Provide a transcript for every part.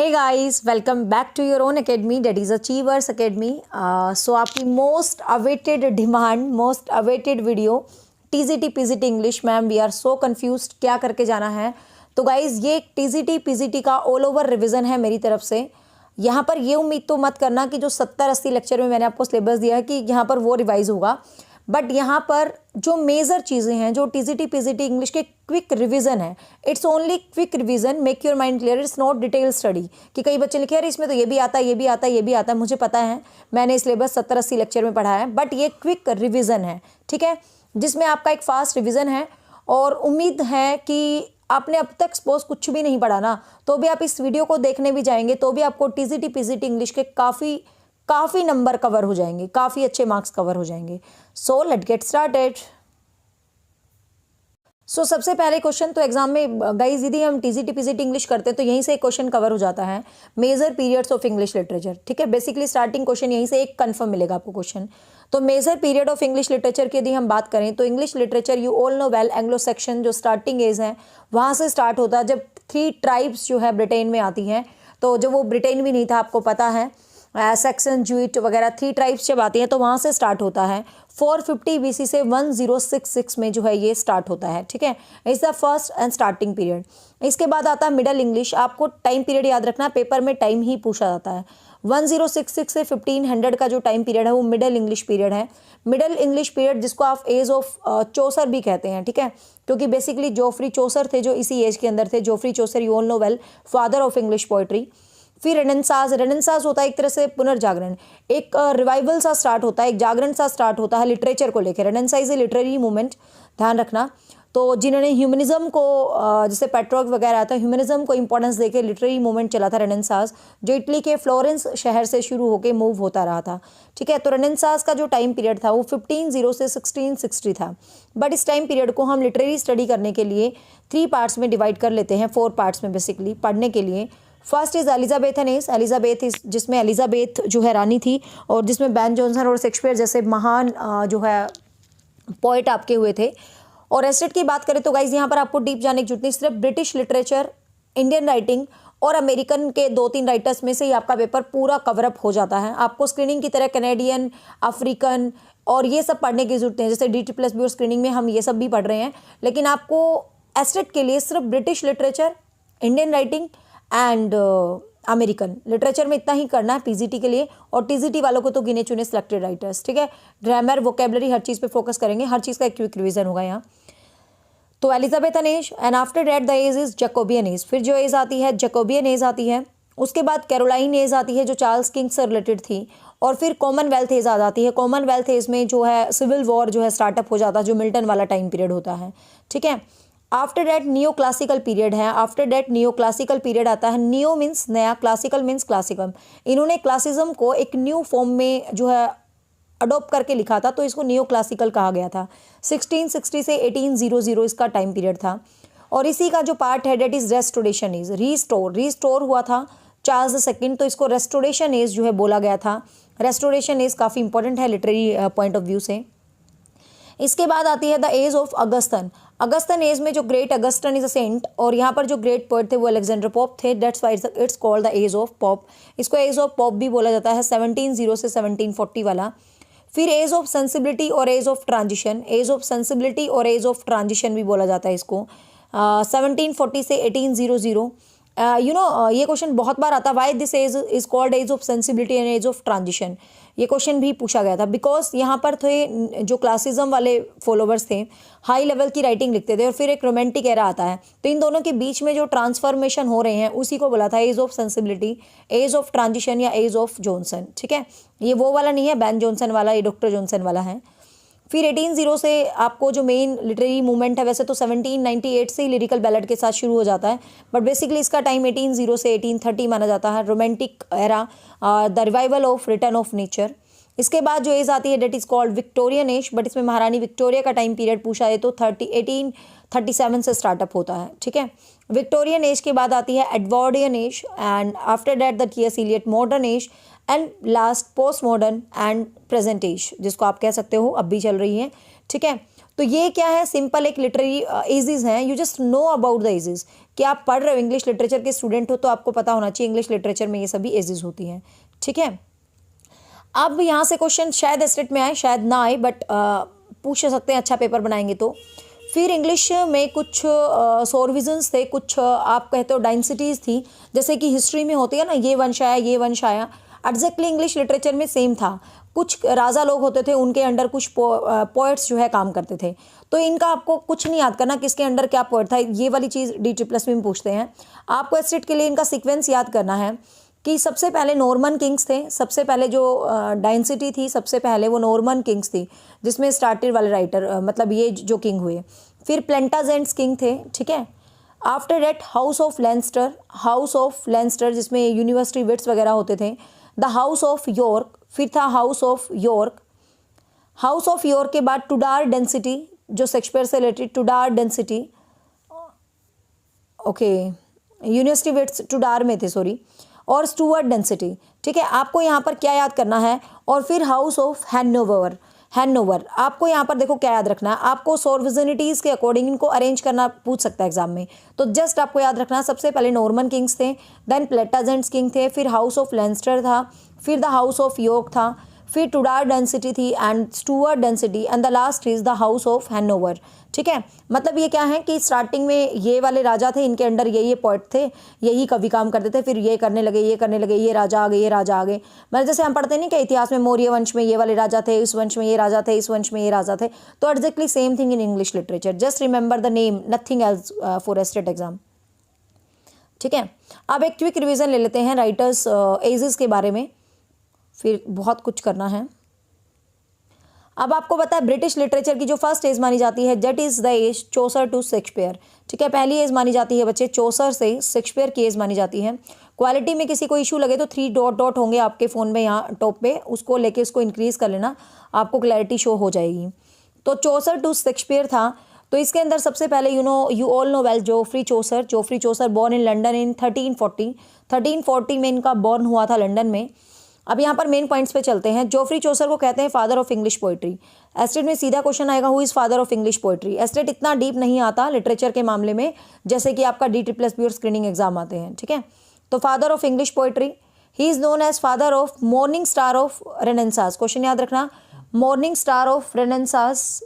Hey guys, welcome back to your own academy, that is Achievers Academy. So आपकी most awaited demand, most awaited video TGT PGT English. Ma'am we are so confused, क्या करके जाना है। तो guys ये TGT PGT का all over revision है मेरी तरफ से। यहाँ पर ये उम्मीद तो मत करना कि जो 70-80 लेक्चर में मैंने आपको सिलेबस दिया है कि यहाँ पर वो रिवाइज होगा, बट यहाँ पर जो मेजर चीज़ें हैं, जो टीजीटी पीजीटी इंग्लिश के क्विक रिवीजन है, it's only quick revision, make your mind clear, it's not detail study. कि कई बच्चे लिखे यार इसमें तो ये भी आता है, ये भी आता है, ये भी आता है। मुझे पता है, मैंने सिलेबस 70-80 लेक्चर में पढ़ा है, बट ये क्विक रिवीजन है, ठीक है, जिसमें आपका एक फास्ट रिवीजन है। और उम्मीद है कि आपने अब तक सपोज कुछ भी नहीं पढ़ा ना, तो भी आप इस वीडियो को देखने भी जाएंगे तो भी आपको टीजीटी पीजीटी इंग्लिश के काफ़ी नंबर कवर हो जाएंगे, काफ़ी अच्छे मार्क्स कवर हो जाएंगे। So let get started. So सबसे पहले क्वेश्चन तो एग्जाम में गाइज यदि हम टीजीटी पीजीटी इंग्लिश करते हैं तो यहीं से एक क्वेश्चन कवर हो जाता है, major periods of English literature. ठीक है, बेसिकली स्टार्टिंग क्वेश्चन यहीं से एक कंफर्म मिलेगा आपको क्वेश्चन। तो major period of English literature की यदि हम बात करें तो English literature you all know well, Anglo Saxon जो स्टार्टिंग एज है वहाँ से स्टार्ट होता है, जब 3 ट्राइब्स जो है ब्रिटेन में आती हैं। तो जब वो ब्रिटेन भी नहीं था, आपको पता है, सेक्सन ज्यूइट वगैरह 3 ट्राइब्स जब आती हैं तो वहाँ से स्टार्ट होता है। 450 BC से 1066 में जो है ये स्टार्ट होता है। ठीक है, it's the first and starting period. इसके बाद आता है मिडल इंग्लिश। आपको टाइम पीरियड याद रखना, पेपर में टाइम ही पूछा जाता है। 1066 से 1500 का जो टाइम पीरियड है वो मिडल इंग्लिश पीरियड है। मिडल इंग्लिश पीरियड जिसको आप एज ऑफ चौसर भी कहते हैं, ठीक है, क्योंकि बेसिकली जोफ्री चौसर थे जो इसी एज के अंदर थे। Geoffrey Chaucer you all know well, father of English poetry. फिर रेनेसांस होता है एक तरह से पुनर्जागरण, एक रिवाइवल सा स्टार्ट होता है, एक जागरण सा स्टार्ट होता है लिटरेचर को लेकर। Renaissance is a literary movement, ध्यान रखना। तो जिन्होंने ह्यूमनिज्म को, जैसे पेट्रोक वगैरह आता है, ह्यूमनिज्म को इंपॉर्टेंस देके लिटरेरी मूवमेंट चला था रेनेसांस, जो इटली के फ्लोरेंस शहर से शुरू होकर मूव होता रहा था। ठीक है, तो रेनेसांस का जो टाइम पीरियड था वो 1500 से 1660 था। बट इस टाइम पीरियड को हम लिटरेरी स्टडी करने के लिए 3 पार्ट्स में डिवाइड कर लेते हैं, 4 पार्ट्स में बेसिकली पढ़ने के लिए। First is Elizabethan age. Elizabeth is जिसमें एलिजाबेथ जो है रानी थी और जिसमें बैन जॉनसन और शेक्सपियर जैसे महान जो है पोइट आपके हुए थे। और एस्टेट की बात करें तो गाइज यहाँ पर आपको डीप जाने की जरूरत नहीं, सिर्फ ब्रिटिश लिटरेचर, इंडियन राइटिंग और अमेरिकन के 2-3 राइटर्स में से ही आपका पेपर पूरा कवरअप हो जाता है। आपको स्क्रीनिंग की तरह कैनेडियन, अफ्रीकन और ये सब पढ़ने की जरूरत है, जैसे DT+B और स्क्रीनिंग में हम ये सब भी पढ़ रहे हैं। लेकिन आपको एस्टेट के लिए सिर्फ British literature, Indian writing and American literature में इतना ही करना है पीजीटी के लिए। और टीजीटी वालों को तो गिने चुने सिलेक्टेड राइटर्स, ठीक है। ग्रामर, वोकेबलरी, हर चीज़ पे फोकस करेंगे, हर चीज़ का एक क्विक रिवीजन होगा यहाँ। तो Elizabethan age and after that the age is Jacobean age. फिर जो एज आती है जैकोबियन एज आती है। उसके बाद कैरोलाइन एज आती है जो चार्ल्स किंग से रिलेटेड थी। और फिर कॉमनवेल्थ एज आ जाती है। कॉमनवेल्थ एज में जो है सिविल वॉर जो है स्टार्टअप हो जाता है, जो मिल्टन वाला टाइम पीरियड होता है, ठीक है। After that neo classical period है। After that neo classical period आता है। नियो मीन्स नया, क्लासिकल मीन्स क्लासिकम। इन्होंने क्लासिज्म को एक न्यू फॉर्म में जो है अडोप्ट करके लिखा था, तो इसको नियो क्लासिकल कहा गया था। 1660 से 1800 इसका टाइम पीरियड था। और इसी का जो पार्ट है that is restoration age. Restore हुआ था चार्ल्स II, तो इसको रेस्टोरेशन एज जो है बोला गया था। रेस्टोरेशन एज काफ़ी इंपॉर्टेंट है लिटरेरी पॉइंट ऑफ व्यू से। इसके बाद आती है the age of Augustan. Augustan age में जो great Augustan is a saint, और यहाँ पर जो ग्रेट पोएट थे वो अलेक्जेंडर पोप थे। That's why it's called the age of Pope. इसको एज ऑफ पॉप भी बोला जाता है, 1700 से 1740 वाला। फिर एज ऑफ सेंसिबिलिटी और age of transition. As of sensibility और एज ऑफ ट्रांजिशन भी बोला जाता है इसको, 1740 से 1800। ये क्वेश्चन बहुत बार आता है, why this age is called age of sensibility and age of transition. ये क्वेश्चन भी पूछा गया था बिकॉज यहाँ पर थे जो क्लासिज्म वाले फॉलोवर्स थे, हाई लेवल की राइटिंग लिखते थे, और फिर एक रोमांटिक एरा आता है, तो इन दोनों के बीच में जो ट्रांसफॉर्मेशन हो रहे हैं उसी को बोला था age of sensibility, age of transition या एज ऑफ जॉनसन, ठीक है। ये वो वाला नहीं है बैन जॉनसन वाला, ये डॉक्टर जॉनसन वाला है। फिर 1800 से आपको जो मेन लिटरेरी मूवमेंट है, वैसे तो 1798 से ही लिरिकल बैलेट के साथ शुरू हो जाता है, बट बेसिकली इसका टाइम 1800 से 1830 माना जाता है। Romantic era, the revival of return of nature. इसके बाद जो एज आती है that is called Victorian age, but इसमें महारानी विक्टोरिया का टाइम पीरियड पूछा है तो 1837 से स्टार्टअप होता है, ठीक है। विक्टोरियन एज के बाद आती है Edwardian age and after that the T.S. Eliot modern age and last post modern and present age, जिसको आप कह सकते हो अब भी चल रही है। ठीक है। तो ये क्या है, सिंपल एक लिटरेरी एजेस हैं, you just know about the ages, कि आप पढ़ रहे हो इंग्लिश लिटरेचर के स्टूडेंट हो तो आपको पता होना चाहिए इंग्लिश लिटरेचर में ये सभी एजेस होती हैं, ठीक है। अब यहाँ से क्वेश्चन शायद एस्टेट में आए शायद ना आए, बट पूछ सकते हैं, अच्छा पेपर बनाएंगे तो। फिर इंग्लिश में कुछ सोरविजन्स थे, कुछ आप कहते हो डाइंसिटीज़ थी, जैसे कि हिस्ट्री में होती है ना, ये वंश आया ये वंश आया, एग्जैक्टली इंग्लिश लिटरेचर में सेम था। कुछ राजा लोग होते थे, उनके अंडर कुछ पोएट्स जो है काम करते थे। तो इनका आपको कुछ नहीं याद करना किसके अंडर क्या पोएट था, ये वाली चीज़ DSSS में पूछते हैं। आपको एस्टेट के लिए इनका सीक्वेंस याद करना है कि सबसे पहले नॉर्मन किंग्स थे, सबसे पहले जो डाइंसिटी थी सबसे पहले वो नॉर्मन किंग्स थी, जिसमें स्टार्टेड वाले राइटर मतलब ये जो किंग हुए। फिर प्लेंटाजेंट्स किंग थे, ठीक है। After that house of Lancaster जिसमें यूनिवर्सिटी विट्स वगैरह होते थे। द हाउस ऑफ यॉर्क, फिर था हाउस ऑफ यॉर्क के बाद टुडार डेंसिटी, जो शेक्सपियर से related, Tudor dynasty, okay, university wits Tudor में थे सॉरी, और स्टुअर्ट डेंसिटी, ठीक है। आपको यहाँ पर क्या याद करना है, और फिर हाउस ऑफ हैनोवर, आपको यहाँ पर देखो क्या याद रखना है, आपको सोरविजनिटीज़ के अकॉर्डिंग इनको अरेंज करना पूछ सकता है एग्जाम में। तो जस्ट आपको याद रखना है, सबसे पहले नॉर्मन किंग्स थे, देन प्लेटाजेंट्स किंग थे, फिर हाउस ऑफ लेंस्टर था, फिर द हाउस ऑफ यॉर्क था, फिर टुडार डेंसिटी थी and Stuart density, and the last is the house of Hanover, ठीक है। मतलब ये क्या है कि स्टार्टिंग में ये वाले राजा थे, इनके अंडर ये पोएट थे, यही कवि काम करते थे, फिर ये करने लगे, ये राजा आ गए। मतलब जैसे हम पढ़ते नहीं कि इतिहास में मौर्य वंश में ये वाले राजा थे, इस वंश में ये राजा थे, इस वंश में ये राजा थे। तो exactly same thing in English literature, just remember the name, nothing else for estate exam, ठीक है। अब एक क्विक रिविजन ले लेते हैं राइटर्स एजेस के बारे में, फिर बहुत कुछ करना है। अब आपको पता है ब्रिटिश लिटरेचर की जो फर्स्ट एज मानी जाती है, that is the age Chaucer to Shakespeare, ठीक है। पहली एज मानी जाती है बच्चे चौसर से शेक्सपियर की एज मानी जाती है। क्वालिटी में किसी को इशू लगे तो 3 डॉट होंगे आपके फ़ोन में यहाँ टॉप पे, उसको लेके उसको इंक्रीज़ कर लेना, आपको क्लैरिटी शो हो जाएगी। तो चौसर टू शेक्सपियर था। तो इसके अंदर सबसे पहले you all know well Geoffrey Chaucer born in London in 1340 में इनका बॉर्न हुआ था लंदन में। अब यहाँ पर मेन पॉइंट्स पे चलते हैं। जोफ्री चौसर को कहते हैं father of English poetry. Estate में सीधा क्वेश्चन आएगा, who is father of English poetry. Estate इतना डीप नहीं आता लिटरेचर के मामले में, जैसे कि आपका DSSS और स्क्रीनिंग एग्जाम आते हैं, ठीक है। तो father of English poetry, he is known as father of morning star of renaissance. Question याद रखना, मॉर्निंग स्टार ऑफ रेनेसांस।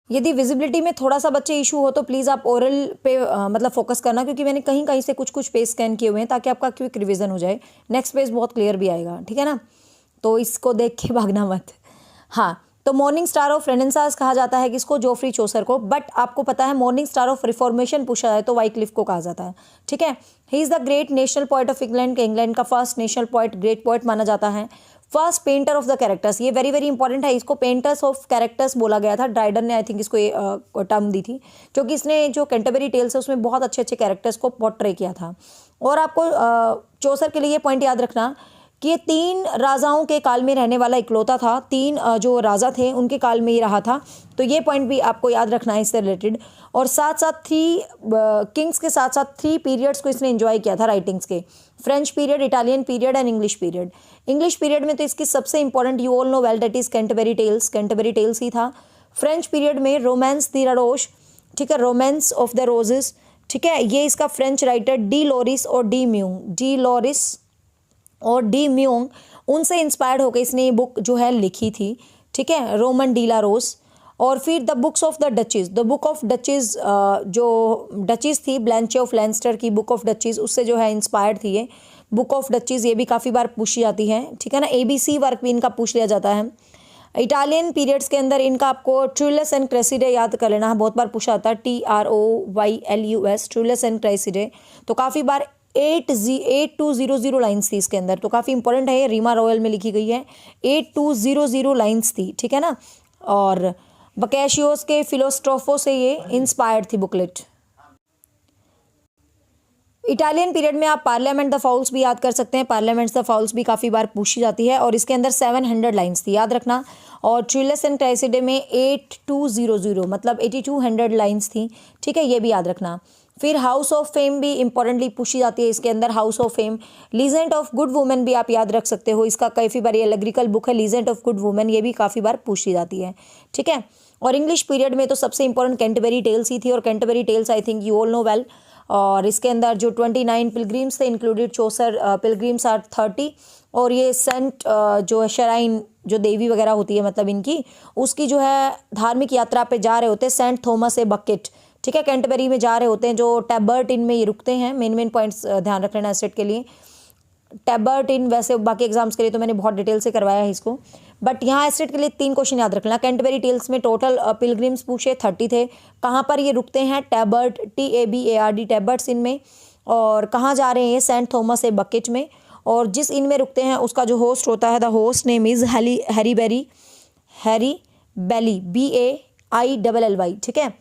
यदि विजिबिलिटी में थोड़ा सा बच्चे इशू हो तो प्लीज़ आप ओरल पे मतलब फोकस करना, क्योंकि मैंने कहीं से कुछ पेज स्कैन किए हुए हैं ताकि आपका क्विक रिवीजन हो जाए, नेक्स्ट पेज बहुत क्लियर भी आएगा, ठीक है ना। तो इसको देख के भागना मत। हाँ, तो मॉर्निंग स्टार ऑफ रेनेसांस कहा जाता है किसको, जोफ्री चौसर को। बट आपको पता है मॉर्निंग स्टार ऑफ रिफॉर्मेशन पूछा जाए तो वाइक्लिफ को कहा जाता है, ठीक है। He is the great national poet of England, के इंग्लैंड का first national poet, great poet माना जाता है। First painter of the characters, ये वेरी वेरी इंपॉर्टेंट है, इसको पेंटर्स ऑफ कैरेक्टर्स बोला गया था। ड्राइडन ने आई थिंक इसको ये टर्म दी थी, क्योंकि इसने जो कैंटरबरी टेल्स है उसमें बहुत अच्छे अच्छे कैरेक्टर्स को पोर्ट्रे किया था। और आपको चौसर के लिए ये पॉइंट याद रखना कि ये 3 राजाओं के काल में रहने वाला इकलौता था, 3 जो राजा थे उनके काल में ही रहा था। तो ये पॉइंट भी आपको याद रखना है इससे रिलेटेड। और साथ साथ 3 किंग्स के साथ साथ 3 पीरियड्स को इसने एंजॉय किया था राइटिंग्स के, French period, Italian period and English period. English period में तो इसकी सबसे important, you all know well, that is Canterbury Tales ही था। फ्रेंच पीरियड में रोमांस दी रोश, ठीक है, रोमांस ऑफ द रोजेस, ठीक है, ये इसका फ्रेंच राइटर डी लॉरिस और डी म्यूंग, उनसे इंस्पायर्ड होकर इसने ये बुक जो है लिखी थी, ठीक है, रोमन डी ला रोस। और फिर the books of the duchess, the book of duchess, जो डचेस थी ब्लैंचे ऑफ लेंस्टर की बुक ऑफ डचेस, उससे जो है इंस्पायर्ड थी ये बुक ऑफ डचेस। ये भी काफ़ी बार पूछी जाती है, ठीक है ना। ABC वर्क भी इनका पूछ लिया जाता है। इटालियन पीरियड्स के अंदर इनका आपको ट्रूलस एंड क्रेसिडे याद कर लेना, बहुत बार पूछा जाता है, TROYLUS, ट्रूलस एंड क्रेसिडे। तो काफ़ी बार 8200 लाइन्स थी इसके अंदर, तो काफ़ी इंपॉर्टेंट है ये, रीमा रॉयल में लिखी गई है, 8200 लाइन्स थी, ठीक है ना। और बकैशियोस के फिलोस्ट्रोफो से ये इंस्पायर्ड थी बुकलेट। इटालियन पीरियड में आप पार्लियामेंट द फाउल्स भी याद कर सकते हैं, पार्लियामेंट द फाउल्स भी काफ़ी बार पूछी जाती है, और इसके अंदर 700 लाइन्स थी, याद रखना। और ट्रूलस एंड क्रेसिडे में 8200 मतलब 8200 लाइन्स थी, ठीक है, ये भी याद रखना। फिर हाउस ऑफ फेम भी इंपॉर्टेंटली पूछी जाती है इसके अंदर, house of fame. Legend of good women भी आप याद रख सकते हो, इसका काफ़ी बार, ये एल्गोरिकल बुक है लीजेंड ऑफ गुड वुमेन, ये भी काफ़ी बार पूछी जाती है, ठीक है। और इंग्लिश पीरियड में तो सबसे इंपॉर्टेंट कैंटरबरी टेल्स ही थी, और Canterbury tales I think you all know well. और इसके अंदर जो 29 पिलग्रिम्स थे इंक्लूडेड चौसर पिलग्रिम्स आर 30, और ये सेंट जो है शराइन जो देवी वगैरह होती है मतलब इनकी, उसकी जो है धार्मिक यात्रा पे जा रहे होते हैं सेंट थॉमस ए बकेट, ठीक है, कैंटरबरी में जा रहे होते हैं, जो टैबर्ट इन में ये रुकते हैं। मेन पॉइंट्स ध्यान रख लेना एस्टेट के लिए। टैबर्ट इन, वैसे बाकी एग्जाम्स के लिए तो मैंने बहुत डिटेल से करवाया है इसको, बट यहाँ एस्टेट के लिए 3 क्वेश्चन याद रखना। कैंटरबरी टेल्स में टोटल पिलग्रिम्स पूछे 30 थे, कहाँ पर ये रुकते हैं, टैबर्ट TABARD टैबर्ट्स इन में, और कहाँ जा रहे हैं ये, सेंट थॉमस ए बकेट में, और जिस इन में रुकते हैं उसका जो होस्ट होता है, the host name is Harry Bailly BAILLY, ठीक है।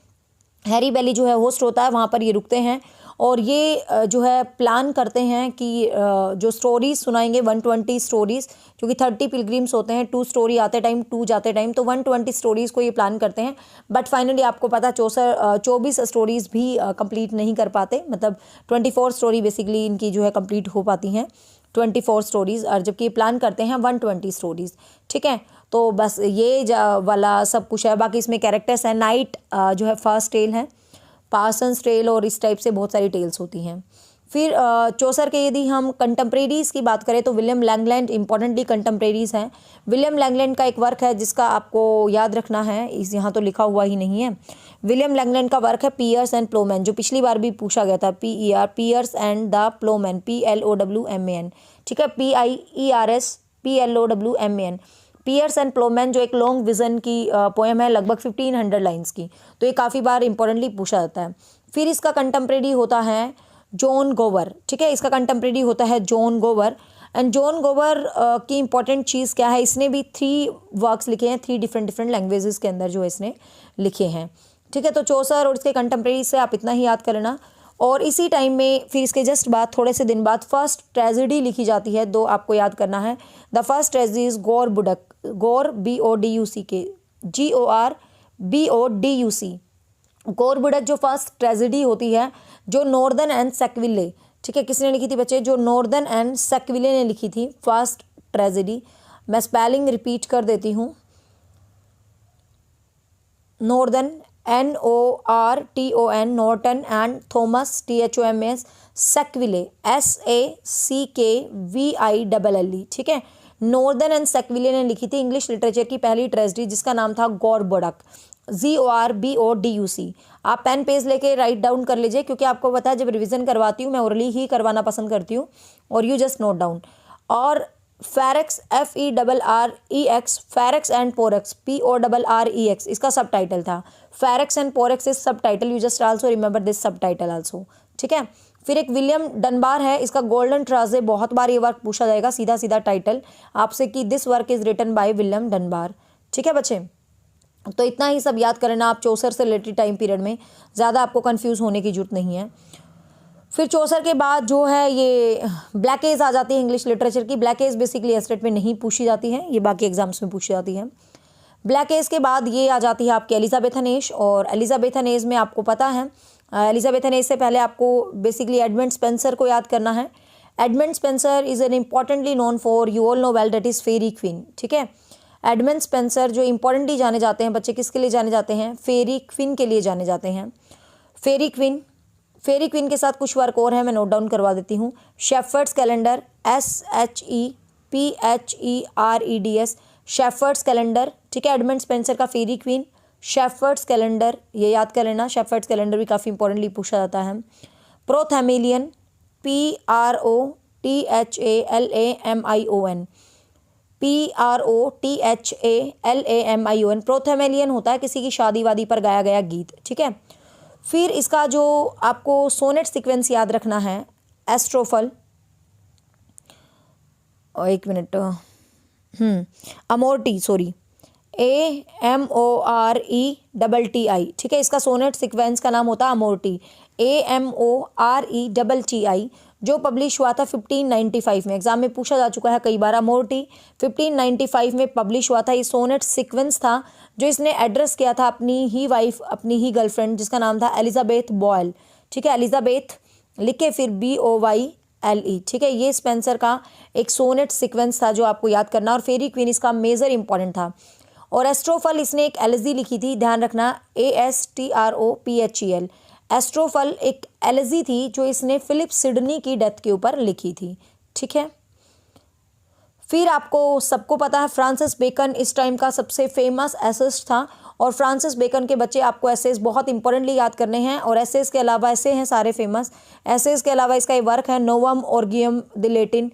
हैरी बैली जो है होस्ट होता है, वहाँ पर ये रुकते हैं, और ये जो है प्लान करते हैं कि जो स्टोरीज सुनाएंगे 120 स्टोरीज़, क्योंकि 30 पिलग्रिम्स होते हैं, 2 स्टोरी आते टाइम 2 जाते टाइम, तो 120 स्टोरीज़ को ये प्लान करते हैं। बट फाइनली आपको पता 24 स्टोरीज़ भी कंप्लीट नहीं कर पाते, मतलब 24 स्टोरी बेसिकली इनकी जो है कंप्लीट हो पाती हैं, 24 स्टोरीज़, और जबकि ये प्लान करते हैं 120 स्टोरीज़, ठीक है। तो बस ये वाला सब कुछ है। बाकी इसमें कैरेक्टर्स हैं, नाइट जो है फर्स्ट टेल है, पार्सन्स टेल, और इस टाइप से बहुत सारी टेल्स होती हैं। फिर चौसर के यदि हम कंटेम्प्रेरीज़ की बात करें तो विलियम लैंगलैंड इंपॉर्टेंटली कंटेम्प्रेरीज़ हैं। विलियम लैंगलैंड का एक वर्क है जिसका आपको याद रखना है, इस यहाँ तो लिखा हुआ ही नहीं है। विलियम लैंगलैंड का वर्क है पियर्स एंड प्लोमैन, जो पिछली बार भी पूछा गया था, Piers and the Plowman, PLOWMAN, ठीक है, PIERS PLOWMAN। Piers and Plowman जो एक लॉन्ग विजन की पोएम है, लगभग 1500 लाइन्स की, तो ये काफ़ी बार इंपॉर्टेंटली पूछा जाता है। फिर इसका कंटेम्प्रेरी होता है जॉन गोवर, ठीक है, इसका कंटेम्प्रेरी होता है जॉन गोवर। एंड जॉन गोवर की इंपॉर्टेंट चीज़ क्या है, इसने भी 3 वर्क्स लिखे हैं, 3 डिफरेंट लैंग्वेजेस के अंदर जो इसने लिखे हैं, ठीक है। तो चौसर और इसके कंटेम्प्रेरी से आप इतना ही याद कर लेना। और इसी टाइम में फिर इसके जस्ट बाद, थोड़े से दिन बाद, फर्स्ट ट्रेजेडी लिखी जाती है, 2 आपको याद करना है। The first tragedy is Gorboduc, गौर BODUC, GORBODUC। गौर बुडक जो फर्स्ट ट्रेजेडी होती है, जो नॉर्दर्न एंड सेक्विले, ठीक है, किसने लिखी थी बच्चे, जो नॉर्दर्न एंड सेक्विले ने लिखी थी फर्स्ट ट्रेजेडी। मैं स्पेलिंग रिपीट कर देती हूँ, northern NORTON, Norton, and Thomas THOMAS, सेक्विले SACKVILLE, ठीक है। नॉर्दर्न एंड सेक्विले ने लिखी थी इंग्लिश लिटरेचर की पहली ट्रेजेडी, जिसका नाम था गौर बुडक, GORBODUC। आप पेन पेज लेके राइट डाउन कर लीजिए, क्योंकि आपको पता है जब रिवीजन करवाती हूँ मैं ओरली ही करवाना पसंद करती हूँ, और यू जस्ट नोट डाउन। और Ferrex FERREX, Ferrex and Porrex PORREX, इसका सब टाइटल था। Ferrex and Porrex is subtitle, you just also remember this subtitle also, ठीक है। फिर एक विलियम डनबार है, इसका गोल्डन ट्राजे, बहुत बार ये वर्क पूछा जाएगा, सीधा सीधा टाइटल आपसे कि this work is written by William Dunbar, ठीक है बच्चे। तो इतना ही सब याद करना आप चौसर से रिलेटेड टाइम पीरियड में, ज़्यादा आपको कंफ्यूज होने की जरूरत नहीं है। फिर चौसर के बाद जो है ये ब्लैक एज आ जाती है इंग्लिश लिटरेचर की। ब्लैक एज बेसिकली एस्टेट में नहीं पूछी जाती है, ये बाकी एग्जाम्स में पूछी जाती है। ब्लैक एज के बाद ये आ जाती है आपकी एलिजाबेथन एज, और एलिजाबेथन एज में आपको पता है, एलिजाबेथन एज से पहले आपको बेसिकली एडमंड स्पेंसर को याद करना है। Edmund Spenser is an importantly known for, you all know well, that is Faerie Queene, ठीक है। एडमंड स्पेंसर जो इंपॉर्टेंटली जाने जाते हैं बच्चे, किसके लिए जाने जाते हैं, फेरी क्वीन के लिए जाने जाते हैं। फेरी क्वीन के साथ कुछ वर्क और है, मैं नोट डाउन करवा देती हूँ। Shepherd's calendar, SHEPHEREDS, shepherd's calendar, ठीक है, एडमंड स्पेंसर का फेरी क्वीन, शेफर्ड्स कैलेंडर, ये याद कर लेना। शेफर्ड्स कैलेंडर भी काफ़ी इंपॉर्टेंटली पूछा जाता है। प्रोथैमेलियन, PROTHALAMION, PROTHALAMION, प्रोथैमेलियन होता है किसी की शादी वादी पर गाया गया गीत, ठीक है। फिर इसका जो आपको सोनेट सीक्वेंस याद रखना है, एस्ट्रोफल, और एक मिनट, अमोर्टी, सॉरी, AMORETTI, ठीक है, इसका सोनेट सीक्वेंस का नाम होता है अमोर्टी, AMORETTI, जो पब्लिश हुआ था 1595 में। एग्जाम में पूछा जा चुका है कई बार। अमोर्टी 1595 में पब्लिश हुआ था। ये सोनेट सीक्वेंस था जो इसने एड्रेस किया था अपनी ही वाइफ, अपनी ही गर्लफ्रेंड, जिसका नाम था एलिजाबेथ बॉयल, ठीक है, एलिजाबेथ लिखे फिर BOYLE, ठीक है। ये स्पेंसर का एक सोनेट सीक्वेंस था जो आपको याद करना, और फेरी क्वीन इसका मेजर इंपॉर्टेंट था। और एस्ट्रोफल इसने एक एलिजी लिखी थी, ध्यान रखना, ASTROPHEL। एस्ट्रोफल एक एलिजी थी जो इसने फिलिप सिडनी की डेथ के ऊपर लिखी थी, ठीक है। फिर आपको सबको पता है फ्रांसिस बेकन इस टाइम का सबसे फेमस एसेस्ट था, और फ्रांसिस बेकन के बच्चे आपको एसेस बहुत इंपॉर्टेंटली याद करने हैं। और एसेस के अलावा ऐसे हैं सारे फेमस, एसेस के अलावा इसका एक वर्क है नोवम ऑर्गियम द लैटिन,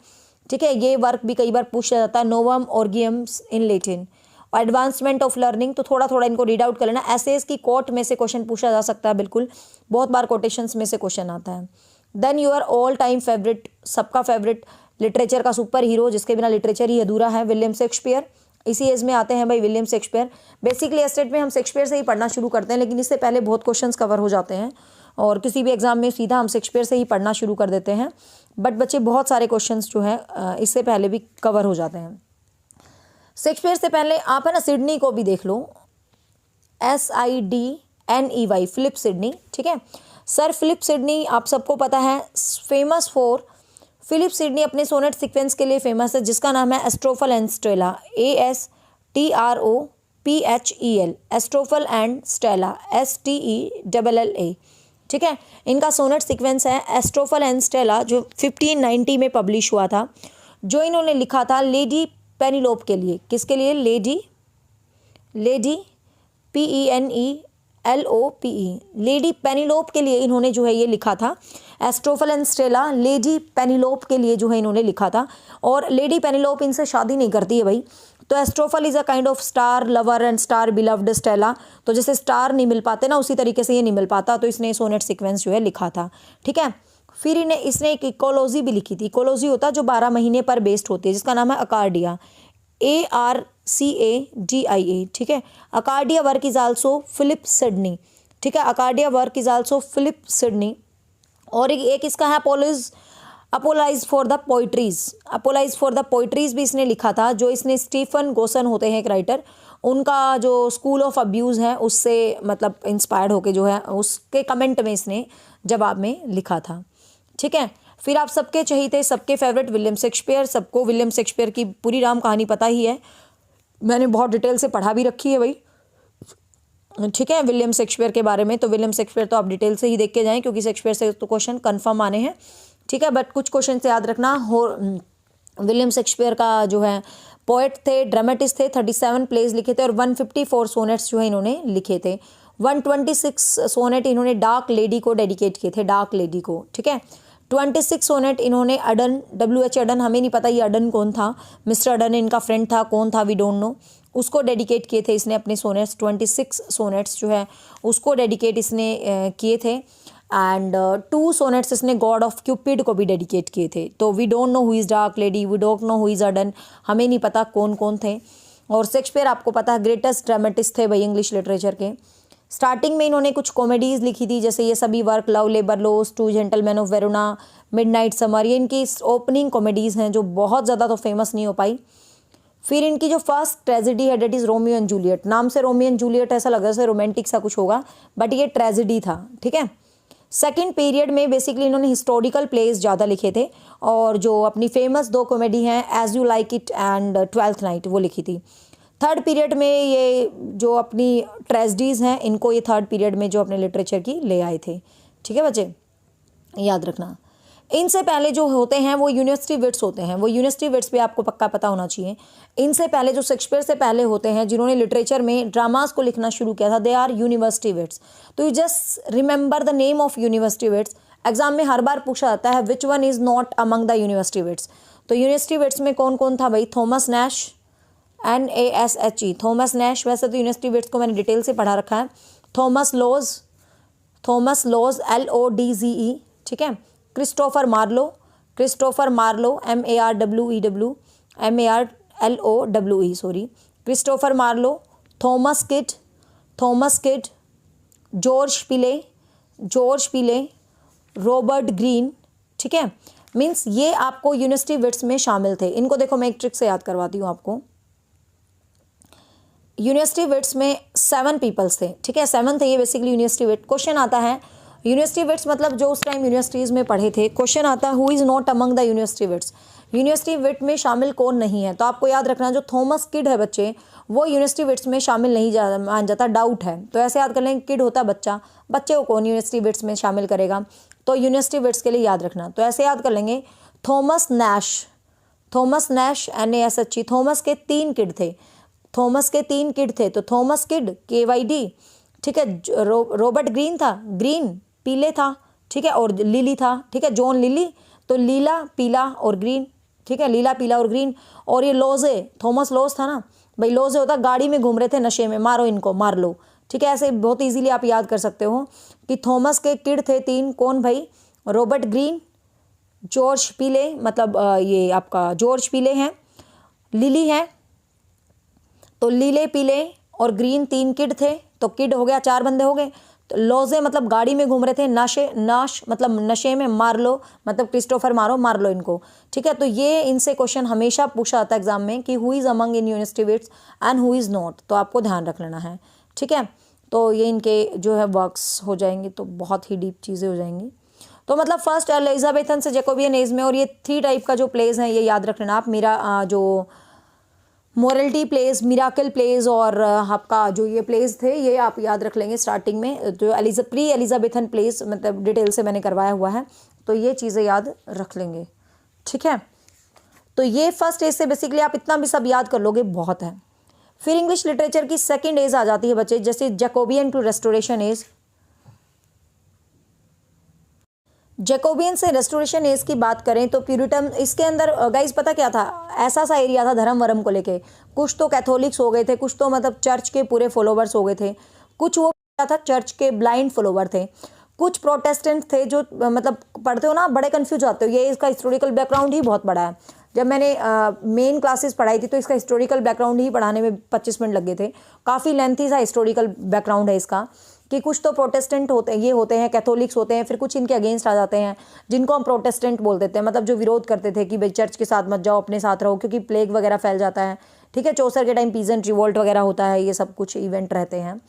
ठीक है। ये वर्क भी कई बार पूछा जाता है, नोवम ऑर्गियम्स इन लैटिन। और एडवांसमेंट ऑफ लर्निंग, तो थोड़ा थोड़ा इनको रीड आउट कर लेना। एसेस की कोट में से क्वेश्चन पूछा जा सकता है, बिल्कुल बहुत बार कोटेशंस में से क्वेश्चन आता है। Then your all time favourite, सबका फेवरेट लिटरेचर का सुपर हीरो, जिसके बिना लिटरेचर ही अधूरा है, विलियम शेक्सपियर। इसी एज में आते हैं भाई विलियम शेक्सपियर। बेसिकली एस्टेट में हम शेक्सपियर से ही पढ़ना शुरू करते हैं, लेकिन इससे पहले बहुत क्वेश्चंस कवर हो जाते हैं, और किसी भी एग्जाम में सीधा हम शेक्सपियर से ही पढ़ना शुरू कर देते हैं। बट बच्चे बहुत सारे क्वेश्चंस जो है इससे पहले भी कवर हो जाते हैं। शेक्सपियर से पहले आप है ना सिडनी को भी देख लो, SIDNEY, फिलिप सिडनी, ठीक है। सर फिलिप सिडनी आप सबको पता है फेमस फॉर, फिलिप सिडनी अपने सोनेट सीक्वेंस के लिए फेमस है, जिसका नाम है Astrophel and Stella, ASTROPHEL, Astrophel and Stella, STELLA, ठीक है। इनका सोनेट सीक्वेंस है एस्ट्रोफल एंड स्टेला, जो 1590 में पब्लिश हुआ था, जो इन्होंने लिखा था लेडी पेनिलोप के लिए। किसके लिए? लेडी PENELOPE, लेडी पेनिलोप के लिए इन्होंने जो है ये लिखा था। एस्ट्रोफल एंड स्टेला लेडी पेनिलोप के लिए जो है इन्होंने लिखा था, और लेडी पेनिलोप इनसे शादी नहीं करती है भाई। तो Astrophel is a kind of star lover and star beloved Stella, तो जैसे स्टार नहीं मिल पाते ना, उसी तरीके से ये नहीं मिल पाता, तो इसने सोनेट सीक्वेंस जो है लिखा था, ठीक है। फिर इसने एक इकोलॉजी भी लिखी थी। इकोलॉजी होता है जो 12 महीने पर बेस्ड होती है, जिसका नाम है अकार्डिया, ARCADIA, ठीक है। अकार्डिया work is also Philip Sidney, ठीक है। अकार्डिया work is also Philip Sidney. और एक इसका है apologise for the poetries, apologise for the poetries भी इसने लिखा था, जो इसने स्टीफन गोसन होते हैं एक राइटर, उनका जो स्कूल ऑफ अब्यूज़ है उससे मतलब इंस्पायर्ड होके जो है उसके कमेंट में इसने जवाब में लिखा था, ठीक है। फिर आप सबके चहीते, सबके फेवरेट विलियम शेक्सपियर, सबको विलियम शेक्सपियर की पूरी राम कहानी पता ही है, मैंने बहुत डिटेल से पढ़ा भी रखी है भाई, ठीक है, विलियम शेक्सपियर के बारे में। तो विलियम शेक्सपियर तो आप डिटेल से ही देख के जाएं, क्योंकि शेक्सपियर से तो क्वेश्चन कन्फर्म आने हैं, ठीक है। बट कुछ क्वेश्चन से याद रखना हो। विलियम शेक्सपियर का जो है पोएट थे, ड्रामेटिस्ट थे, 37 प्लेज लिखे थे, और 154 सोनेट्स जो है इन्होंने लिखे थे। 126 सोनेट इन्होंने डार्क लेडी को डेडिकेट किए थे, डार्क लेडी को, ठीक है। 26 सोनेट इन्होंने अडन, WH अडन, हमें नहीं पता ये अडन कौन था, मिस्टर अडन इनका फ्रेंड था, कौन था वी डोंट नो, उसको डेडिकेट किए थे इसने अपने सोनेट्स। 26 सोनेट्स जो है उसको डेडिकेट इसने किए थे। एंड 2 सोनेट्स इसने गॉड ऑफ क्यूपिड को भी डेडिकेट किए थे। तो we don't know who is dark lady, we don't know who is Adon, हमें नहीं पता कौन कौन थे। और शेक्सपियर आपको पता है ग्रेटेस्ट ड्रामेटिस्ट थे भाई इंग्लिश लिटरेचर के। स्टार्टिंग में इन्होंने कुछ कॉमेडीज़ लिखी थी, जैसे ये सभी work, love labour laws, 2 gentleman of Verona, midnight summer, ये इनकी ओपनिंग कॉमेडीज़ हैं जो बहुत ज़्यादा तो फेमस नहीं हो पाई। फिर इनकी जो फर्स्ट ट्रेजेडी है that is Romeo and Juliet. नाम से रोमियो एंड जूलियट ऐसा लग रहा है जैसे रोमांटिक सा कुछ होगा, बट ये ट्रेजेडी था, ठीक है। सेकेंड पीरियड में बेसिकली इन्होंने हिस्टोरिकल प्लेस ज़्यादा लिखे थे, और जो अपनी फेमस 2 कॉमेडी हैं as you like it and twelfth night, वो लिखी थी। थर्ड पीरियड में ये जो अपनी ट्रेजेडीज़ हैं इनको ये थर्ड पीरियड में जो अपने लिटरेचर की ले आए थे, ठीक है बच्चे, याद रखना। इनसे पहले जो होते हैं वो यूनिवर्सिटी विट्स होते हैं, वो यूनिवर्सिटी विट्स भी आपको पक्का पता होना चाहिए। इनसे पहले जो शेक्सपियर से पहले होते हैं जिन्होंने लिटरेचर में ड्रामास को लिखना शुरू किया था, दे आर यूनिवर्सिटी विट्स। तो you just remember the name of university wits. Exam में हर बार पूछा जाता है which one is not among the university wits. तो यूनिवर्सिटी विट्स में कौन कौन था भाई? Thomas Nashe, NASHE, Thomas Nashe. वैसे तो यूनिवर्सिटी विट्स को मैंने डिटेल से पढ़ा रखा है। थॉमस लॉज LODZE, ठीक है। Christopher Marlowe MARLOWE, sorry, Christopher Marlowe. Thomas kid, George पिले, रॉबर्ट ग्रीन, ठीक है। मीन्स ये आपको यूनिवर्सिटी विट्स में शामिल थे। इनको देखो मैं एक ट्रिक से याद करवाती हूँ आपको। यूनिवर्सिटी विट्स में 7 पीपल्स थे, ठीक है, 7 थे ये बेसिकली यूनिवर्सिटी विट। क्वेश्चन आता है यूनिवर्सिटी विट्स मतलब जो उस टाइम यूनिवर्सिटीज़ में पढ़े थे। क्वेश्चन आता है who is not among the university wits, university wit में शामिल कौन नहीं है। तो आपको याद रखना जो थॉमस किड है बच्चे, वो यूनिवर्सिटी विट्स में शामिल नहीं मान जाता, डाउट है। तो ऐसे याद कर लेंगे, किड होता है बच्चा, बच्चे को कौन यूनिवर्सिटी विट्स में शामिल करेगा, तो यूनिवर्सिटी विट्स के लिए याद रखना। तो ऐसे याद कर लेंगे, Thomas Nash, Thomas Nash NASH, Thomas के 3 किड थे, थॉमस के 3 किड थे। तो थॉमस किड KYD, ठीक है। रॉबर्ट ग्रीन था, ग्रीन पीले था, ठीक है, और लिली था, ठीक है, जॉन लिली, तो लीला पीला और ग्रीन, ठीक है, लीला पीला और ग्रीन। और ये लोजे, थॉमस लॉज था ना भाई, लोजे होता गाड़ी में घूम रहे थे नशे में, मारो इनको, मार लो, ठीक है। ऐसे बहुत इजीली आप याद कर सकते हो कि थॉमस के किड थे 3, कौन भाई, रॉबर्ट ग्रीन, जॉर्ज पीले, मतलब ये आपका जॉर्ज पीले हैं, लिली है, तो लीले पीले और ग्रीन 3 किड थे। तो किड हो गया, 4 बंदे हो गए। तो लॉजे मतलब गाड़ी में घूम रहे थे, नाश मतलब नशे में, मार लो मतलब क्रिस्टोफर मारो, मार लो इनको, ठीक है। तो ये इनसे क्वेश्चन हमेशा पूछा जाता है एग्जाम में कि who is among in university wits and who is not, तो आपको ध्यान रख लेना है, ठीक है। तो ये इनके जो है वर्क्स हो जाएंगे, तो बहुत ही डीप चीज़ें हो जाएंगी। तो मतलब फर्स्ट एलिजाबेथन से जैकोबियन एज में, और ये 3 टाइप का जो प्लेज है ये याद रख लेना आप। मेरा जो मोरलिटी प्लेज, मिराकल प्लेज और आपका जो ये प्लेज थे ये आप याद रख लेंगे स्टार्टिंग में। जो प्री एलिजाबेथन प्लेज मतलब डिटेल से मैंने करवाया हुआ है, तो ये चीज़ें याद रख लेंगे, ठीक है। तो ये फर्स्ट एज से बेसिकली आप इतना भी सब याद कर लोगे बहुत है। फिर इंग्लिश लिटरेचर की सेकेंड एज आ जाती है बच्चे, जैसे Jacobean to restoration age. Jacobean से रेस्टोरेशन एज की बात करें तो प्यूरिटन, इसके अंदर गाइस पता क्या था, ऐसा सा एरिया था धर्म वरम को लेके, कुछ तो कैथोलिक्स हो गए थे, कुछ तो मतलब चर्च के पूरे फॉलोवर्स हो गए थे, कुछ वो क्या था चर्च के ब्लाइंड फॉलोवर थे, कुछ प्रोटेस्टेंट थे जो मतलब पढ़ते हो ना बड़े कन्फ्यूज आते हो। ये इसका हिस्टोरिकल बैकग्राउंड ही बहुत बड़ा है। जब मैंने मेन क्लासेस पढ़ाई थी तो इसका हिस्टोरिकल बैकग्राउंड ही पढ़ाने में 25 मिनट लगे थे। काफ़ी लेंथी सा हिस्टोरिकल बैकग्राउंड है इसका, कि कुछ तो प्रोटेस्टेंट होते हैं, ये होते हैं कैथोलिक्स होते हैं, फिर कुछ इनके अगेंस्ट आ जाते हैं जिनको हम प्रोटेस्टेंट बोल देते हैं, मतलब जो विरोध करते थे कि भाई चर्च के साथ मत जाओ, अपने साथ रहो, क्योंकि प्लेग वगैरह फैल जाता है, ठीक है। चौसर के टाइम पीजेंट रिवोल्ट वगैरह होता है, ये सब कुछ इवेंट रहते हैं।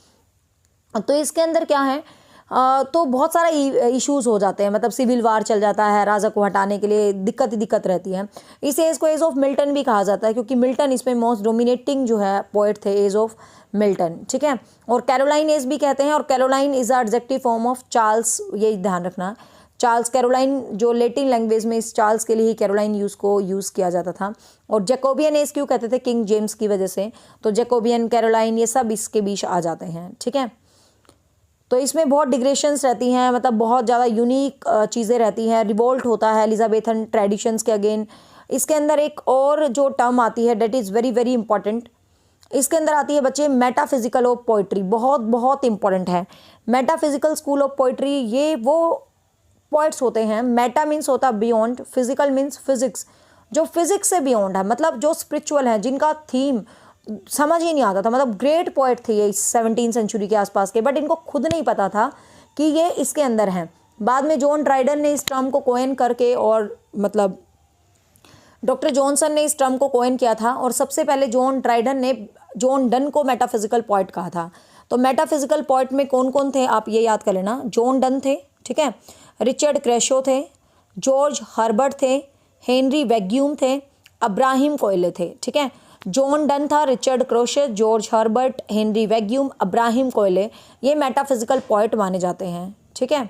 तो इसके अंदर क्या है, तो बहुत सारा इश्यूज हो जाते हैं, मतलब सिविल वार चल जाता है, राजा को हटाने के लिए दिक्कत ही दिक्कत रहती है। इस एज को एज ऑफ मिल्टन भी कहा जाता है, क्योंकि मिल्टन इसमें मोस्ट डोमिनेटिंग जो है पोएट थे, एज ऑफ मिल्टन, ठीक है। और कैरोलाइन एज भी कहते हैं, और Caroline is a adjective form of Charles, ये ध्यान रखना। चार्ल्स कैरोलाइन जो लेटिन लैंग्वेज में इस चार्ल्स के लिए ही कैरोलाइन यूज़ किया जाता था। और जैकोबियन एज क्यों कहते थे, किंग जेम्स की वजह से, तो जैकोबियन कैरोलाइन ये सब इसके बीच आ जाते हैं, ठीक है। तो इसमें बहुत डिग्रेशंस रहती हैं, मतलब बहुत ज़्यादा यूनिक चीज़ें रहती हैं, रिवोल्ट होता है एलिजाबेथन ट्रेडिशंस के अगेन। इसके अंदर एक और जो टर्म आती है that is very very important, इसके अंदर आती है बच्चे मेटाफिजिकल ऑफ पोइट्री, बहुत बहुत इंपॉर्टेंट है। मेटाफिजिकल स्कूल ऑफ पोइट्री, ये वो पोइट्स होते हैं, मेटा मीन्स होता है बियॉन्ड, फिजिकल मीन्स फिजिक्स, जो फिजिक्स से बियॉन्ड है, मतलब जो स्पिरिचुअल है, जिनका थीम समझ ही नहीं आता था, मतलब ग्रेट पोएट थे ये 17वीं सेंचुरी के आसपास के, बट इनको खुद नहीं पता था कि ये इसके अंदर हैं। बाद में जॉन ड्राइडन ने इस टर्म को कोइन करके, और मतलब डॉक्टर जॉनसन ने इस टर्म को कोइन किया था, और सबसे पहले जॉन ड्राइडन ने जॉन डन को मेटाफिजिकल पोएट कहा था। तो मेटाफिजिकल पोएट में कौन कौन थे आप ये याद कर लेना, जॉन डन थे, ठीक है, रिचर्ड क्रैशो थे, जॉर्ज हर्बर्ट थे, हेनरी वैग्यूम थे, अब्राहिम कोयले थे, ठीक है। जॉन डन था, Richard Crashaw, George Herbert, Henry Vaughan, Abraham Cowley, ये मेटाफिजिकल पोएट माने जाते हैं, ठीक है।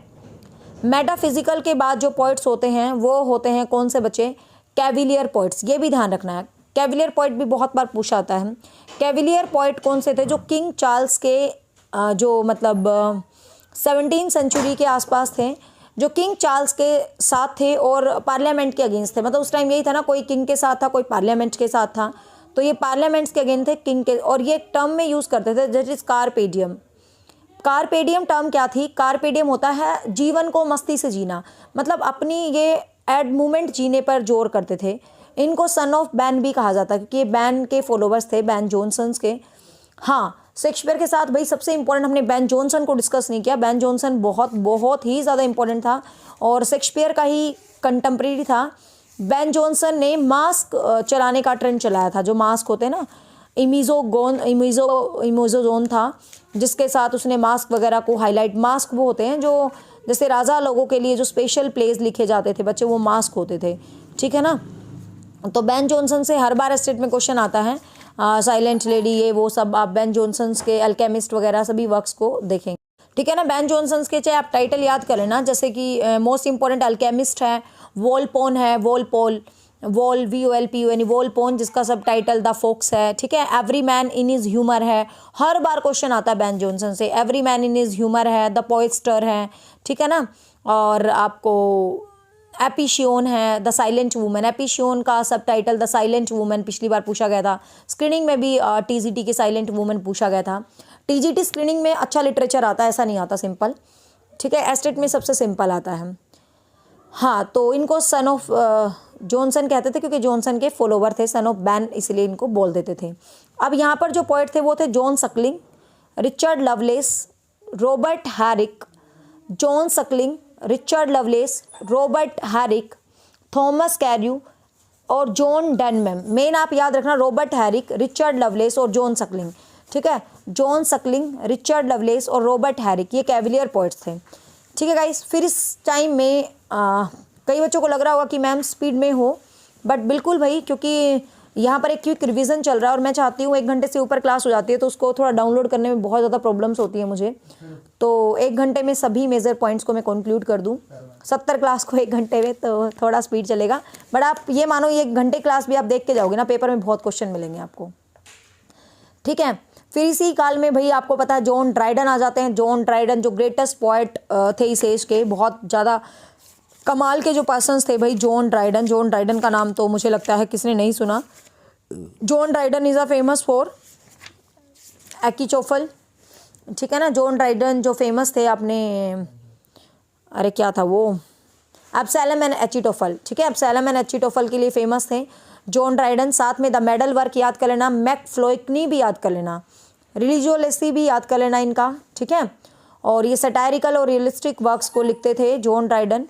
मेटाफिजिकल के बाद जो पोएट्स होते हैं वो होते हैं कौन से बच्चे, कैविलियर पोएट्स, ये भी ध्यान रखना है। कैविलियर पोएट भी बहुत बार पूछा आता है। कैविलियर पोएट कौन से थे, जो किंग चार्ल्स के जो मतलब 17वीं सेंचुरी के आसपास थे, जो किंग चार्ल्स के साथ थे और पार्लियामेंट के अगेंस्ट थे, मतलब उस टाइम यही था ना, कोई किंग के साथ था, कोई पार्लियामेंट के साथ था, तो ये पार्लियामेंट्स के अगेंस्ट थे किंग के, और ये टर्म में यूज़ करते थे दैट इज कार्पेडियम। कार्पेडियम टर्म क्या थी, कार्पेडियम होता है जीवन को मस्ती से जीना, मतलब अपनी ये एड मोमेंट जीने पर जोर करते थे। इनको सन ऑफ बैन भी कहा जाता है, क्योंकि ये बैन के फॉलोवर्स थे, बैन जॉनसन्स के। हाँ, शेक्सपियर के साथ भाई सबसे इंपॉर्टेंट हमने बैन जॉनसन को डिस्कस नहीं किया। बैन जॉनसन बहुत बहुत ही ज़्यादा इंपॉर्टेंट था और शेक्सपियर का ही कंटेम्प्रेरी था। बैन जॉनसन ने मास्क चलाने का ट्रेंड चलाया था, जो मास्क होते हैं ना, इमिजोजोन था, जिसके साथ उसने मास्क वगैरह को हाईलाइट, मास्क वो होते हैं जो जैसे राजा लोगों के लिए जो स्पेशल प्लेस लिखे जाते थे बच्चे, वो मास्क होते थे, ठीक है ना। तो बेन जॉनसन से हर बार एस्टेट में क्वेश्चन आता है, साइलेंट लेडी, ये वो सब आप बेन जॉनसन के अल्केमिस्ट वगैरह सभी वर्क्स को देखेंगे, ठीक है ना। बेन जॉनसन के चाहे आप टाइटल याद कर लेना, जैसे कि मोस्ट इंपॉर्टेंट अल्केमिस्ट है, वॉलपोन है, वॉलपोल, WOLPON, वॉलपोन, जिसका सब टाइटल द फोक्स है, ठीक है। Every man in is humour है, हर बार क्वेश्चन आता है बेन जॉनसन से, every man in is humour है, द पोएस्टर है, ठीक है ना। और आपको एपिशियोन है, द साइलेंट वूमन, एपिशियोन का सब टाइटल द साइलेंट वूमन पिछली बार पूछा गया था, स्क्रीनिंग में भी TGT के साइलेंट वूमन पूछा गया था। TGT स्क्रीनिंग में अच्छा लिटरेचर आता है, ऐसा नहीं आता सिंपल, ठीक है। एस्टेट में सबसे सिंपल आता है। हाँ, तो इनको सन ऑफ जॉनसन कहते थे क्योंकि जॉनसन के फॉलोवर थे, सन ऑफ बैन इसलिए इनको बोल देते थे। अब यहाँ पर जो पोएट थे वो थे John Suckling, Richard loveless, Robert Herrick, John Suckling, Richard loveless, Robert Herrick, Thomas कैर्यू और जॉन डनमैम। मेन आप याद रखना रॉबर्ट हैरिक, रिचर्ड लवलेस और जॉन सकलिंग, ठीक है। जॉन सकलिंग, रिचर्ड लवलेस और रॉबर्ट हैरिक, ये कैविलियर पोएट्स थे, ठीक है गाइस। फिर इस टाइम में कई बच्चों को लग रहा होगा कि मैम स्पीड में हो, बट बिल्कुल भाई, क्योंकि यहाँ पर एक क्विक रिवीजन चल रहा है और मैं चाहती हूँ 1 घंटे से ऊपर क्लास हो जाती है तो उसको थोड़ा डाउनलोड करने में बहुत ज़्यादा प्रॉब्लम्स होती है मुझे, तो 1 घंटे में सभी मेजर पॉइंट्स को मैं कंक्लूड कर दूँ, 70 क्लास को 1 घंटे में, तो थोड़ा स्पीड चलेगा। बट आप ये मानो ये 1 घंटे क्लास भी आप देख के जाओगे ना, पेपर में बहुत क्वेश्चन मिलेंगे आपको, ठीक है। फिर इसी काल में भाई आपको पता है जॉन ड्राइडन आ जाते हैं। जॉन ड्राइडन जो ग्रेटेस्ट पोएट थे इस एज के, बहुत ज़्यादा कमाल के जो पर्सन्स थे भाई, जॉन ड्राइडन। जॉन ड्राइडन का नाम तो मुझे लगता है किसने नहीं सुना। John Dryden is a famous for Achitophel, ठीक है ना। जॉन ड्राइडन जो फेमस थे अपने, अरे क्या था वो, एब्सैलम एंड एचिटोफल, ठीक है, एब्सैलम एंड एचिटोफल के लिए फेमस थे जॉन ड्राइडन। साथ में द मेडल वर्क याद कर लेना, मैकफ्लोइकनी भी याद कर लेना, रिलीजियोलेसी भी याद कर लेना इनका, ठीक है। और ये सटायरिकल और रियलिस्टिक वर्क्स को लिखते थे जॉन ड्राइडन।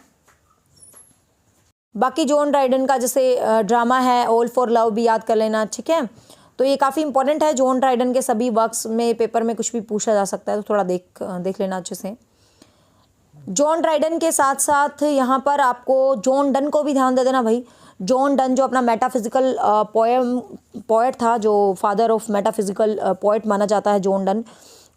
बाकी जॉन ड्राइडन का जैसे ड्रामा है ऑल फॉर लव भी याद कर लेना, ठीक है। तो ये काफ़ी इंपॉर्टेंट है, जॉन ड्राइडन के सभी वर्क्स में पेपर में कुछ भी पूछा जा सकता है, तो थोड़ा देख लेना अच्छे से। जॉन ड्राइडन के साथ साथ यहाँ पर आपको जॉन डन को भी ध्यान दे देना भाई। जॉन डन जो अपना मेटाफिजिकल पोएट था, जो फादर ऑफ मेटाफिजिकल पोएट माना जाता है जॉन डन।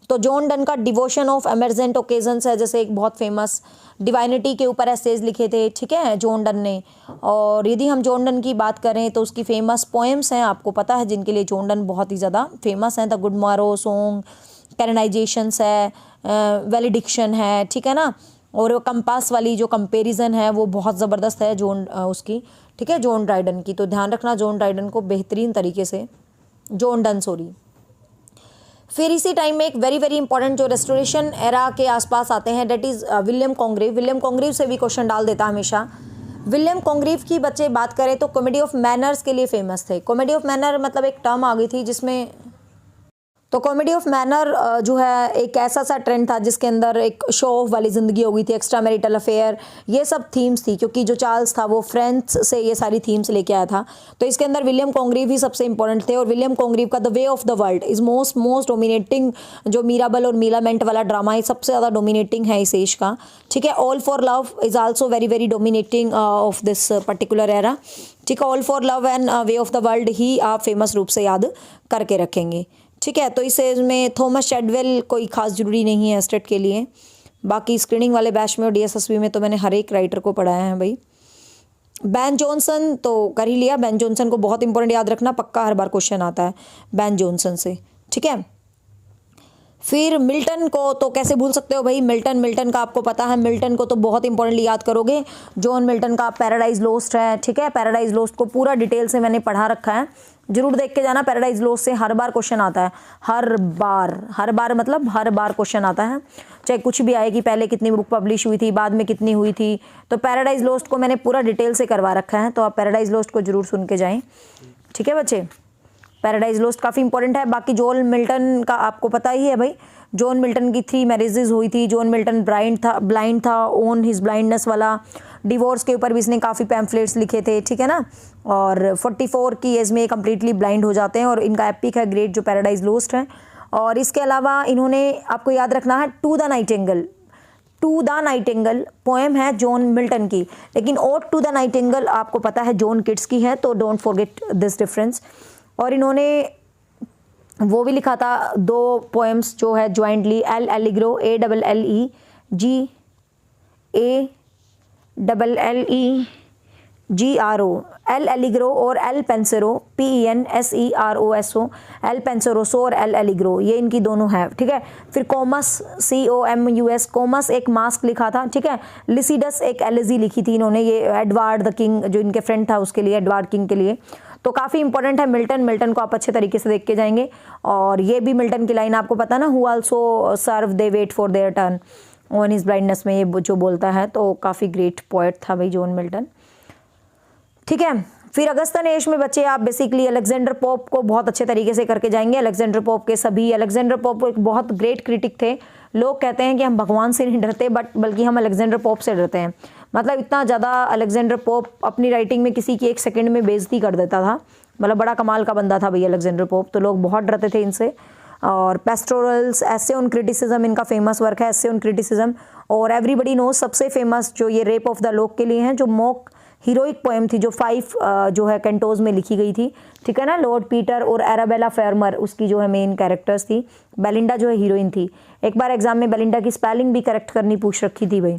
तो जॉन डन का डिवोशन ऑफ एमरजेंट ओकेजन्स है, जैसे एक बहुत फेमस डिवाइनिटी के ऊपर एसेज लिखे थे, ठीक है, जॉन डन ने। और यदि हम जॉन डन की बात करें तो उसकी फेमस पोएम्स हैं, आपको पता है, जिनके लिए जॉन डन बहुत ही ज़्यादा फेमस हैं। द गुड मॉरो सॉन्ग, कैननाइजेशंस है, वैलिडिक्शन है, ठीक है ना। और कंपास वाली जो कंपैरिजन है वो बहुत ज़बरदस्त है जॉन उसकी, ठीक है, जॉन ड्राइडन की। तो ध्यान रखना जॉन ड्राइडन को बेहतरीन तरीके से, जॉन डन सॉरी। फिर इसी टाइम में एक वेरी वेरी इंपॉर्टेंट जो रेस्टोरेशन एरा के आसपास आते हैं, that is William Congreve. William Congreve से भी क्वेश्चन डाल देता हमेशा। विलियम कॉन्ग्रीव की बच्चे बात करें तो कॉमेडी ऑफ मैनर्स के लिए फेमस थे। कॉमेडी ऑफ मैनर मतलब एक टर्म आ गई थी जिसमें, तो कॉमेडी ऑफ मैनर जो है एक ऐसा सा ट्रेंड था जिसके अंदर एक शो ऑफ वाली ज़िंदगी हो गई थी, एक्स्ट्रा मैरिटल अफेयर, ये सब थीम्स थी, क्योंकि जो चार्ल्स था वो फ्रेंच से ये सारी थीम्स लेके आया था। तो इसके अंदर विलियम कॉन्ग्रीव ही सबसे इंपॉर्टेंट थे। और विलियम कॉन्ग्रीव का the way of the world is most dominating, जो मीराबल और मीलामेंट वाला ड्रामा है सबसे ज़्यादा डोमिनेटिंग है इस एज का, ठीक है। All for love is also very very dominating of this particular era, ठीक है। All for love and way of the world ही आप फेमस रूप से याद करके रखेंगे, ठीक है। तो इस एज में थॉमस शेडवेल कोई खास जरूरी नहीं है एस्टेट के लिए। बाकी स्क्रीनिंग वाले बैच में और DSSB में तो मैंने हर एक राइटर को पढ़ाया है भाई। बेन जॉनसन तो कर ही लिया, बेन जॉनसन को बहुत इंपॉर्टेंट याद रखना, पक्का हर बार क्वेश्चन आता है बेन जॉनसन से, ठीक है। फिर मिल्टन को तो कैसे भूल सकते हो भाई, मिल्टन का आपको पता है, मिल्टन को तो बहुत इंपॉर्टेंटली याद करोगे। जॉन मिल्टन का पैराडाइज लोस्ट है, ठीक है। पैराडाइज लोस्ट को पूरा डिटेल से मैंने पढ़ा रखा है, जरूर देख के जाना। पैराडाइज लोस्ट से हर बार क्वेश्चन आता है, हर बार मतलब हर बार क्वेश्चन आता है, चाहे कुछ भी आए कि पहले कितनी बुक पब्लिश हुई थी, बाद में कितनी हुई थी। तो पैराडाइज लोस्ट को मैंने पूरा डिटेल से करवा रखा है, तो आप पैराडाइज लोस्ट को जरूर सुन के जाएँ, ठीक है बच्चे। पैराडाइज लोस्ट काफ़ी इंपॉर्टेंट है। बाकी जॉन मिल्टन का आपको पता ही है भाई, जॉन मिल्टन की 3 मैरिजेज हुई थी। जॉन मिल्टन ब्लाइंड था, ओन हिज ब्लाइंडनेस वाला। डिवोर्स के ऊपर भी इसने काफ़ी पैम्फलेट्स लिखे थे, ठीक है ना। और 44 की एज में कम्प्लीटली ब्लाइंड हो जाते हैं और इनका एपिक है ग्रेट जो पैराडाइज लोस्ट है। और इसके अलावा इन्होंने, आपको याद रखना है, टू द नाइटिंगेल पोएम है जॉन मिल्टन की, लेकिन ओड टू द नाइटिंगेल आपको पता है जॉन किट्स की है, तो डोंट फॉरगेट दिस डिफरेंस। और इन्होंने वो भी लिखा था 2 पोएम्स जो है jointly, L Allegro ALLEGRO, L Allegro और एल पेंसेरो PENSEROSO, एल पेंसेरोसो और एल एलिग्रो, ये इनकी दोनों है, ठीक है। फिर कोमस COMUS, कोमस एक मास्क लिखा था, ठीक है। लिसिडस एक एलिजी लिखी थी इन्होंने, ये एडवर्ड द किंग जो इनके फ्रेंड था उसके लिए, एडवर्ड किंग के लिए। तो काफ़ी इंपॉर्टेंट है मिल्टन को आप अच्छे तरीके से देख के जाएंगे। और ये भी मिल्टन की लाइन आपको पता ना, who also serve they wait for their turn on his blindness में, ये जो बोलता है, तो काफ़ी ग्रेट पोएट था भाई जॉन मिल्टन, ठीक है। फिर अगस्तन एज में बच्चे आप बेसिकली अलेक्जेंडर पोप को बहुत अच्छे तरीके से करके जाएंगे। अलेक्जेंडर पोप एक बहुत ग्रेट क्रिटिक थे। लोग कहते हैं कि हम भगवान से नहीं डरते बल्कि हम अलेक्जेंडर पोप से डरते हैं। मतलब इतना ज़्यादा अलेक्जेंडर पोप अपनी राइटिंग में किसी की 1 सेकंड में बेइज्जती कर देता था, मतलब बड़ा कमाल का बंदा था भैया अलेक्जेंडर पोप, तो लोग बहुत डरते थे इनसे। और पेस्टोरल्स, एसे ऑन क्रिटिसिज्म इनका फेमस वर्क है, एसे ऑन क्रिटिसिज्म। और एवरीबडी नोज सबसे फेमस जो ये रेप ऑफ द लोक के लिए हैं, जो मोक हीरोइक पोएम थी, जो 5 जो है कैंटोज में लिखी गई थी, ठीक है ना। लॉर्ड पीटर और एराबेला फेरमर उसकी जो है मेन कैरेक्टर्स थी। बेलिंडा जो है हीरोइन थी। एक बार एग्जाम में बेलिंडा की स्पेलिंग भी करेक्ट करनी पूछ रखी थी भाई।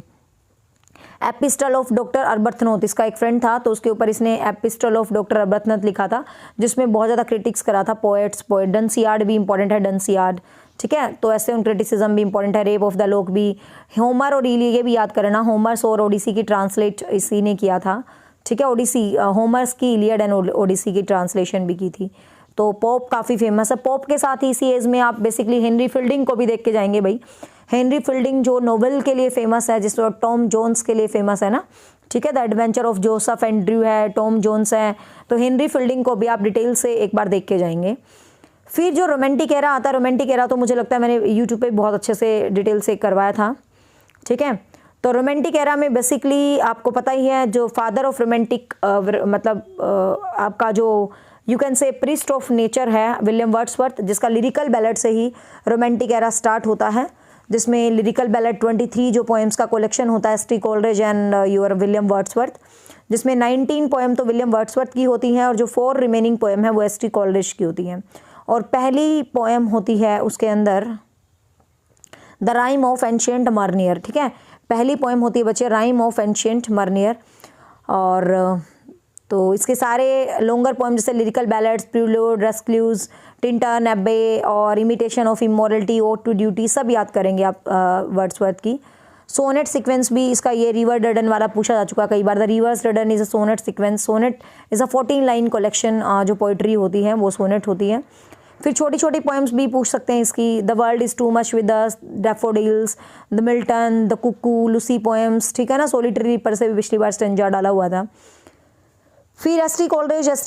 एपिस्टल ऑफ डॉक्टर अर्बथनोत, इसका एक फ्रेंड था तो उसके ऊपर इसने एपिस्टल ऑफ डॉक्टर अर्बथनोत लिखा था, जिसमें बहुत ज़्यादा क्रिटिक्स करा था पोएट। डनसियार्ड भी इंपॉर्टेंट है, डनसियार्ड, ठीक है। तो ऐसे उन क्रिटिसिज्म भी इंपॉर्टेंट है। रेप ऑफ द लोक भी, होमर और इलियड, ये भी याद करना, होमर्स और ओडिसी की ट्रांसलेट इसी ने किया था, ठीक है। ओडिसी, होमर्स की इलियड एंड ओडिसी की ट्रांसलेशन भी की थी। तो पोप काफ़ी फेमस है। पोप के साथ ही इसी एज में आप बेसिकली हेनरी फील्डिंग को भी देख के जाएंगे भाई। हेनरी फील्डिंग जो नोवेल के लिए फेमस है, जिस टॉम जोन्स के लिए फेमस है ना, ठीक है। The adventure of Joseph Andrew है, टॉम जोन्स है, तो हेनरी फील्डिंग को भी आप डिटेल से एक बार देख के जाएंगे। फिर जो रोमांटिक एरा आता है, रोमांटिक एरा तो मुझे लगता है मैंने यूट्यूब पे बहुत अच्छे से डिटेल से करवाया था, ठीक है। तो रोमांटिक एरा में बेसिकली आपको पता ही है, जो फादर ऑफ रोमांटिक मतलब आपका जो you can say priest of nature है, विलियम वर्ड्सवर्थ, जिसका लिरिकल बैलेड से ही रोमांटिक एरा स्टार्ट होता है, जिसमें लिरिकल बैलेड 23 जो पोएम्स का कलेक्शन होता है, S T. Coleridge and your William Wordsworth, जिसमें 19 पोएम तो विलियम वर्ड्सवर्थ की होती हैं और जो 4 रिमेनिंग पोएम है वो एस.टी. कोलरिज की होती हैं। और पहली पोएम होती है उसके अंदर द राइम ऑफ एंशिएंट मर्नियर, ठीक है। पहली पोएम होती है बच्चे राइम ऑफ एंशिएंट मर्नियर। और तो इसके सारे लोंगर पोएम जैसे lyrical ballads, prelude, recluse, Tintern Abbey और imitation of immortality, ode to duty, सब याद करेंगे आप वर्ड्सवर्थ की। सोनेट सीक्वेंस भी इसका, ये रिवर डर्डन वाला पूछा जा चुका कई बार। The river Duddon is a sonnet sequence. Sonnet is a 14 line collection, जो पोइट्री होती है वो सोनेट होती है। फिर छोटी छोटी पोएम्स भी पूछ सकते हैं इसकी, the world is too much with us, daffodils, the Milton, the Kuku, Lucy poems, ठीक है ना। सोलिटरी पर से भी पिछली बार स्टेंजा डाला हुआ था। फिर एस.टी.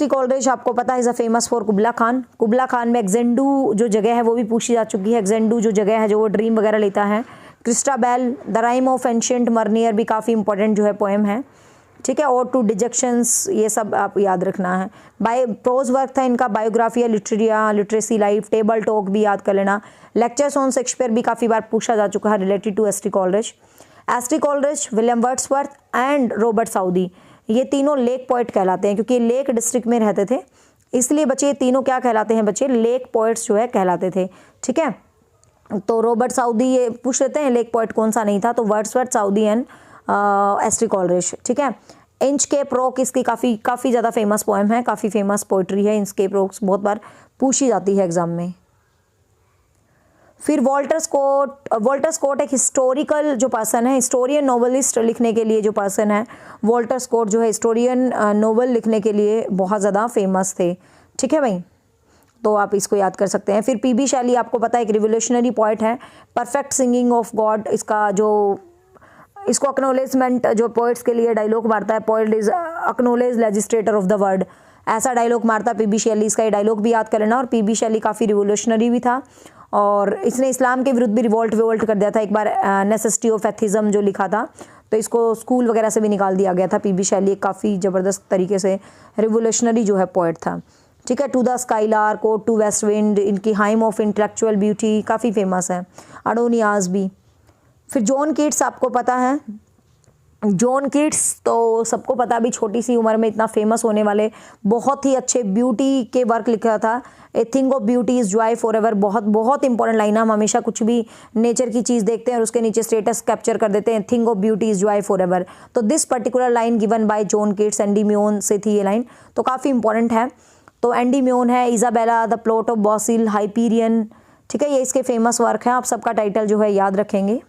कोलरिज आपको पता है is a famous for कुबला Khan. कुबला Khan में एक्जेंडू जो जगह है वो भी पूछी जा चुकी है। एक्जेंडू जो जगह है जो वो ड्रीम वगैरह लेता है। Christabel, the rime of ancient mariner भी काफ़ी इंपॉर्टेंट जो है पोएम है, ठीक है। और टू डिजेक्शंस, ये सब आप याद रखना है। प्रोज वर्क था इनका, Biographia Literaria, literacy life, table talk भी याद कर लेना। लेक्चर्स ऑन शेक्सपियर भी काफ़ी बार पूछा जा चुका है related to S T. Coleridge. S T. Coleridge, William Wordsworth and Robert Southey, ये तीनों लेक पोइट कहलाते हैं, क्योंकि लेक डिस्ट्रिक्ट में रहते थे, इसलिए बच्चे ये तीनों क्या कहलाते हैं बच्चे, लेक पोइट्स जो है कहलाते थे, ठीक है। तो रॉबर्ट साउदी ये पूछ लेते हैं लेक पोइट कौन सा नहीं था, तो Wordsworth, Southey and S T. Coleridge, ठीक है। इंचकेप रॉक इसकी काफ़ी ज़्यादा फेमस पोएम है, काफ़ी फेमस पोइट्री है। इंचकेप रॉक्स बहुत बार पूछी जाती है एग्जाम में। फिर वॉल्टर स्कॉट एक हिस्टोरिकल जो पर्सन है, हिस्टोरियन नोवेलिस्ट लिखने के लिए जो पर्सन है, वॉल्टर स्कॉट जो है हिस्टोरियन नोवेल लिखने के लिए बहुत ज़्यादा फेमस थे, ठीक है भाई। तो आप इसको याद कर सकते हैं। फिर पी.बी. शैली आपको पता है एक रिवोल्यूशनरी पोइट है। परफेक्ट सिंगिंग ऑफ गॉड, इसका जो इसको एक्नोलेजमेंट जो पोइट्स के लिए डायलॉग मारता है, poet is acknowledge legislator of the world, ऐसा डायलॉग मारता है पी.बी. शैली। इसका ये डायलॉग भी याद कर लेना। और पी.बी. शैली काफ़ी रिवोल्यूशनरी भी था और इसने इस्लाम के विरुद्ध भी रिवोल्ट कर दिया था एक बार, नेसेसिटी ऑफ एथिज्म जो लिखा था, तो तो इसको स्कूल वगैरह से भी निकाल दिया गया था। पीबी शैली एक काफ़ी ज़बरदस्त तरीके से रिवोल्यूशनरी जो है पोएट था, ठीक है। To the skylark, ode to west wind, इनकी हाइम ऑफ इंटेलेक्चुअल ब्यूटी काफ़ी फेमस है। अडोनियाज भी। फिर जॉन कीट्स आपको पता है, जॉन कीट्स तो सबको पता, भी छोटी सी उम्र में इतना फेमस होने वाले, बहुत ही अच्छे ब्यूटी के वर्क लिखा था। A thing of beauty is joy for ever, बहुत बहुत इंपॉर्टेंट लाइन है। हम हमेशा कुछ भी नेचर की चीज़ देखते हैं और उसके नीचे स्टेटस कैप्चर कर देते हैं, thing of beauty is joy forever. तो this particular line given by John Keats, Endymion से थी ये लाइन, तो काफ़ी इंपॉर्टेंट है। तो एंडीम्योन है, Isabella, the plot of basil, Hyperion, ठीक है, ये इसके फेमस वर्क हैं। आप सबका टाइटल जो है याद रखेंगे।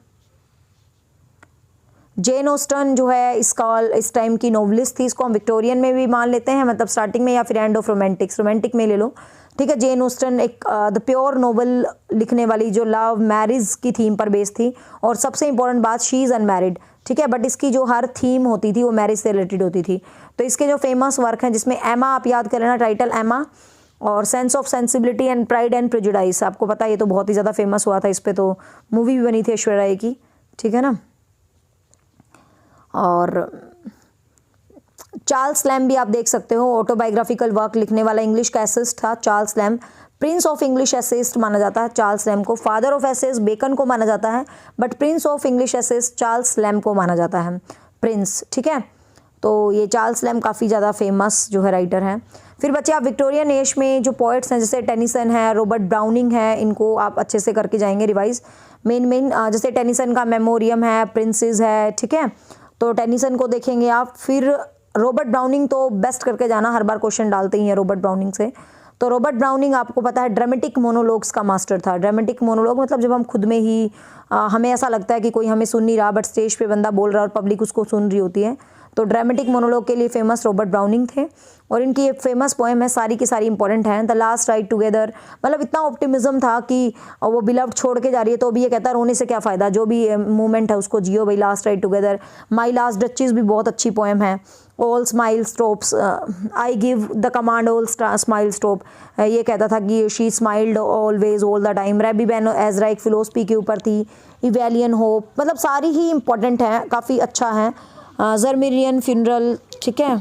जेन ऑस्टन जो है इसका इस टाइम की नोवेलिस्ट थी, इसको हम विक्टोरियन में भी मान लेते हैं, मतलब स्टार्टिंग में, या फिर एंड ऑफ रोमांटिक्स, रोमांटिक में ले लो, ठीक है। जेन ऑस्टन एक द प्योर नोवेल लिखने वाली, जो लव मैरिज की थीम पर बेस्ड थी, और सबसे इंपॉर्टेंट बात, शी इज़ अनमैरिड, ठीक है, बट इसकी जो हर थीम होती थी वो मैरिज से रिलेटेड होती थी। तो इसके जो फेमस वर्क हैं, जिसमें एमा आप याद कर लेना टाइटल, एमा, और sense of sensibility and pride and prejudice, आपको पता है ये तो बहुत ही ज़्यादा फेमस हुआ था, इस पर तो मूवी भी बनी थी ऐश्वर्या राय की, ठीक है ना। और चार्ल्स लैम्ब भी आप देख सकते हो, ऑटोबायोग्राफिकल वर्क लिखने वाला इंग्लिश का एसेस्ट था Charles Lamb. Prince of English essayist माना जाता है चार्ल्स लैम्ब को, फादर ऑफ एसेस बेकन को माना जाता है, but prince of English essayist Charles Lamb को माना जाता है, प्रिंस, ठीक है। तो ये चार्ल्स लैम्ब काफ़ी ज़्यादा फेमस जो है राइटर हैं। फिर बच्चे आप विक्टोरियन एज में जो पोइट्स हैं, जैसे टेनिसन है, रॉबर्ट ब्राउनिंग है, इनको आप अच्छे से करके जाएंगे रिवाइज। मेन जैसे टेनिसन का मेमोरियम है, प्रिंसेस है, ठीक है, तो टेनिसन को देखेंगे आप। फिर रॉबर्ट ब्राउनिंग तो बेस्ट करके जाना, हर बार क्वेश्चन डालते ही हैं रॉबर्ट ब्राउनिंग से। तो रॉबर्ट ब्राउनिंग आपको पता है ड्रामेटिक मोनोलॉग्स का मास्टर था। ड्रामेटिक मोनोलॉग मतलब जब हम खुद में ही हमें ऐसा लगता है कि कोई हमें सुन नहीं रहा, बट स्टेज पे बंदा बोल रहा है और पब्लिक उसको सुन रही होती है, तो ड्रामेटिक मोनोलॉग के लिए फेमस रॉबर्ट ब्राउनिंग थे। और इनकी एक फेमस पोएम है, सारी की सारी इंपॉर्टेंट हैं, द लास्ट राइड टुगेदर। मतलब इतना ऑप्टिमिज्म था कि वो बिलव्ड छोड़ के जा रही है तो भी ये कहता है रोने से क्या फ़ायदा, जो भी मोमेंट है उसको जियो भाई, last ride together. My last duchess भी बहुत अच्छी पोएम है। All smile stops, I give the command all smile stop, ये कहता था कि she smiled always all the time. रैबी ban Ezra एक फिलोसफी के ऊपर थी। इवेलियन होप, मतलब सारी ही इंपॉर्टेंट हैं, काफ़ी अच्छा है। जर्मेरियन फ्यूनरल, ठीक है।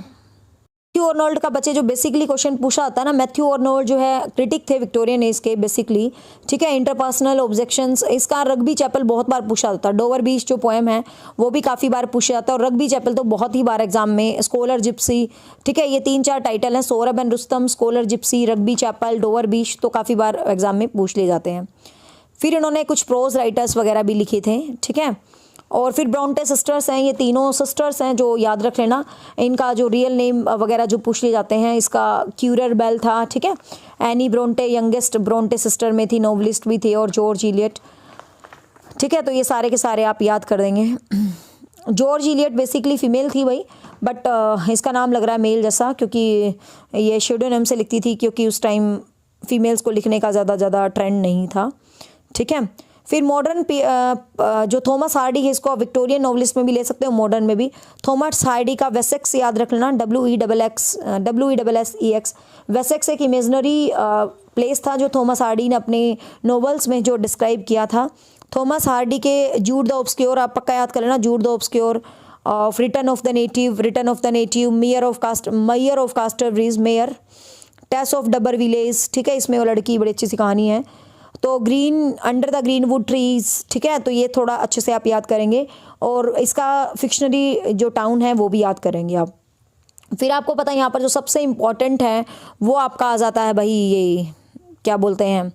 मैथ्यू आर्नोल्ड का बच्चे जो बेसिकली क्वेश्चन पूछा आता है ना, मैथ्यू आर्नोल्ड जो है क्रिटिक थे विक्टोरियन एज के बेसिकली, ठीक है। इंटरपर्सनल ऑब्जेक्शंस, इसका रग्बी चैपल बहुत बार पूछा जाता है। डोवर बीच जो पोएम है वो भी काफ़ी बार पूछा जाता है, और रग्बी चैपल तो बहुत ही बार एग्जाम में। स्कॉलर जिप्सी, ठीक है, ये 3-4 टाइटल हैं, Sohrab and Rustum, scholar gypsy, Rugby Chapel, Dover Beach, तो काफ़ी बार एग्जाम में पूछ लिए जाते हैं। फिर इन्होंने कुछ प्रोज राइटर्स वगैरह भी लिखे थे, ठीक है। और फिर ब्रोंटे सिस्टर्स हैं, ये तीनों सिस्टर्स हैं जो याद रख लेना, इनका जो रियल नेम वगैरह जो पूछ लिए जाते हैं, इसका क्यूरर बेल था, ठीक है। Any Bronte youngest Bronte sister में थी, नोवेलिस्ट भी थे, और जॉर्ज इलियट, ठीक है। तो ये सारे के सारे आप याद कर देंगे। जॉर्ज इलियट बेसिकली फीमेल थी भाई, बट इसका नाम लग रहा है मेल जैसा, क्योंकि ये शेडोनेम से लिखती थी, क्योंकि उस टाइम फीमेल्स को लिखने का ज़्यादा ट्रेंड नहीं था, ठीक है। फिर मॉडर्न जो थॉमस हार्डी है, इसको विक्टोरियन नॉवलिस्ट में भी ले सकते हो, मॉडर्न में भी। थॉमस हार्डी का वेसेक्स याद रख लेना, WESSEX। वेसेक्स एक इमेजनरी प्लेस था जो थॉमस हार्डी ने अपने नॉवेल्स में जो डिस्क्राइब किया था। थॉमस हार्डी के जूड द ऑब्सक्योर आप पक्का याद कर लेना, Jude the obscure, of return of the native, mayor of Casterbridge, mayor, Tess of d'Urbervilles, ठीक है, इसमें वो लड़की बड़ी अच्छी सी कहानी है। तो green under the greenwood trees, ठीक है, तो ये थोड़ा अच्छे से आप याद करेंगे, और इसका फिक्शनरी जो टाउन है वो भी याद करेंगे आप। फिर आपको पता है यहाँ पर जो सबसे इम्पॉर्टेंट है वो आपका आ जाता है भाई, ये क्या बोलते हैं,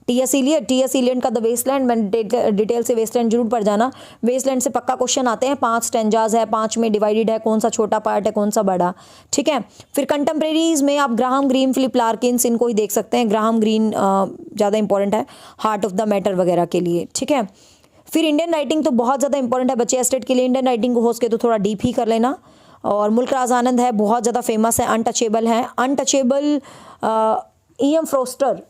टी.एस. इलियट का द वेस्टलैंड। मैंने डिटेल से वेस्टलैंड जरूर पढ़ जाना, वेस्टलैंड से पक्का क्वेश्चन आते हैं। 5 स्टेंजाज है, 5 में डिवाइडेड है, कौन सा छोटा पार्ट है, कौन सा बड़ा, ठीक है। फिर कंटेम्प्रेरीज में आप ग्राहम ग्रीन, फिलिप लार्किन्स, इनको ही देख सकते हैं। ग्राहम ग्रीन ज़्यादा इंपॉर्टेंट है हार्ट ऑफ द मैटर वगैरह के लिए, ठीक है। फिर इंडियन राइटिंग तो बहुत ज़्यादा इंपॉर्टेंट है बच्चे, एस्टेट के लिए इंडियन राइटिंग को हो सके तो थोड़ा डीप ही कर लेना। और मुल्क राज आनंद है, बहुत ज़्यादा फेमस है। Untouchable E.M. फ्रोस्टर,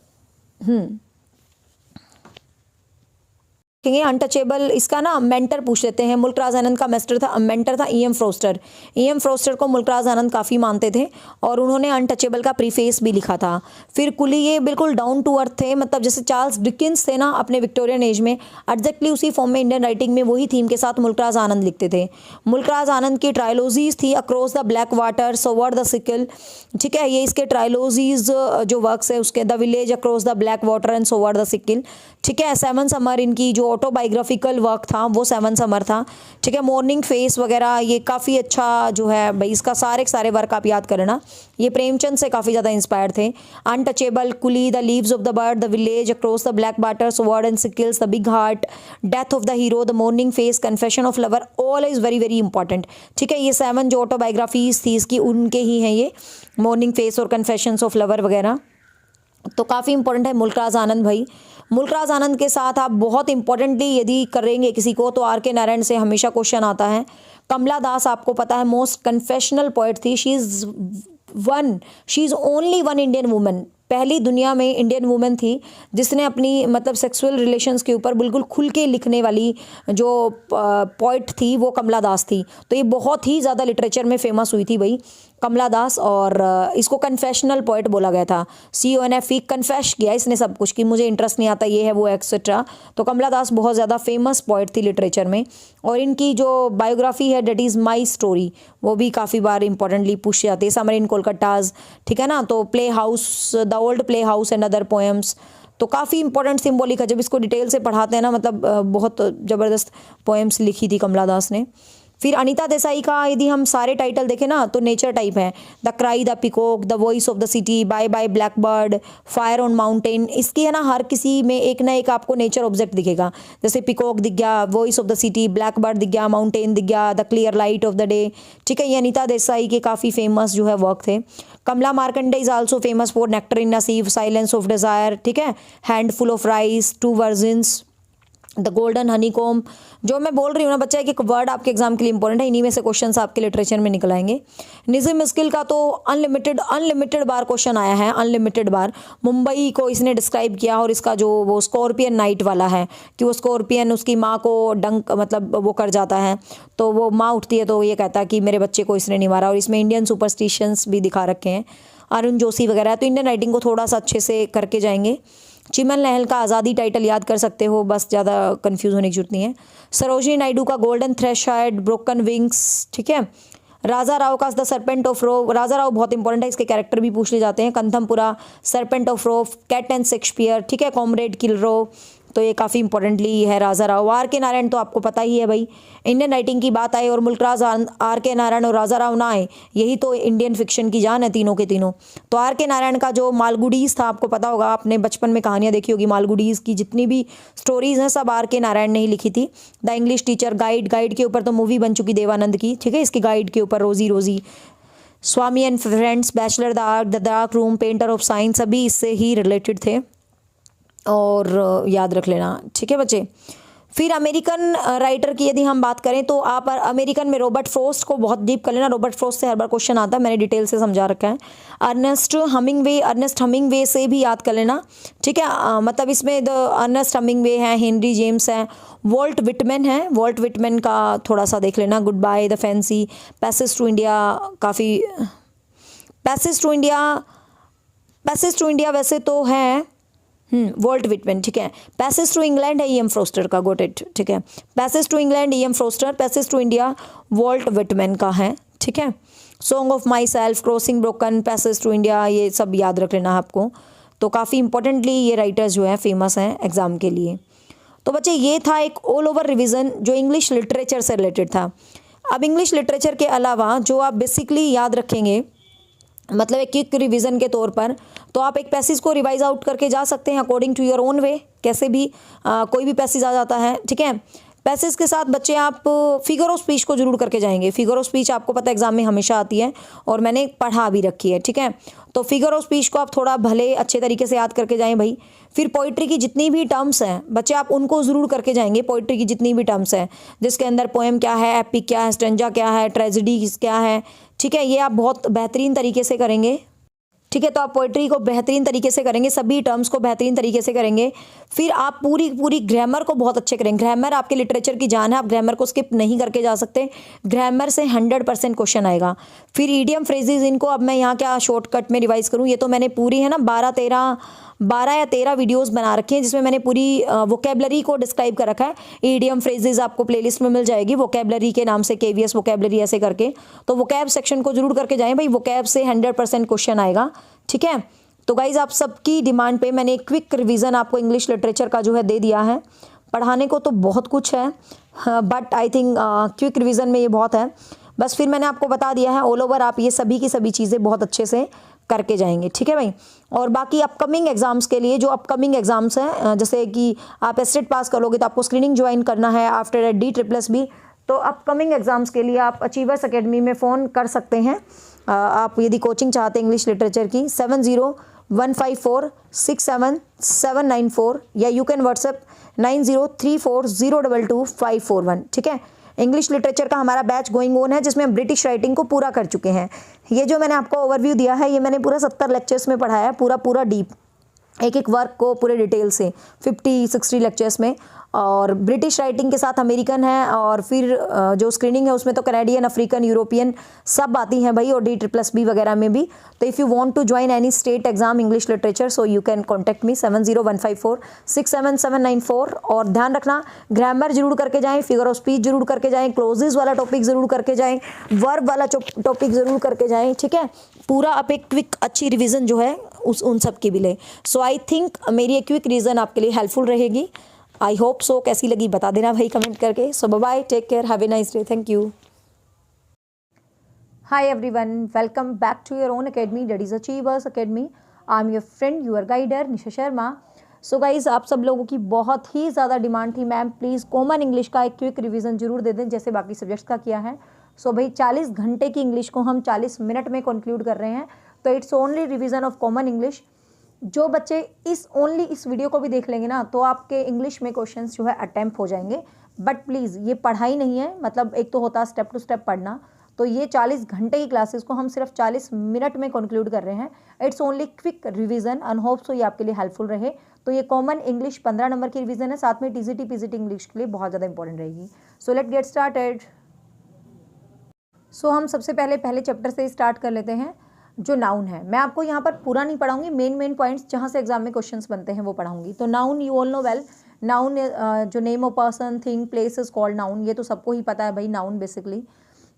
अनटचेबल, इसका ना मेंटर पूछ लेते हैं। मुल्कराज आनंद का मेंटर था ई एम फ्रोस्टर। ई एम फ्रोस्टर को मुल्कराज आनंद काफ़ी मानते थे और उन्होंने अनटचेबल का प्रीफेस भी लिखा था। फिर कुली ये बिल्कुल डाउन टू अर्थ थे, मतलब जैसे चार्ल्स डिकेंस थे ना अपने विक्टोरियन एज में, एग्जैक्टली उसी फॉर्म में इंडियन राइटिंग में वही थीम के साथ मुल्कराज आनंद लिखते थे। मुल्कराज आनंद की ट्रायलॉजीज थी across the black water, sword the sickle, ठीक है, ये इसके ट्रायलॉजीज जो वर्क्स है उसके, the village across the black water and sword the sickle, ठीक है। सेवन समर इनकी जो ऑटोबायोग्राफिकल वर्क था वो सेवन समर था, ठीक है। मॉर्निंग फेस वगैरह ये काफ़ी अच्छा जो है भाई, इसका सारे वर्क आप याद करना, ये प्रेमचंद से काफ़ी ज़्यादा इंस्पायर थे। Untouchable, coolie, the leaves of the bird, the village across the black water, sword and sickles, the big heart, death of the hero, the morning face, confession of lover, all is very very important, ठीक है। ये 7 जो autobiographies थी इसकी उनके ही हैं ये, morning face और कन्फेशंस ऑफ लवर वगैरह, तो काफ़ी इंपॉर्टेंट है मुल्कराज आनंद भाई। मुल्कराज आनंद के साथ आप बहुत इंपॉर्टेंटली यदि करेंगे किसी को तो आर के नारायण से हमेशा क्वेश्चन आता है। कमला दास आपको पता है मोस्ट कन्फेशनल पोइट थी, she is only one Indian woman, पहली दुनिया में इंडियन वुमेन थी जिसने अपनी मतलब सेक्सुअल रिलेशंस के ऊपर बिल्कुल खुल के लिखने वाली जो पोइट थी वो कमला दास थी। तो ये बहुत ही ज़्यादा लिटरेचर में फेमस हुई थी भाई कमला दास, और इसको कन्फेशनल पोइट बोला गया था। CONF, कन्फेश किया इसने सब कुछ कि मुझे इंटरेस्ट नहीं आता ये है वो एक्सेट्रा। तो कमला दास बहुत ज़्यादा फेमस पोइट थी लिटरेचर में, और इनकी जो बायोग्राफी है डेट इज़ माई स्टोरी, वो भी काफ़ी बार इंपॉर्टेंटली पूछी जाती है। समर इन कोलकाताज, ठीक है ना, तो play house, the old play house and other poems, तो काफ़ी इंपॉर्टेंट सिम्बॉलिक है। जब इसको डिटेल से पढ़ाते हैं ना, मतलब बहुत ज़बरदस्त पोएम्स लिखी थी कमला दास ने। फिर अनीता देसाई का यदि हम सारे टाइटल देखें ना तो नेचर टाइप है, the cry the peacock, the voice of the city, bye bye black bird, fire on mountain, इसकी है ना हर किसी में एक ना एक आपको नेचर ऑब्जेक्ट दिखेगा। जैसे पिकॉक दिख गया, voice of the city, black bird दिख गया, माउंटेन दिख गया, the clear light of the day, ठीक है। ये अनीता देसाई के काफ़ी फेमस जो है वर्क थे। Kamala Markandaya is also famous for nectar in नसीब, साइलेंस ऑफ डिज़ायर, ठीक है, handful of rice, 2 virgins, the golden honeycomb. जो मैं बोल रही हूँ ना बच्चा, एक वर्ड आपके एग्जाम के लिए इंपॉर्टेंट है, इन्हीं में से क्वेश्चंस आपके लिटरेचर में निकल आएंगे। निज़िम स्किल का तो अनलिमिटेड बार क्वेश्चन आया है, अनलिमिटेड बार। मुंबई को इसने डिस्क्राइब किया, और इसका जो वो स्कॉर्पियन नाइट वाला है कि वो स्कॉर्पियन उसकी माँ को डंक मतलब वो कर जाता है, तो वो माँ उठती है तो ये कहता है कि मेरे बच्चे को इसने नहीं मारा, और इसमें इंडियन सुपरस्टिशंस भी दिखा रखे हैं, अरुण जोशी वगैरह। तो इंडियन राइटिंग को थोड़ा सा अच्छे से करके जाएंगे। चिमन लहल का आज़ादी टाइटल याद कर सकते हो, बस ज़्यादा कंफ्यूज होने की जरूरत नहीं है। सरोजिनी नायडू का गोल्डन थ्रेशहार्ड, ब्रोकन विंग्स, ठीक है। राजा राव का द सरपेंट ऑफ रो, राजा राव बहुत इंपॉर्टेंट है, इसके कैरेक्टर भी पूछ ले जाते हैं। Kanthapura, serpent of rope, cat and Shakespeare, ठीक है, कॉमरेड किलरो, तो ये काफ़ी इंपॉर्टेंटली है राजा राव। आर के नारायण तो आपको पता ही है भाई, इंडियन राइटिंग की बात आए और मुल्कराज आर के नारायण और राजा राव ना आए, यही तो इंडियन फिक्शन की जान है तीनों के तीनों। तो आर के नारायण का जो मालगुडीज़ था, आपको पता होगा, आपने बचपन में कहानियाँ देखी होगी, मालगुडीज़ की जितनी भी स्टोरीज़ हैं सब आर के नारायण ने ही लिखी थी। द इंग्लिश टीचर, गाइड के ऊपर तो मूवी बन चुकी देवानंद की, ठीक है, इसकी गाइड के ऊपर Rosie, Swami and friends, bachelor the dark room, painter of science, सभी इससे ही रिलेटेड थे, और याद रख लेना, ठीक है बच्चे। फिर अमेरिकन राइटर की यदि हम बात करें तो आप अमेरिकन में रॉबर्ट फ्रॉस्ट को बहुत डीप कर लेना, रॉबर्ट फ्रॉस्ट से हर बार क्वेश्चन आता है, मैंने डिटेल से समझा रखा है। अर्नेस्ट हमिंगवे से भी याद कर लेना, ठीक है, मतलब इसमें द अर्नेस्ट हमिंगवे हैं, हेनरी जेम्स हैं, वॉल्ट विटमैन है, वॉल्ट विटमैन का थोड़ा सा देख लेना। Good bye the fancy, passage to India, काफ़ी पैसेज टू इंडिया वैसे तो है वॉल्ट विटमैन, ठीक है। पैसेज टू इंग्लैंड है ई एम फ्रोस्टर का, गोट इट, ठीक है। Passage to England E M Forster, passage to India Walt Whitman का है, ठीक है। Song of myself, crossing broken, passage to India, ये सब याद रख लेना आपको। तो काफ़ी इंपॉर्टेंटली ये राइटर्स जो है फेमस हैं एग्जाम के लिए। तो बच्चे ये था एक ऑल ओवर रिविज़न जो इंग्लिश लिटरेचर से रिलेटेड था। अब इंग्लिश लिटरेचर के अलावा जो आप बेसिकली याद रखेंगे, मतलब एक क्विक रिवीजन के तौर पर, तो आप एक पैसेज को रिवाइज आउट करके जा सकते हैं according to your own way, कैसे भी कोई भी पैसेज आ जाता है, ठीक है। पैसेज के साथ बच्चे आप फिगर ऑफ स्पीच को जरूर करके जाएंगे। फिगर ऑफ स्पीच आपको पता है एग्जाम में हमेशा आती है और मैंने पढ़ा भी रखी है, ठीक है। तो फिगर ऑफ स्पीच को आप थोड़ा भले अच्छे तरीके से याद करके जाएं भाई। फिर पोइट्री की जितनी भी टर्म्स हैं बच्चे आप उनको ज़रूर करके जाएंगे। पोइट्री की जितनी भी टर्म्स हैं जिसके अंदर पोएम क्या है, एपिक क्या है, स्टेंजा क्या है, ट्रेजेडी क्या है, ठीक है, ये आप बहुत बेहतरीन तरीके से करेंगे। ठीक है। तो आप पोइट्री को बेहतरीन तरीके से करेंगे, सभी टर्म्स को बेहतरीन तरीके से करेंगे। फिर आप पूरी ग्रामर को बहुत अच्छे करेंगे। ग्रामर आपके लिटरेचर की जान है, आप ग्रामर को स्किप नहीं करके जा सकते। ग्रामर से 100% क्वेश्चन आएगा। फिर ईडियम फ्रेजेज, इनको अब मैं यहाँ क्या शॉर्टकट में रिवाइज करूँ, ये तो मैंने पूरी है ना 12 या 13 वीडियोस बना रखी हैं जिसमें मैंने पूरी वोकेबलरी को डिस्क्राइब कर रखा है। ईडियम फ्रेजेस आपको प्लेलिस्ट में मिल जाएगी, वोकेबलरी के नाम से, केवीएस वोकेबलरी ऐसे करके। तो वोकैब सेक्शन को जरूर करके जाएं भाई, वोकैब से 100% क्वेश्चन आएगा। ठीक है। तो गाइज आप सबकी डिमांड पे मैंने एक क्विक रिवीजन आपको इंग्लिश लिटरेचर का जो है दे दिया है। पढ़ाने को तो बहुत कुछ है, but I think quick revision में ये बहुत है। बस फिर मैंने आपको बता दिया है, ऑल ओवर आप ये सभी की सभी चीज़ें बहुत अच्छे से करके जाएंगे। ठीक है भाई। और बाकी अपकमिंग एग्जाम्स के लिए, जो अपकमिंग एग्जाम्स हैं, जैसे कि आप एस्टेट पास करोगे तो आपको स्क्रीनिंग ज्वाइन करना है आफ्टर D++B। तो अपकमिंग एग्जाम्स के लिए आप अचीवर्स एकेडमी में फ़ोन कर सकते हैं। आप यदि कोचिंग चाहते हैं इंग्लिश लिटरेचर की, 7015467794, या यू कैन व्हाट्सएप 9034022541। ठीक है। इंग्लिश लिटरेचर का हमारा बैच गोइंग ऑन है, जिसमें हम ब्रिटिश राइटिंग को पूरा कर चुके हैं। ये जो मैंने आपको ओवरव्यू दिया है, ये मैंने पूरा 70 लेक्चर्स में पढ़ाया है, पूरा डीप, एक एक वर्क को पूरे डिटेल से 50-60 लेक्चर्स में। और ब्रिटिश राइटिंग के साथ अमेरिकन है, और फिर जो स्क्रीनिंग है उसमें तो कैनेडियन, अफ्रीकन, यूरोपियन सब आती हैं भाई, और D++B वगैरह में भी। तो if you want to join any state exam English literature, so you can contact me 7015467794। और ध्यान रखना, ग्रामर जरूर करके जाएं, फिगर ऑफ स्पीच जरूर करके जाएं, क्लोजेज वाला टॉपिक जरूर करके जाएं, वर्ब वाला टॉपिक जरूर करके जाएं। ठीक है। पूरा आप एक क्विक अच्छी रिविजन जो है उन सब की भी लें। सो आई थिंक मेरी एक क्विक रिविजन आपके लिए हेल्पफुल रहेगी। I hope so. कैसी लगी बता देना भाई कमेंट करके। So bye, take care, have a nice day, thank you. Hi everyone, welcome back to your own academy, that is achievers academy. I am your friend, your guider Nisha Sharma. So guys, आप सब लोगों की बहुत ही ज़्यादा demand थी, ma'am please common English का एक quick revision जरूर दे दें, जैसे बाकी सब्जेक्ट्स का किया है। सो भाई 40 घंटे की इंग्लिश को हम 40 मिनट में कंक्लूड कर रहे हैं। तो it's only revision of common English. जो बच्चे इस वीडियो को भी देख लेंगे ना, तो आपके इंग्लिश में क्वेश्चंस जो है अटेम्प्ट हो जाएंगे। बट प्लीज़ ये पढ़ाई नहीं है, मतलब एक तो होता है स्टेप टू स्टेप पढ़ना, तो ये 40 घंटे की क्लासेस को हम सिर्फ 40 मिनट में कंक्लूड कर रहे हैं। It's only quick revision and hope so ये आपके लिए हेल्पफुल रहे। तो ये कॉमन इंग्लिश 15 नंबर की रिवीजन है, साथ में TGT PGT इंग्लिश के लिए बहुत ज़्यादा इंपॉर्टेंट रहेगी। So let get started. So हम सबसे पहले चैप्टर से स्टार्ट कर लेते हैं, जो नाउन है। मैं आपको यहाँ पर पूरा नहीं पढ़ाऊंगी, मेन पॉइंट्स जहाँ से एग्जाम में क्वेश्चंस बनते हैं वो पढ़ाऊंगी। तो noun you all know well, noun जो name of person, thing, place is called noun, ये तो सबको ही पता है भाई नाउन बेसिकली।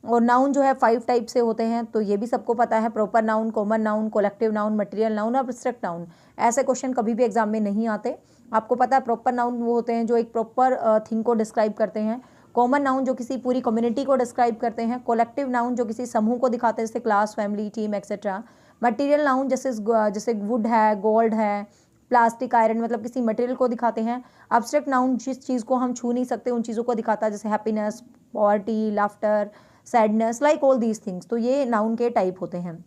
और नाउन जो है 5 टाइप से होते हैं, तो ये भी सबको पता है, proper noun, common noun, collective noun, material noun और एब्स्ट्रैक्ट नाउन। ऐसे क्वेश्चन कभी भी एग्जाम में नहीं आते। आपको पता है प्रॉपर नाउन वो होते हैं जो एक प्रॉपर थिंग को डिस्क्राइब करते हैं, कॉमन नाउन जो किसी पूरी कम्युनिटी को डिस्क्राइब करते हैं, कोलेक्टिव नाउन जो किसी समूह को दिखाते हैं, जैसे class, family, team etcetera. Material noun जैसे वुड है, गोल्ड है, प्लास्टिक, आयरन, मतलब किसी मटेरियल को दिखाते हैं। एब्स्ट्रैक्ट नाउन जिस चीज़ को हम छू नहीं सकते उन चीज़ों को दिखाता है, जैसे happiness, poverty, laughter, sadness, like all these things. तो ये नाउन के टाइप होते हैं।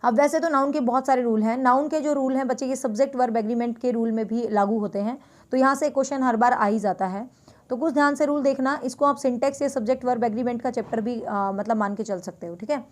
अब वैसे तो नाउन के बहुत सारे रूल हैं। नाउन के जो रूल हैं बच्चे, ये सब्जेक्ट वर्ब एग्रीमेंट के रूल में भी लागू होते हैं। तो यहाँ से क्वेश्चन हर बार आ ही जाता है, तो कुछ ध्यान से रूल देखना। इसको आप सिंटेक्स या सब्जेक्ट वर्ब एग्रीमेंट का चैप्टर भी मतलब मान के चल सकते हो। ठीक है।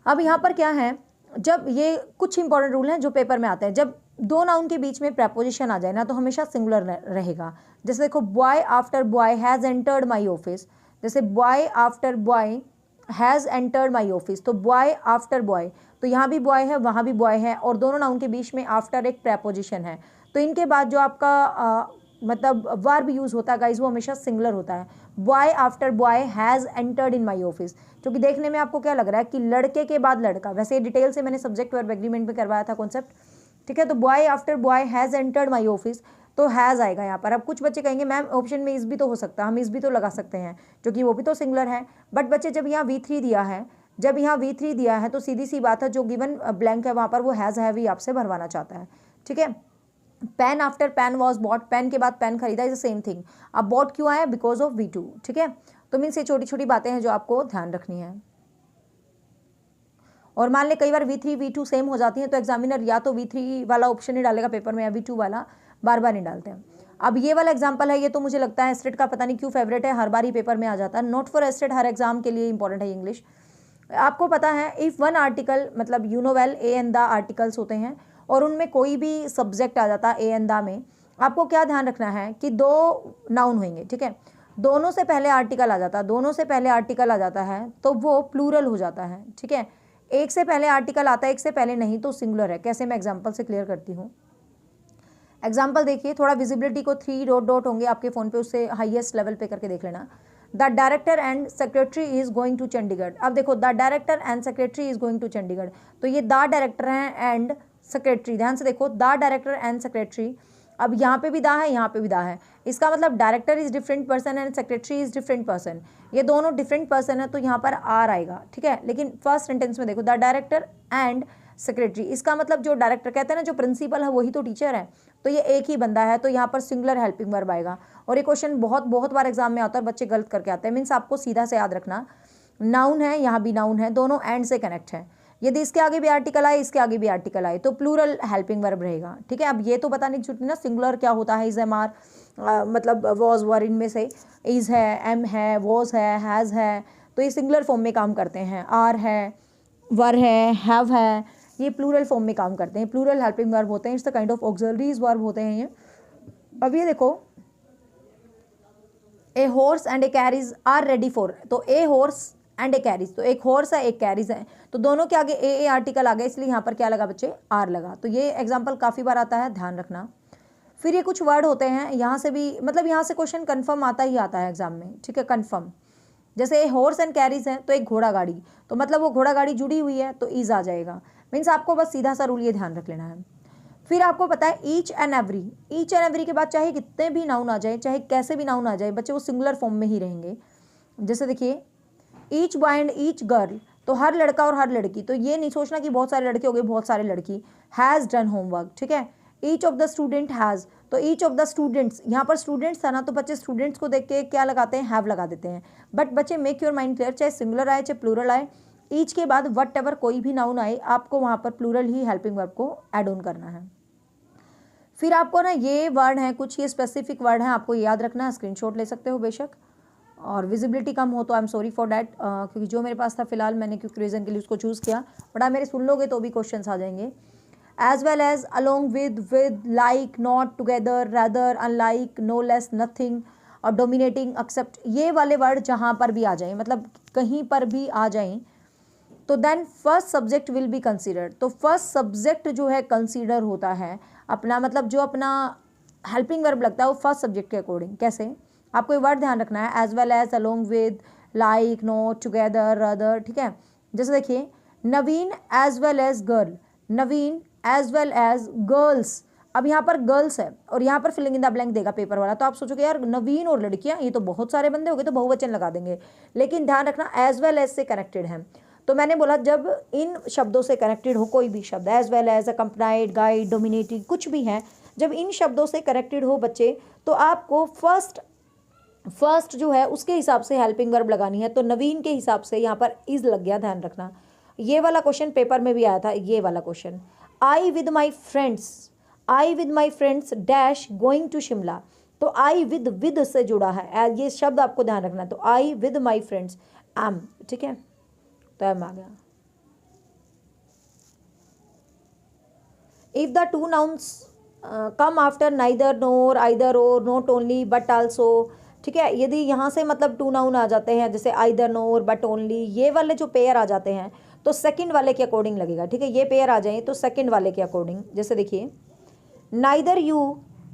अब यहाँ पर क्या है, जब ये कुछ इंपॉर्टेंट रूल हैं जो पेपर में आते हैं, जब दो नाउन के बीच में प्रेपोजिशन आ जाए ना, तो हमेशा सिंगुलर रहेगा। जैसे देखो, boy after boy has entered my office, जैसे boy after boy has entered my office, तो बॉय आफ्टर बॉय, तो यहाँ भी बॉय है, वहाँ भी बॉय है, और दोनों नाउन के बीच में आफ्टर एक प्रेपोजिशन है। तो इनके बाद जो आपका मतलब वर्ब यूज़ होता है गाइज, वो हमेशा सिंगुलर होता है। Boy after boy has entered in my office, क्योंकि देखने में आपको क्या लग रहा है कि लड़के के बाद लड़का, वैसे डिटेल से मैंने सब्जेक्ट वर्ब एग्रीमेंट में करवाया था कॉन्सेप्ट। ठीक है। तो boy after boy has entered my office, तो हैज़ आएगा यहाँ पर। अब कुछ बच्चे कहेंगे मैम ऑप्शन में इस भी तो हो सकता है, हम इस भी तो लगा सकते हैं, क्योंकि वो भी तो सिंगुलर है। बट बच्चे जब यहाँ V3 दिया है, तो सीधी सी बात है, जो गिवन ब्लैंक है वहाँ पर वो हैज़ है भी आपसे भरवाना चाहता है। ठीक है। Pen after pen was bought, pen के बाद पेन खरीदा, इज द सेम थिंग। अब बॉट क्यों आया, बिकॉज ऑफ V2। ठीक है। तो मीन्स ये छोटी छोटी बातें हैं जो आपको ध्यान रखनी है। और मान ले कई बार V3 V2 सेम हो जाती हैं, तो एग्जामिनर या तो V3 वाला ऑप्शन ही डालेगा पेपर में, या V2 वाला, बार बार नहीं डालते हैं। अब ये वाला एग्जाम्पल है, ये तो मुझे लगता है एस्टेट का पता नहीं क्यों फेवरेट है, हर बार ही पेपर में आ जाता है। Not for estate her exam के लिए इंपॉर्टेंट है इंग्लिश। आपको पता है इफ़ वन आर्टिकल मतलब you know well A and the articles होते हैं और उनमें कोई भी सब्जेक्ट आ जाता है ए एंड द में, आपको क्या ध्यान रखना है कि दो नाउन होंगे, ठीक है, दोनों से पहले आर्टिकल आ जाता है, दोनों से पहले आर्टिकल आ जाता है तो वो प्लूरल हो जाता है, ठीक है। एक से पहले आर्टिकल आता है, एक से पहले नहीं तो सिंगुलर है। कैसे, मैं एग्जांपल से क्लियर करती हूँ। एग्जांपल देखिए, थोड़ा विजिबिलिटी को 3 डॉट डॉट होंगे आपके फ़ोन पे, उससे हाईएस्ट लेवल पे करके देख लेना। The director and secretary is going to Chandigarh. अब देखो the director and secretary is going to Chandigarh, तो ये द डायरेक्टर है एंड सेक्रेटरी, ध्यान से देखो, द डायरेक्टर एंड सेक्रेटरी। अब यहाँ पे भी दा है, यहाँ पे भी दा है, इसका मतलब director is different person and secretary is different person, ये दोनों डिफरेंट पर्सन है तो यहाँ पर आर आएगा, ठीक है। लेकिन फर्स्ट सेंटेंस में देखो द डायरेक्टर एंड सेक्रेटरी, इसका मतलब जो डायरेक्टर कहते हैं ना, जो प्रिंसिपल है वही तो टीचर है, तो ये एक ही बंदा है, तो यहाँ पर सिंगुलर हेल्पिंग वर्ब आएगा। और ये क्वेश्चन बहुत बार एग्जाम में आता है, बच्चे गलत करके आते हैं। मीन्स आपको सीधा से याद रखना, नाउन है, यहाँ भी नाउन है, दोनों एंड से कनेक्ट है। यदि इसके आगे भी आर्टिकल आए, इसके आगे भी आर्टिकल आए तो प्लूरल हेल्पिंग वर्ब रहेगा, ठीक है। अब ये तो बताने की छुट्टी ना, सिंगुलर क्या होता है, इज एम आर मतलब वॉज वर, इनमें से इज है, एम है, वॉज है, हैज़ है, तो ये सिंगुलर फॉर्म में काम करते हैं। आर है, वर है, हैव है, ये प्लूरल फॉर्म में काम करते हैं, प्लूरल हेल्पिंग वर्ब होते हैं, it's the kind of auxiliaries verb होते हैं ये। अब ये देखो, a horse and a carriage are ready for, तो a horse and a carriage, तो एक हॉर्स है एक कैरीज है, तो दोनों के आगे ए आर्टिकल आ गया, इसलिए यहाँ पर क्या लगा बच्चे, आर लगा। तो ये एग्जाम्पल काफ़ी बार आता है, ध्यान रखना। फिर ये कुछ वर्ड होते हैं, यहाँ से भी मतलब यहाँ से क्वेश्चन कन्फर्म आता ही आता है एग्जाम में, ठीक है, कन्फर्म। जैसे हॉर्स एंड कैरीज है तो एक घोड़ा गाड़ी, तो मतलब वो घोड़ा गाड़ी जुड़ी हुई है तो ईज आ जाएगा। मीन्स आपको बस सीधा सा रूल ये ध्यान रख लेना है। फिर आपको पता है ईच एंड एवरी के बाद चाहे कितने भी नाउन आ जाए, चाहे कैसे भी नाउन आ जाए, बच्चे वो सिंगुलर फॉर्म में ही रहेंगे। जैसे देखिए, each boy and each girl, तो हर लड़का और हर लड़की, तो ये नहीं सोचना कि बहुत सारे लड़के हो गए बहुत सारे लड़की। हैज़ डन होमवर्क, ठीक है। Each of the student has, तो ईच ऑफ द स्टूडेंट्स, यहाँ पर स्टूडेंट्स था ना, तो बच्चे स्टूडेंट्स को देख के क्या लगाते हैं, हैव लगा देते हैं। बट बच्चे मेक योर माइंड क्लियर, चाहे सिंगुलर आए चाहे प्लूरल आए, ईच के बाद वट एवर कोई भी नाउन आए, आपको वहाँ पर प्लूरल ही हेल्पिंग वर्ब को ऐड ऑन करना है। फिर आपको ना ये वर्ड हैं कुछ, ये स्पेसिफिक वर्ड हैं, आपको याद रखना है, स्क्रीनशॉट ले सकते हो बेशक, और विजिबिलिटी कम हो तो I am sorry for that, क्योंकि जो मेरे पास था फिलहाल मैंने क्योंकि रीज़न के लिए उसको चूज़ किया, बट आप मेरे सुन लोगे तो भी क्वेश्चंस आ जाएंगे। As well as, along with, like, not, together, rather, unlike, no less, nothing और डोमिनेटिंग, एक्सेप्ट, ये वाले वर्ड जहाँ पर भी आ जाएं, मतलब कहीं पर भी आ जाएं, तो then first subject will be considered. तो फर्स्ट सब्जेक्ट जो है कंसीडर होता है अपना, मतलब जो अपना हेल्पिंग वर्ब लगता है वो फर्स्ट सब्जेक्ट के अकॉर्डिंग। कैसे, आपको ये वर्ड ध्यान रखना है, as well as, along with, like, not, together, rather, ठीक है। जैसे देखिए, Naveen as well as girl, Naveen as well as girls, अब यहाँ पर गर्ल्स है और यहाँ पर फिलिंग इन द ब्लैंक देगा पेपर वाला, तो आप सोचोगे यार नवीन और लड़कियाँ, ये तो बहुत सारे बंदे हो गए तो बहुवचन लगा देंगे, लेकिन ध्यान रखना एज वेल एज से कनेक्टेड है। तो मैंने बोला जब इन शब्दों से कनेक्टेड हो कोई भी शब्द, as well as, accompanied, guide, dominating, कुछ भी है, जब इन शब्दों से कनेक्टेड हो बच्चे, तो आपको फर्स्ट जो है उसके हिसाब से हेल्पिंग वर्ब लगानी है। तो नवीन के हिसाब से यहाँ पर इज लग गया, ध्यान रखना। ये वाला क्वेश्चन पेपर में भी आया था, ये वाला question, I with my friends dash going to Shimla, तो आई विद से जुड़ा है, ये शब्द आपको ध्यान रखना। तो I with my friends M, ठीक है, तो एम आ गया। If the two nouns come after neither, NOR, either, और, नॉट ओनली, बट आल्सो, ठीक है, यदि यहाँ से मतलब टू नाउन आ जाते हैं, जैसे आइदर, नोर, बट ओनली, ये वाले जो पेयर आ जाते हैं तो सेकंड वाले के अकॉर्डिंग लगेगा, ठीक है। ये पेयर आ जाए तो सेकंड वाले के अकॉर्डिंग, जैसे देखिए, neither you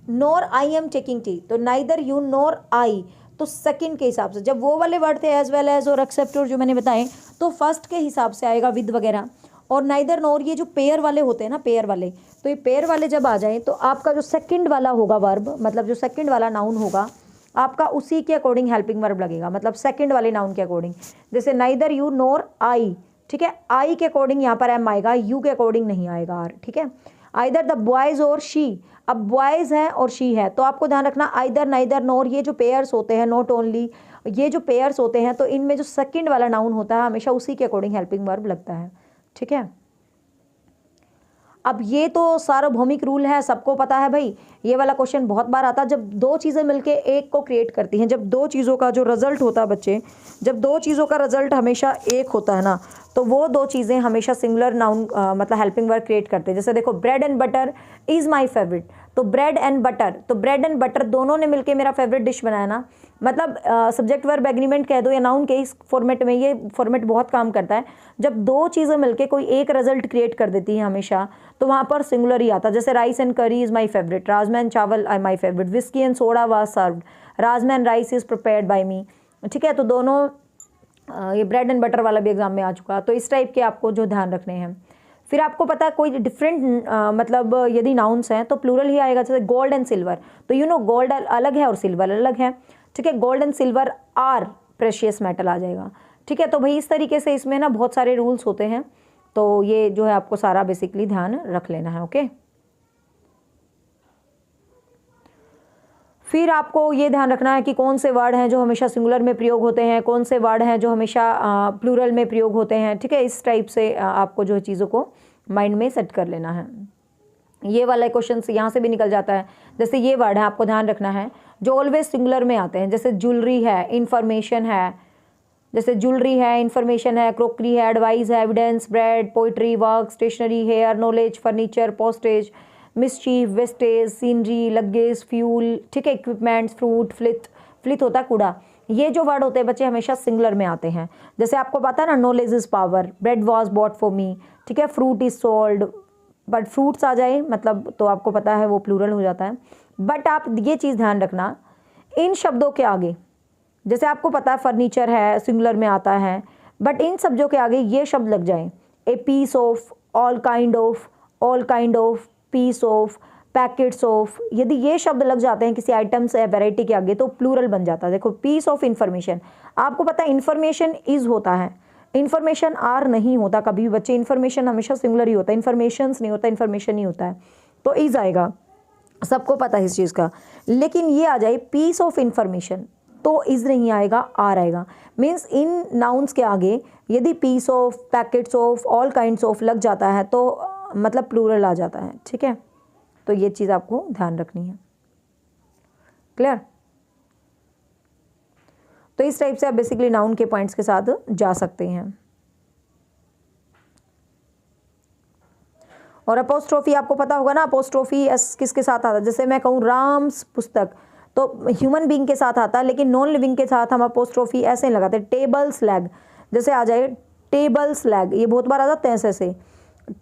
NOR I am taking tea, तो नाइदर यू नोर आई, तो सेकंड के हिसाब से। जब वो वाले वर्ड थे एज वेल एज और एक्सेप्ट और जो मैंने बताए, तो फर्स्ट के हिसाब से आएगा विद वगैरह, और नाइदर नोर ये जो पेयर वाले होते हैं ना, पेयर वाले, तो ये पेयर वाले जब आ जाएं तो आपका जो सेकंड वाला होगा वर्ब, मतलब जो सेकंड वाला नाउन होगा आपका उसी के अकॉर्डिंग हेल्पिंग वर्ब लगेगा, मतलब सेकंड वाले नाउन के अकॉर्डिंग। जैसे नाइदर यू नोर आई, ठीक है, आई के अकॉर्डिंग यहाँ पर एम आएगा, यू के अकॉर्डिंग नहीं आएगा आर, ठीक है। आइदर द बॉयज़ और शी, अब बॉयज़ है और शी है, तो आपको ध्यान रखना आइदर, नाइदर, नोर, ये जो पेयर्स होते हैं, नॉट ओनली, ये जो पेयर्स होते हैं, तो इनमें जो सेकंड वाला नाउन होता है हमेशा उसी के अकॉर्डिंग हेल्पिंग वर्ब लगता है, ठीक है। अब ये तो सार्वभौमिक रूल है, सबको पता है भाई। ये वाला क्वेश्चन बहुत बार आता है, जब दो चीज़ें मिलके एक को क्रिएट करती हैं, जब दो चीज़ों का जो रिजल्ट होता है बच्चे, जब दो चीज़ों का रिजल्ट हमेशा एक होता है ना, तो वो दो चीज़ें हमेशा सिंगुलर नाउन मतलब हेल्पिंग वर्ब क्रिएट करते हैं। जैसे देखो bread and butter is my favourite, तो ब्रेड एंड बटर, तो ब्रेड एंड बटर दोनों ने मिलके मेरा फेवरेट डिश बनाया ना। मतलब सब्जेक्ट वर्ब एग्रीमेंट कह दो या नाउन के इस फॉर्मेट में, ये फॉर्मेट बहुत काम करता है। जब दो चीज़ें मिलके कोई एक रिजल्ट क्रिएट कर देती हैं हमेशा, तो वहाँ पर सिंगुलर ही आता है। जैसे rice and curry is my favourite, rajma and chawal I my favourite, whisky and soda was served, rajma and rice is prepared by me. ठीक है, तो दोनों ये ब्रेड एंड बटर वाला भी एग्जाम में आ चुका, तो इस टाइप के आपको जो ध्यान रखने हैं। फिर आपको पता है कोई डिफरेंट मतलब यदि नाउन्स हैं तो प्लूरल ही आएगा। जैसे गोल्ड एंड सिल्वर, तो यू नो गोल्ड अलग है और सिल्वर अलग है। ठीक है, gold and silver are precious metal आ जाएगा। ठीक है, तो भाई इस तरीके से इसमें ना बहुत सारे रूल्स होते हैं, तो ये जो है आपको सारा बेसिकली ध्यान रख लेना है। ओके, फिर आपको ये ध्यान रखना है कि कौन से वर्ड हैं जो हमेशा सिंगुलर में प्रयोग होते हैं, कौन से वर्ड हैं जो हमेशा प्लूरल में प्रयोग होते हैं। ठीक है, इस टाइप से आपको जो चीज़ों को माइंड में सेट कर लेना है। ये वाला क्वेश्चन यहाँ से भी निकल जाता है। जैसे ये वर्ड है, आपको ध्यान रखना है जो ऑलवेज सिंगुलर में आते हैं। जैसे ज्वेलरी है, इंफॉर्मेशन है, जैसे ज्वेलरी है, इंफॉर्मेशन है, क्रोकरी है, एडवाइस है, evidence, bread, poetry, work, stationery, hair, knowledge, furniture, postage, mischief, wastage, scenery, luggage, fuel. ठीक है, इक्विपमेंट्स, फ्रूट, फ्लिथ होता है कूड़ा। ये जो वर्ड होते हैं बच्चे हमेशा सिंगुलर में आते हैं। जैसे आपको पता है ना, knowledge is power, bread was bought for me. ठीक है, fruit is sold, but fruits आ जाए मतलब तो आपको पता है वो प्लूरल हो जाता है। बट आप ये चीज़ ध्यान रखना, इन शब्दों के आगे, जैसे आपको पता है फर्नीचर है सिंगुलर में आता है, बट इन शब्दों के आगे ये शब्द लग जाए, a piece of, all kind of, piece of, packets of, यदि ये शब्द लग जाते हैं किसी आइटम्स या वैरायटी के आगे तो प्लूरल बन जाता है। देखो पीस ऑफ इंफॉर्मेशन, आपको पता है इन्फॉर्मेशन इज होता है, इन्फॉर्मेशन आर नहीं होता कभी भी बच्चे, इन्फॉर्मेशन हमेशा सिंगुलर ही होता है, इन्फॉर्मेशंस नहीं होता, इन्फॉर्मेशन ही होता है, तो इज आएगा, सबको पता है इस चीज़ का। लेकिन ये आ जाए पीस ऑफ इंफॉर्मेशन तो इज नहीं आएगा, आर आएगा। मीन्स इन नाउन्स के आगे यदि piece of, packets of, all kinds of लग जाता है तो मतलब प्लूरल आ जाता है। ठीक है, तो ये चीज़ आपको ध्यान रखनी है। क्लियर? तो इस टाइप से आप बेसिकली नाउन के पॉइंट्स के साथ जा सकते हैं। और अपोस्ट्रोफी आपको पता होगा ना, अपोस्ट्रोफी एस किसके साथ आता है। जैसे मैं कहूँ राम्स पुस्तक, तो ह्यूमन बीइंग के साथ आता है, लेकिन नॉन लिविंग के साथ हम अपोस्ट्रोफी ऐसे लगाते हैं। टेबल्स लैग, जैसे आ जाए टेबल्स लैग, ये बहुत बार आ जाते हैं ऐसे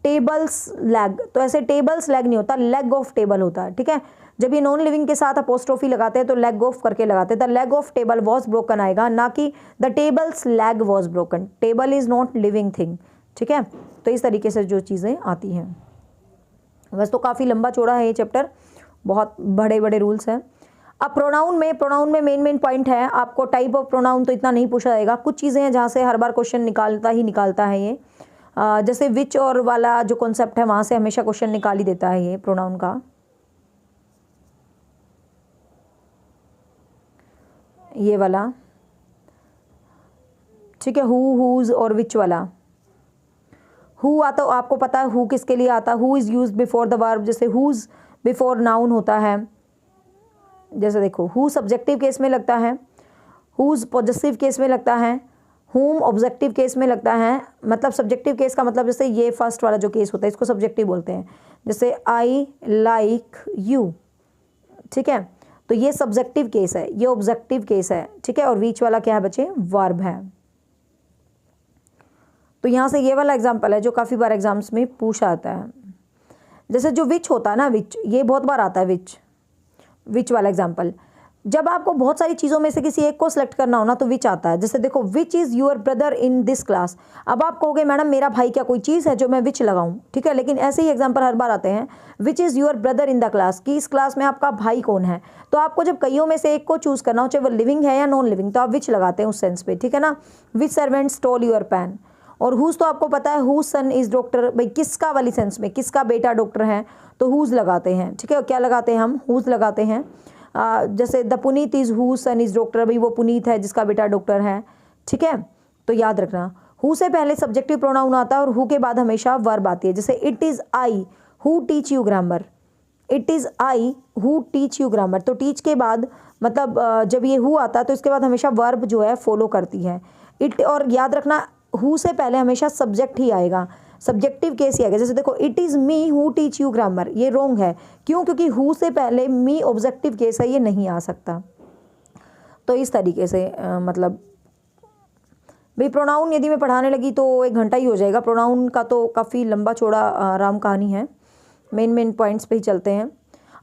टेबल्स लैग, तो ऐसे टेबल्स लैग नहीं होता, लेग ऑफ टेबल होता है। ठीक है, जब ये नॉन लिविंग के साथ अपोस्ट्रोफी लगाते हैं तो लेग ऑफ करके लगाते हैं, the leg of table was broken आएगा, ना कि the tables lag was broken. Table is not living thing. ठीक है, तो इस तरीके से जो चीज़ें आती हैं। वैसे तो काफ़ी लंबा चौड़ा है ये चैप्टर, बहुत बड़े बड़े रूल्स हैं। अब प्रोनाउन में मेन पॉइंट है, आपको टाइप ऑफ प्रोनाउन तो इतना नहीं पूछा जाएगा, कुछ चीज़ें हैं जहाँ से हर बार क्वेश्चन निकालता है ये। जैसे विच और वाला जो कॉन्सेप्ट है वहाँ से हमेशा क्वेश्चन निकाल ही देता है ये प्रोनाउन का। ये वाला ठीक है, हु, हुज और विच वाला। हु आता आपको पता है हु किसके लिए आता है, who is used before the verb, जैसे हुज बिफोर नाउन होता है। जैसे देखो हु सब्जेक्टिव केस में लगता है, हुज पॉजेसिव केस में लगता है, हुम ऑब्जेक्टिव केस में लगता है। मतलब सब्जेक्टिव केस का मतलब जैसे ये फर्स्ट वाला जो केस होता है इसको सब्जेक्टिव बोलते हैं, जैसे आई लाइक यू। ठीक है, तो ये सब्जेक्टिव केस है, ये ऑब्जेक्टिव केस है। ठीक है, और बीच वाला क्या है बच्चे, वर्ब है। तो यहाँ से ये वाला एग्जाम्पल है जो काफ़ी बार एग्जाम्स में पूछा आता है। जैसे जो विच होता है ना, विच, ये बहुत बार आता है विच वाला एग्जाम्पल। जब आपको बहुत सारी चीज़ों में से किसी एक को सिलेक्ट करना हो ना तो विच आता है। जैसे देखो which is your brother in this class, अब आप कहोगे मैडम मेरा भाई क्या कोई चीज़ है जो मैं विच लगाऊं। ठीक है, लेकिन ऐसे ही एग्जाम्पल हर बार आते हैं, which is your brother in the class, कि इस क्लास में आपका भाई कौन है। तो आपको जब कईयों में से एक को चूज़ करना हो, चाहे वो लिविंग है या नॉन लिविंग, तो आप विच लगाते हैं उस सेंस पे। ठीक है ना, विच सर्वेंट स्टोल योर पेन। और हुज तो आपको पता है, हुज सन इज डॉक्टर, भाई किसका वाली सेंस में, किसका बेटा डॉक्टर है, तो हुज लगाते हैं। ठीक है, क्या लगाते हैं हम, हुज लगाते हैं। जैसे the Puneet is whose son is doctor, भाई वो पुनीत है जिसका बेटा डॉक्टर है। ठीक है, तो याद रखना हु से पहले सब्जेक्टिव प्रोनाउन आता है और हु के बाद हमेशा वर्ब आती है। जैसे it is I who teach you grammar, it is I who teach you grammar. तो टीच के बाद मतलब जब ये हु आता है तो इसके बाद हमेशा वर्ब जो है फॉलो करती है इट। और याद रखना हु से पहले हमेशा सब्जेक्ट ही आएगा, सब्जेक्टिव केस ही आएगा। जैसे देखो it is me who teach you grammar, ये रॉन्ग है। क्यों? क्योंकि हु से पहले मी ऑब्जेक्टिव केस है, ये नहीं आ सकता। तो इस तरीके से मतलब भाई प्रोनाउन यदि मैं पढ़ाने लगी तो 1 घंटा ही हो जाएगा। प्रोनाउन का तो काफ़ी लंबा चौड़ा राम कहानी है, मेन पॉइंट्स पे ही चलते हैं।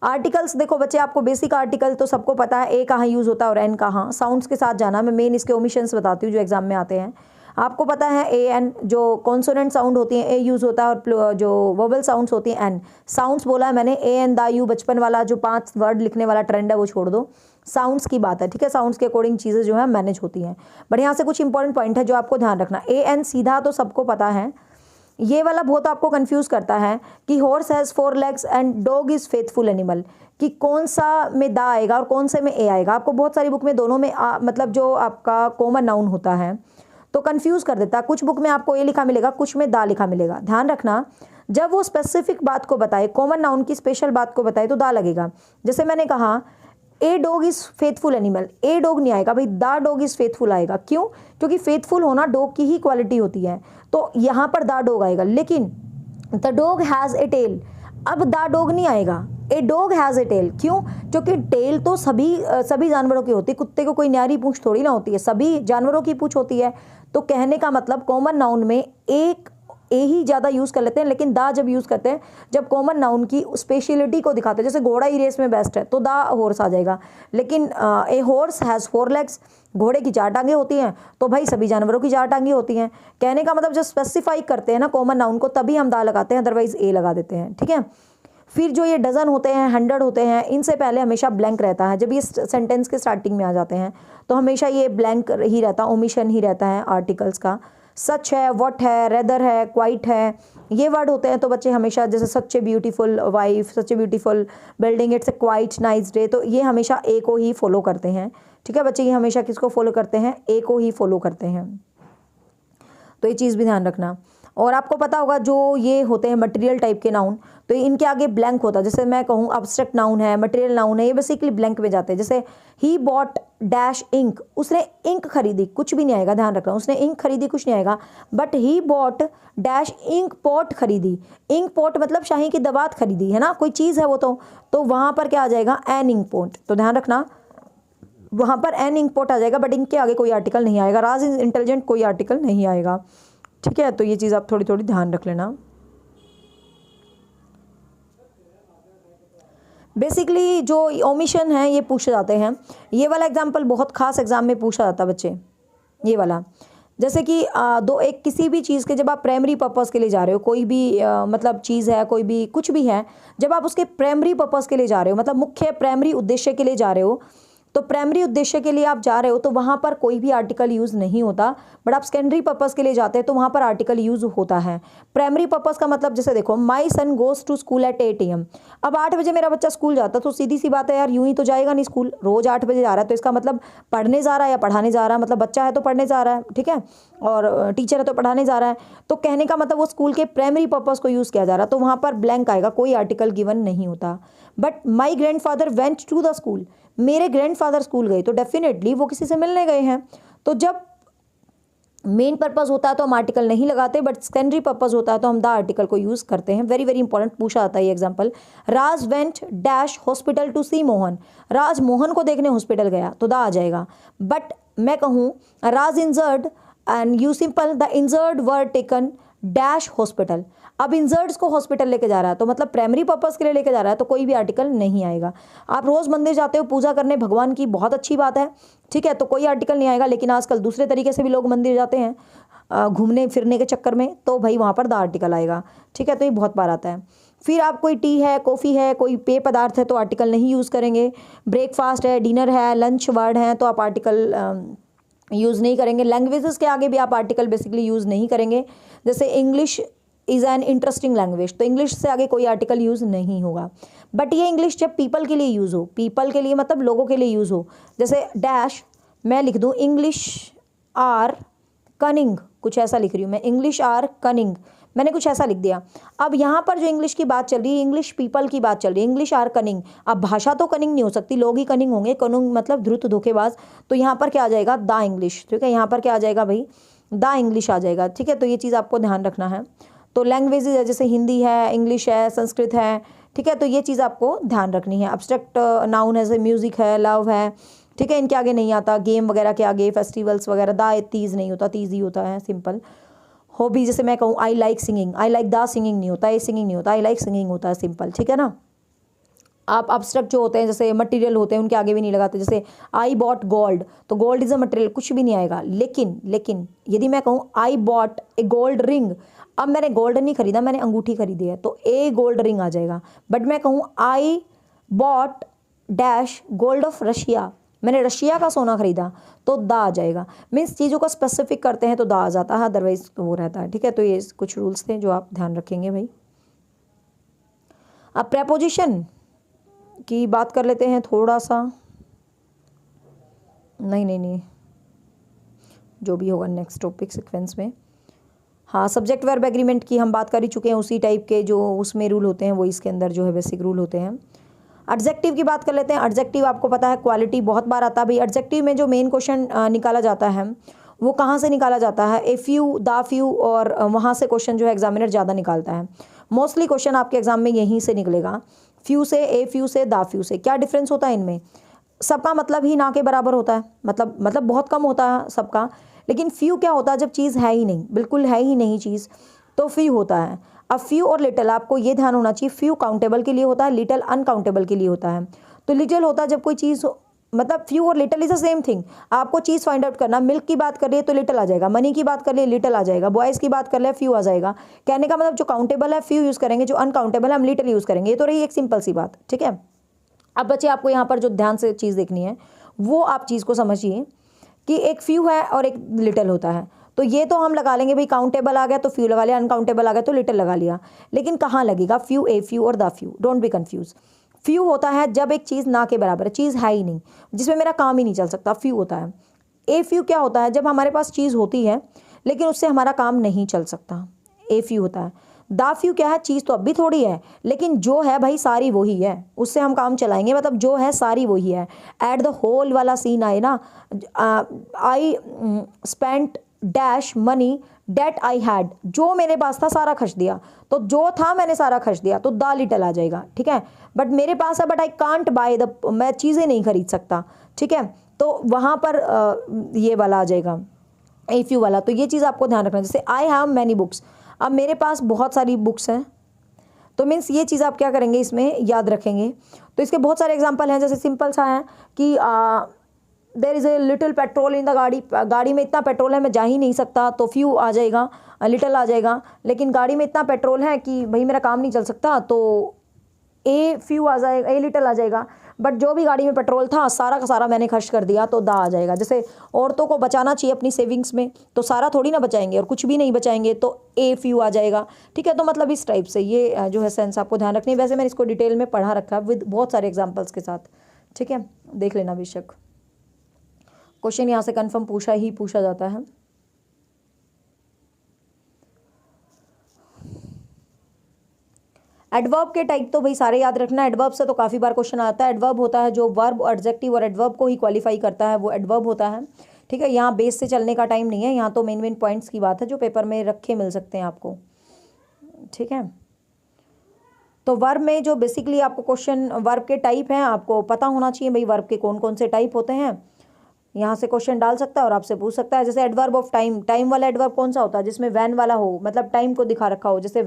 आर्टिकल्स देखो बच्चे, आपको बेसिक आर्टिकल तो सबको पता है, ए कहाँ यूज़ होता है और एन कहाँ। साउंड्स के साथ जाना, मैं मेन इसके ओमिशंस बताती हूँ जो एग्जाम में आते हैं। आपको पता है ए एन, जो कॉन्सोनेंट साउंड होती है ए यूज़ होता है, और जो वोवल साउंड्स होती हैं एन। साउंड्स बोला है मैंने, ए एन दा यू, बचपन वाला जो 5 वर्ड लिखने वाला ट्रेंड है वो छोड़ दो, साउंड्स की बात है, ठीक है। साउंड्स के अकॉर्डिंग चीज़ें जो है मैनेज होती हैं। बट यहाँ से कुछ इंपॉर्टेंट पॉइंट है जो आपको ध्यान रखना। ए एन सीधा तो सबको पता है, ये वाला बहुत आपको कंफ्यूज करता है कि horse has 4 legs and dog is faithful animal, कि कौन सा में दा आएगा और कौन से में ए आएगा। आपको बहुत सारी बुक में दोनों में मतलब जो आपका कॉमन नाउन होता है तो कंफ्यूज कर देता है। कुछ बुक में आपको ए लिखा मिलेगा, कुछ में दा लिखा मिलेगा। ध्यान रखना, जब वो स्पेसिफिक बात को बताए, कॉमन नाउन की स्पेशल बात को बताए तो दा लगेगा। जैसे मैंने कहा a dog is faithful animal, a dog नहीं आएगा भाई, दा डॉग इज़ फेथफुल आएगा। क्यों? क्योंकि फेथफुल होना डॉग की ही क्वालिटी होती है, तो यहाँ पर दा डॉग आएगा। लेकिन the dog has a tail, अब दा डॉग नहीं आएगा, a dog has a tail. क्यों? क्योंकि टेल तो सभी जानवरों की होती है, कुत्ते को कोई न्यारी पूंछ थोड़ी ना होती है, सभी जानवरों की पूंछ होती है। तो कहने का मतलब कॉमन नाउन में एक ए ही ज़्यादा यूज़ कर लेते हैं, लेकिन दा जब यूज़ करते हैं जब कॉमन नाउन की स्पेशलिटी को दिखाते हैं, जैसे घोड़ा ही रेस में बेस्ट है तो दा हॉर्स आ जाएगा। लेकिन ए हॉर्स हैज़ 4 legs, घोड़े की 4 टांगें होती हैं, तो भाई सभी जानवरों की 4 टांगें होती हैं। कहने का मतलब जब स्पेसिफाई करते हैं ना कॉमन नाउन को, तभी हम दा लगाते हैं, अदरवाइज ए लगा देते हैं, ठीक है। फिर जो ये डजन होते हैं, 100 होते हैं, इनसे पहले हमेशा ब्लैंक रहता है। जब ये सेंटेंस के स्टार्टिंग में आ जाते हैं तो हमेशा ये ब्लैंक ही रहता है, ओमिशन ही रहता है आर्टिकल्स का। सच है, व्हाट है, रेदर है, क्वाइट है, ये वर्ड होते हैं तो बच्चे हमेशा, जैसे such a beautiful wife, such a beautiful building, it's a quite nice day, तो ये हमेशा ए को ही फॉलो करते हैं, ठीक है बच्चे। ये हमेशा किसको फॉलो करते हैं? ए को ही फॉलो करते हैं, तो ये चीज़ भी ध्यान रखना। और आपको पता होगा जो ये होते हैं मटेरियल टाइप के नाउन, तो इनके आगे ब्लैंक होता है। जैसे मैं कहूँ अब्स्ट्रैक्ट नाउन है, मटेरियल नाउन है, ये बेसिकली ब्लैंक में जाते हैं। जैसे ही बॉट डैश इंक, उसने इंक खरीदी, कुछ भी नहीं आएगा, ध्यान रखना। उसने इंक खरीदी, कुछ नहीं आएगा। But he bought dash ink pot खरीदी, इंक पॉट मतलब शाही की दवात खरीदी, है ना, कोई चीज़ है वो तो वहाँ पर क्या आ जाएगा? An ink pot. तो ध्यान रखना वहाँ पर एन इंक पॉट आ जाएगा, बट इंक के आगे कोई आर्टिकल नहीं आएगा। राज इज इंटेलिजेंट, कोई आर्टिकल नहीं आएगा, ठीक है। तो ये चीज़ आप थोड़ी थोड़ी ध्यान रख लेना। बेसिकली जो ओमिशन है ये पूछे जाते हैं। ये वाला एग्जाम्पल बहुत खास एग्जाम में पूछा जाता है बच्चे, ये वाला। जैसे कि एक किसी भी चीज़ के, जब आप प्राइमरी पर्पस के लिए जा रहे हो, कोई भी मतलब चीज़ है, कोई भी कुछ भी है, जब आप उसके प्राइमरी पर्पस के लिए जा रहे हो, मतलब मुख्य प्राइमरी उद्देश्य के लिए जा रहे हो, तो प्राइमरी उद्देश्य के लिए आप जा रहे हो तो वहाँ पर कोई भी आर्टिकल यूज़ नहीं होता। बट आप सेकेंडरी पर्पस के लिए जाते हैं तो वहाँ पर आर्टिकल यूज़ होता है। प्राइमरी पर्पस का मतलब, जैसे देखो my son goes to school at 8 AM। अब 8 बजे मेरा बच्चा स्कूल जाता, तो सीधी सी बात है यार, यूँ ही तो जाएगा नहीं स्कूल, रोज़ 8 बजे जा रहा है, तो इसका मतलब पढ़ने जा रहा है या पढ़ाने जा रहा है, मतलब बच्चा है तो पढ़ने जा रहा है, ठीक है, और टीचर है तो पढ़ाने जा रहा है। तो कहने का मतलब वो स्कूल के प्राइमरी पर्पस को यूज़ किया जा रहा है, तो वहाँ पर ब्लैंक आएगा, कोई आर्टिकल गिवन नहीं होता। But my grandfather went to the school, मेरे ग्रैंडफादर स्कूल गए, तो डेफिनेटली वो किसी से मिलने गए हैं। तो जब मेन पर्पस होता है तो हम आर्टिकल नहीं लगाते, बट सेकेंडरी पर्पस होता है तो हम द आर्टिकल को यूज़ करते हैं। वेरी वेरी इंपॉर्टेंट पूछा जाता है ये example. Raj went dash hospital to see Mohan, Raj Mohan को देखने हॉस्पिटल गया, तो द आ जाएगा। बट मैं कहूँ Raj injured and you simple the injured were taken dash hospital, अब इंजर्ड्स को हॉस्पिटल लेके जा रहा है, तो मतलब प्राइमरी पर्पस के लिए लेके जा रहा है, तो कोई भी आर्टिकल नहीं आएगा। आप रोज़ मंदिर जाते हो पूजा करने भगवान की, बहुत अच्छी बात है, ठीक है, तो कोई आर्टिकल नहीं आएगा। लेकिन आजकल दूसरे तरीके से भी लोग मंदिर जाते हैं घूमने फिरने के चक्कर में, तो भाई वहाँ पर द आर्टिकल आएगा, ठीक है। तो ये बहुत बार आता है। फिर आप कोई टी है, कॉफ़ी है, कोई पेय पदार्थ है, तो आर्टिकल नहीं यूज़ करेंगे। ब्रेकफास्ट है, डिनर है, लंच वर्ड है, तो आप आर्टिकल यूज़ नहीं करेंगे। लैंग्वेजेस के आगे भी आप आर्टिकल बेसिकली यूज़ नहीं करेंगे। जैसे English is an interesting language, तो इंग्लिश से आगे कोई आर्टिकल यूज़ नहीं होगा। बट ये इंग्लिश जब पीपल के लिए यूज़ हो, पीपल के लिए मतलब लोगों के लिए यूज़ हो, जैसे डैश मैं लिख दूँ इंग्लिश आर कनिंग, कुछ ऐसा लिख रही हूँ मैं, इंग्लिश आर कनिंग, मैंने कुछ ऐसा लिख दिया। अब यहाँ पर जो इंग्लिश की बात चल रही है, इंग्लिश पीपल की बात चल रही है, इंग्लिश आर कनिंग। अब भाषा तो कनिंग नहीं हो सकती, लोग ही कनिंग होंगे, कनिंग मतलब धृत धोखेबाज। तो यहाँ पर क्या आ जाएगा, द इंग्लिश। ठीक है, यहाँ पर क्या आ जाएगा भाई, द इंग्लिश आ जाएगा। ठीक है, तो ये चीज़ आपको ध्यान रखना है। तो लैंग्वेजेज है, जैसे हिंदी है, इंग्लिश है, संस्कृत है। ठीक है, तो ये चीज़ आपको ध्यान रखनी है। एब्स्ट्रैक्ट नाउन है, जैसे म्यूजिक है, लव है। ठीक है, इनके आगे नहीं आता। गेम वगैरह के आगे, फेस्टिवल्स वगैरह, दा तीज नहीं होता, तीज ही होता है, सिंपल। हॉबी, जैसे मैं कहूँ I like singing, I like the singing नहीं होता, ए सिंगिंग नहीं होता, आई लाइक सिंगिंग होता है, सिंपल। ठीक है ना। आप एब्स्ट्रैक्ट जो होते हैं, जैसे मटेरियल होते हैं, उनके आगे भी नहीं लगाते। जैसे आई बॉट गोल्ड, तो गोल्ड इज अ मटेरियल, कुछ भी नहीं आएगा। लेकिन यदि मैं कहूँ I bought A gold ring, अब मैंने गोल्ड नहीं खरीदा, मैंने अंगूठी खरीदी है, तो ए गोल्ड रिंग आ जाएगा। बट मैं कहूँ I bought dash gold of Russia, मैंने रशिया का सोना खरीदा, तो दा आ जाएगा। मीन्स चीज़ों को स्पेसिफिक करते हैं तो दा आ जाता है, अदरवाइज वो रहता है। ठीक है, तो ये कुछ रूल्स थे जो आप ध्यान रखेंगे भाई। अब प्रेपोजिशन की बात कर लेते हैं थोड़ा सा। नहीं, जो भी होगा नेक्स्ट टॉपिक सीक्वेंस में। हाँ, सब्जेक्ट वर्ब एग्रीमेंट की हम बात कर ही चुके हैं, उसी टाइप के जो उसमें रूल होते हैं वो इसके अंदर जो है बेसिक रूल होते हैं। एडजेक्टिव की बात कर लेते हैं। एडजेक्टिव आपको पता है क्वालिटी बहुत बार आता है भाई। एडजेक्टिव में जो मेन क्वेश्चन निकाला जाता है वो कहाँ से निकाला जाता है, ए फ्यू, द फ्यू, और वहाँ से क्वेश्चन जो है एग्जामिनर ज़्यादा निकालता है। मोस्टली क्वेश्चन आपके एग्जाम में यहीं से निकलेगा, फ्यू से, ए फ्यू से, द फ्यू से। क्या डिफरेंस होता है इनमें, सबका मतलब ही ना के बराबर होता है, मतलब बहुत कम होता है सबका। लेकिन फ्यू क्या होता है, जब चीज़ है ही नहीं, बिल्कुल है ही नहीं चीज़, तो फ्यू होता है। अब फ्यू और लिटिल, आपको ये ध्यान होना चाहिए, फ्यू काउंटेबल के लिए होता है, लिटिल अनकाउंटेबल के लिए होता है। तो लिटिल होता है जब कोई चीज़, मतलब फ्यू और little is the same thing. आपको चीज़ फाइंड आउट करना, मिल्क की बात कर रही है तो लिटिल आ जाएगा, मनी की बात कर रही है लिटिल आ जाएगा, बॉयज़ की बात कर ले फ्यू आ जाएगा। कहने का मतलब जो काउंटेबल है फ्यू यूज़ करेंगे, जो अनकाउंटेबल है हम लिटिल यूज़ करेंगे। ये तो रही एक सिंपल सी बात। ठीक है, अब बच्चे आपको यहाँ पर जो ध्यान से चीज़ देखनी है वो आप चीज़ को समझिए कि एक फ्यू है और एक लिटिल होता है। तो ये तो हम लगा लेंगे भाई, काउंटेबल आ गया तो फ्यू लगा लिया, अनकाउंटेबल आ गया तो लिटिल लगा लिया। लेकिन कहाँ लगेगा फ्यू, ए फ्यू और the few, don't be confuse. Few होता है जब एक चीज़ ना के बराबर है, चीज़ है ही नहीं, जिसमें मेरा काम ही नहीं चल सकता, फ्यू होता है। ए फ्यू क्या होता है, जब हमारे पास चीज़ होती है लेकिन उससे हमारा काम नहीं चल सकता, ए फ्यू होता है। द फ्यू क्या है, चीज़ तो अब भी थोड़ी है लेकिन जो है भाई सारी वही है, उससे हम काम चलाएंगे, मतलब जो है सारी वही है। एट द होल वाला सीन आए ना, I spent dash money that I had, जो मेरे पास था सारा खर्च दिया, तो जो था मैंने सारा खर्च दिया, तो द लिटिल आ जाएगा। ठीक है, बट मेरे पास है but I can't by the, मैं चीज़ें नहीं खरीद सकता। ठीक है, तो वहाँ पर ये वाला आ जाएगा, ए फ्यू वाला। तो ये चीज़ आपको ध्यान रखना। जैसे आई हैव मैनी बुक्स, अब मेरे पास बहुत सारी बुक्स हैं, तो मीन्स ये चीज़ आप क्या करेंगे, इसमें याद रखेंगे। तो इसके बहुत सारे एग्जांपल हैं, जैसे सिंपल सा है कि there is a little petrol in the गाड़ी में इतना पेट्रोल है मैं जा ही नहीं सकता, तो फ्यू आ जाएगा, लिटिल आ जाएगा। लेकिन गाड़ी में इतना पेट्रोल है कि भाई मेरा काम नहीं चल सकता, तो ए फ्यू आ जाएगा, ए लिटिल आ जाएगा। बट जो भी गाड़ी में पेट्रोल था सारा का सारा मैंने खर्च कर दिया, तो दा आ जाएगा। जैसे औरतों को बचाना चाहिए अपनी सेविंग्स में, तो सारा थोड़ी ना बचाएंगे और कुछ भी नहीं बचाएंगे, तो ए फ्यू आ जाएगा। ठीक है, तो मतलब इस टाइप से ये जो है सेंस आपको ध्यान रखनी है। वैसे मैंने इसको डिटेल में पढ़ा रखा है विद बहुत सारे एग्जाम्पल्स के साथ। ठीक है, देख लेना बेशक, क्वेश्चन यहाँ से कन्फर्म पूछा जाता है। एडवर्ब के टाइप तो भाई सारे याद रखना। एडवर्ब से तो काफ़ी बार क्वेश्चन आता है। एडवर्ब होता है जो वर्ब, एडजेक्टिव और एडवर्ब को ही क्वालिफाई करता है, वो एडवर्ब होता है। ठीक है, यहाँ बेस से चलने का टाइम नहीं है, यहाँ तो मेन पॉइंट्स की बात है जो पेपर में रखे मिल सकते हैं आपको। ठीक है, तो वर्ब में जो बेसिकली आपको क्वेश्चन, वर्ब के टाइप हैं आपको पता होना चाहिए भाई, वर्ब के कौन कौन से टाइप होते हैं। यहाँ से क्वेश्चन डाल सकता है और आपसे पूछ सकता है। जैसे एडवर्ब ऑफ टाइम, टाइम वाला एडवर्ब कौन सा होता है, जिसमें वैन वाला हो, मतलब टाइम को दिखा रखा हो। जैसे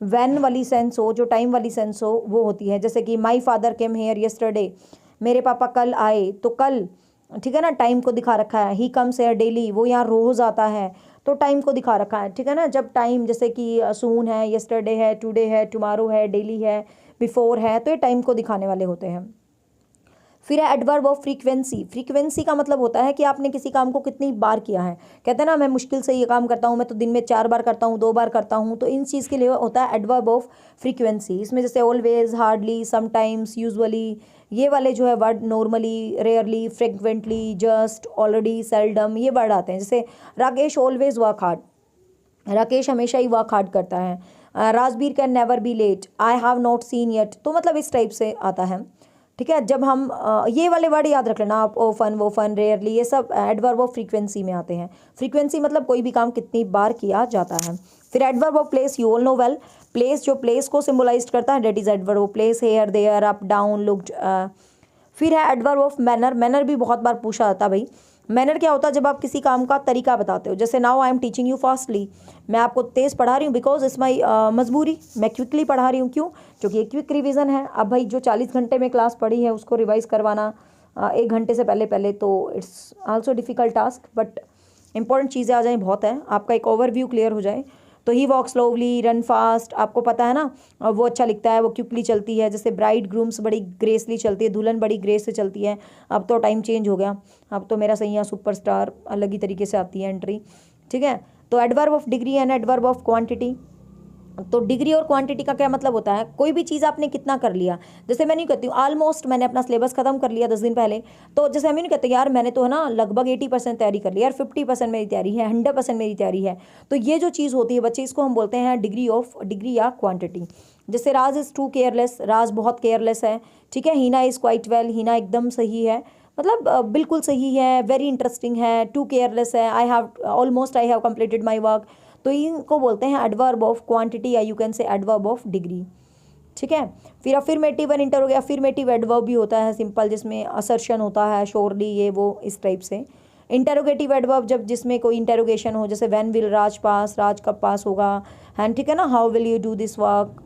वैन वाली सेंस हो, जो टाइम वाली सेंस हो, वो होती है। जैसे कि my father came here yesterday, मेरे पापा कल आए, तो कल, ठीक है ना, टाइम को दिखा रखा है। ही कम्स हेयर डेली, वो यहाँ रोज़ आता है, तो टाइम को दिखा रखा है। ठीक है ना, जब टाइम जैसे कि सून है, यस्टरडे है, टुडे है, टुमारो है, डेली है, बिफोर है, तो ये टाइम को दिखाने वाले होते हैं। फिर है एडवर्ब ऑफ फ्रीक्वेंसी। फ्रीक्वेंसी का मतलब होता है कि आपने किसी काम को कितनी बार किया है। कहते हैं ना मैं मुश्किल से ये काम करता हूँ, मैं तो दिन में 4 बार करता हूँ, 2 बार करता हूँ, तो इन चीज़ के लिए होता है एडवर्ब ऑफ फ्रीक्वेंसी। इसमें जैसे ऑलवेज, हार्डली, समटाइम्स, यूजुअली, ये वाले जो है word, normally, rarely, frequently, just, already, seldom, ये वर्ड आते हैं। जैसे Rakesh always work hard, Rakesh हमेशा ही वर्क हार्ड करता है। Rajbir can never be late, I have not seen yet, तो मतलब इस टाइप से आता है। ठीक है, जब हम ये वाले वर्ड याद रख लेना आप, ओफन, वो फन, रेयरली, ये सब एडवर्ब ऑफ फ्रीक्वेंसी में आते हैं। फ्रीक्वेंसी मतलब कोई भी काम कितनी बार किया जाता है। फिर adverb of place, you all know well, place जो प्लेस को सिम्बोलाइज करता है that is adverb of place, here, there, up, down, looked. फिर है एडवर्ब ऑफ मैनर, मैनर भी बहुत बार पूछा जाता है भाई। मैनर क्या होता है, जब आप किसी काम का तरीका बताते हो, जैसे now I am teaching you fastly, मैं आपको तेज़ पढ़ा रही हूँ बिकॉज इट्स माई मजबूरी, मैं क्विकली पढ़ा रही हूँ, क्यों, क्योंकि एक क्विक रिवीजन है। अब भाई जो 40 घंटे में क्लास पढ़ी है उसको रिवाइज करवाना 1 घंटे से पहले पहले, तो it's also difficult task, but important चीज़ें आ जाएँ बहुत है, आपका एक ओवरव्यू क्लियर हो जाए। तो ही वॉक स्लोवली, रन फास्ट, आपको पता है ना, वो अच्छा लिखता है, वो क्विकली चलती है। जैसे ब्राइड ग्रूम्स बड़ी ग्रेसली चलती है, दुल्हन बड़ी ग्रेस से चलती है। अब तो टाइम चेंज हो गया, अब तो मेरा सैया सुपरस्टार अलग ही तरीके से आती है एंट्री। ठीक है, तो adverb of degree and adverb of quantity. तो डिग्री और क्वांटिटी का क्या मतलब होता है, कोई भी चीज़ आपने कितना कर लिया। जैसे मैं नहीं कहती हूँ ऑलमोस्ट मैंने अपना सिलेबस खत्म कर लिया 10 दिन पहले, तो जैसे हम नहीं कहते यार मैंने तो है ना लगभग 80% तैयारी कर ली, यार 50% मेरी तैयारी है, 100% मेरी तैयारी है। तो ये जो चीज़ होती है बच्चे, इसको हम बोलते हैं डिग्री या क्वांटिटी। जैसे राज इज़ टू केयरलेस, राज बहुत केयरलेस है। ठीक है, हीना इज़ क्वाइट वेल, हीना एकदम सही है, मतलब बिल्कुल सही है, वेरी इंटरेस्टिंग है, टू केयरलेस है, I have almost I have completed my work. तो इनको बोलते हैं एडवर्ब ऑफ क्वांटिटी या you can say adverb of degree. ठीक है, फिर affirmative and interrogative, affirmative adverb भी होता है सिंपल, जिसमें असर्शन होता है, श्योरली, ये वो इस टाइप से। इंटरोगेटिव एडवर्ब जब जिसमें कोई इंटरोगेशन हो, जैसे व्हेन विल राज पास, राज कब पास होगा, एंड ठीक है ना, how will you do this work.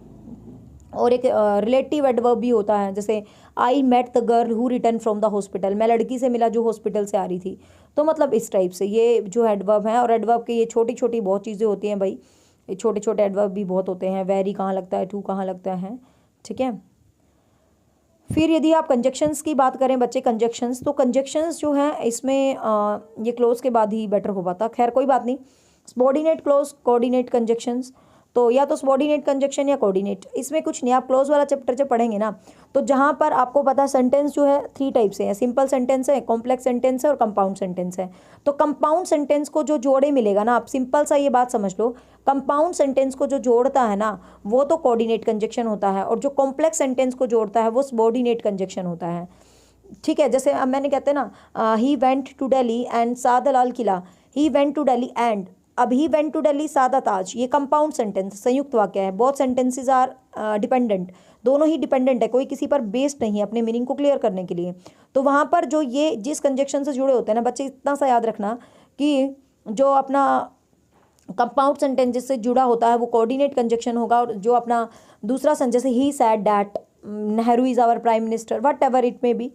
और एक रिलेटिव एडवर्ब भी होता है, जैसे I met the girl who return from the hospital, मैं लड़की से मिला जो हॉस्पिटल से आ रही थी। तो मतलब इस टाइप से ये जो एडवर्ब हैं, और एडवर्ब के ये छोटी छोटी बहुत चीज़ें होती हैं भाई, ये छोटे छोटे एडवर्ब भी बहुत होते हैं। वेरी कहाँ लगता है, टू कहाँ लगता है। ठीक है, फिर यदि आप कंजक्शंस की बात करें बच्चे, कंजक्शंस, तो कंजक्शंस जो हैं इसमें ये क्लोज के बाद ही बेटर हो पाता, खैर कोई बात नहीं। सबॉर्डिनेट क्लोज, कोऑर्डिनेट कंजक्शंस, तो या तो सबॉर्डिनेट कंजक्शन या कोऑर्डिनेट, इसमें कुछ नहीं। आप क्लोज वाला चैप्टर जब पढ़ेंगे ना, तो जहाँ पर आपको पता है सेंटेंस जो है 3 टाइप से है, सिंपल सेंटेंस है, कॉम्प्लेक्स सेंटेंस है और कंपाउंड सेंटेंस है। तो कंपाउंड सेंटेंस को जो जोड़े मिलेगा ना, आप सिंपल सा ये बात समझ लो, कंपाउंड सेंटेंस को जो जोड़ता है ना वो तो कोऑर्डिनेट कंजक्शन होता है, और जो कॉम्प्लेक्स सेंटेंस को जोड़ता है वो सबॉर्डिनेट कंजक्शन होता है। ठीक है, जैसे अब मैंने कहते हैं ना, he went to Delhi and saw the Lal Qila, he went to Delhi and, अब ही वेंट टू दिल्ली सा द ताज, ये कंपाउंड सेंटेंस, संयुक्त वाक्य है। बोथ सेंटेंसेस आर डिपेंडेंट, दोनों ही डिपेंडेंट है, कोई किसी पर बेस्ड नहीं है अपने मीनिंग को क्लियर करने के लिए। तो वहाँ पर जो ये जिस कंजक्शन से जुड़े होते हैं ना बच्चे, इतना सा याद रखना कि जो अपना कंपाउंड सेंटेंस जिससे जुड़ा होता है वो कोऑर्डिनेट कंजक्शन होगा, और जो अपना दूसरा सेंटेंस जैसे he said that Nehru is our prime minister, whatever it may be,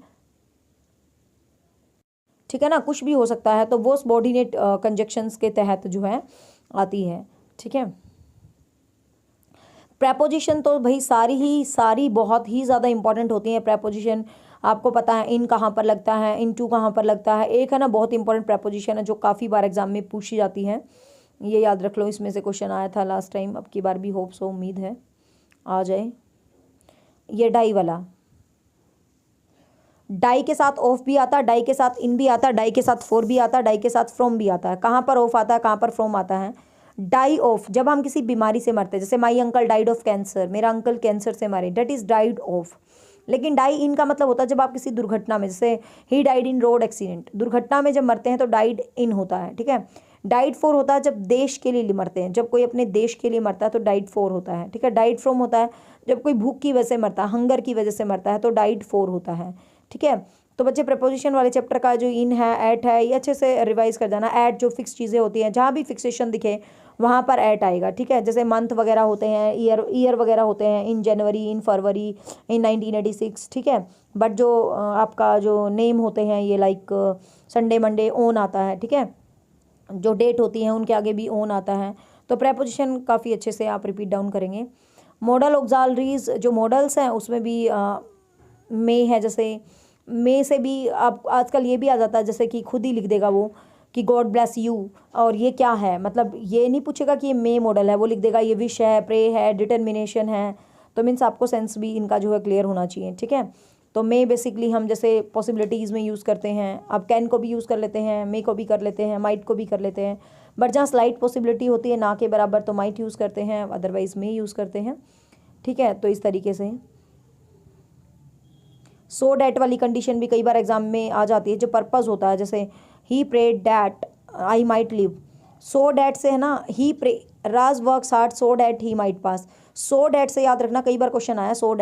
ठीक है ना, कुछ भी हो सकता है, तो वो सबॉर्डिनेट कंजक्शंस के तहत जो है आती है। ठीक है, प्रेपोजिशन तो भाई सारी बहुत ही ज़्यादा इंपॉर्टेंट होती हैं प्रेपोजिशन। आपको पता है इन कहाँ पर लगता है, इन टू कहाँ पर लगता है। एक है ना बहुत इंपॉर्टेंट प्रेपोजिशन है जो काफ़ी बार एग्जाम में पूछी जाती है, ये याद रख लो, इसमें से क्वेश्चन आया था लास्ट टाइम, अब की बार भी होप सो, उम्मीद है आ जाए। ये डाई वाला, डाई के साथ ऑफ भी आता है, डाई के साथ इन भी आता है, डाई के साथ फॉर भी आता है, डाई के साथ फ्रॉम भी आता है। कहाँ पर ऑफ आता है, कहाँ पर फ्रॉम आता है। डाई ऑफ जब हम किसी बीमारी से मरते हैं, जैसे my uncle died of cancer, मेरा अंकल कैंसर से मरे, डेट इज़ डाइड ऑफ। लेकिन डाई इन का मतलब होता है जब आप किसी दुर्घटना में, जैसे he died in road accident, दुर्घटना में जब मरते हैं तो डाइड इन होता है। ठीक है, डाइड फॉर होता है जब देश के लिए मरते हैं, जब कोई अपने देश के लिए मरता है तो डाइड फॉर होता है। ठीक है, डाइड फ्रॉम होता है जब कोई भूख की वजह से मरता है, हंगर की वजह से मरता है, तो डाइड फॉर होता है। ठीक है, तो बच्चे प्रपोजिशन वाले चैप्टर का जो इन है, एट है, ये अच्छे से रिवाइज कर जाना। एट जो फिक्स चीज़ें होती हैं, जहाँ भी फिक्सेशन दिखे वहाँ पर एट आएगा। ठीक है, जैसे मंथ वगैरह होते हैं, ईयर वगैरह होते हैं, इन जनवरी, इन फरवरी, इन 1986। ठीक है, बट जो आपका जो नेम होते हैं ये लाइक संडे मंडे ओन आता है। ठीक है, जो डेट होती हैं उनके आगे भी ओन आता है। तो प्रेपोजिशन काफ़ी अच्छे से आप रिपीट डाउन करेंगे। मॉडल ऑक्सालरीज जो मॉडल्स हैं उसमें भी मे है, जैसे मे से भी आप आजकल ये भी आ जाता है, जैसे कि खुद ही लिख देगा वो कि गॉड ब्लेस यू, और ये क्या है, मतलब ये नहीं पूछेगा कि ये मे मॉडल है, वो लिख देगा ये विश है, प्रे है, डिटर्मिनेशन है। तो मीन्स आपको सेंस भी इनका जो है क्लियर होना चाहिए। ठीक है, तो मे बेसिकली हम जैसे पॉसिबिलिटीज़ में यूज़ करते हैं, आप कैन को भी यूज़ कर लेते हैं, मे को भी कर लेते हैं, माइट को भी कर लेते हैं। बट जहाँ स्लाइट पॉसिबिलिटी होती है ना के बराबर तो माइट यूज़ करते हैं, अदरवाइज मे यूज़ करते हैं। ठीक है, तो इस तरीके से सो डैट वाली कंडीशन भी कई बार एग्जाम में आ जाती है, जो पर्पस होता है, जैसे he prayed that I might live, so that से है ना, he pray Raj works hard so that he might pass, so that से याद रखना, कई बार क्वेश्चन आया सो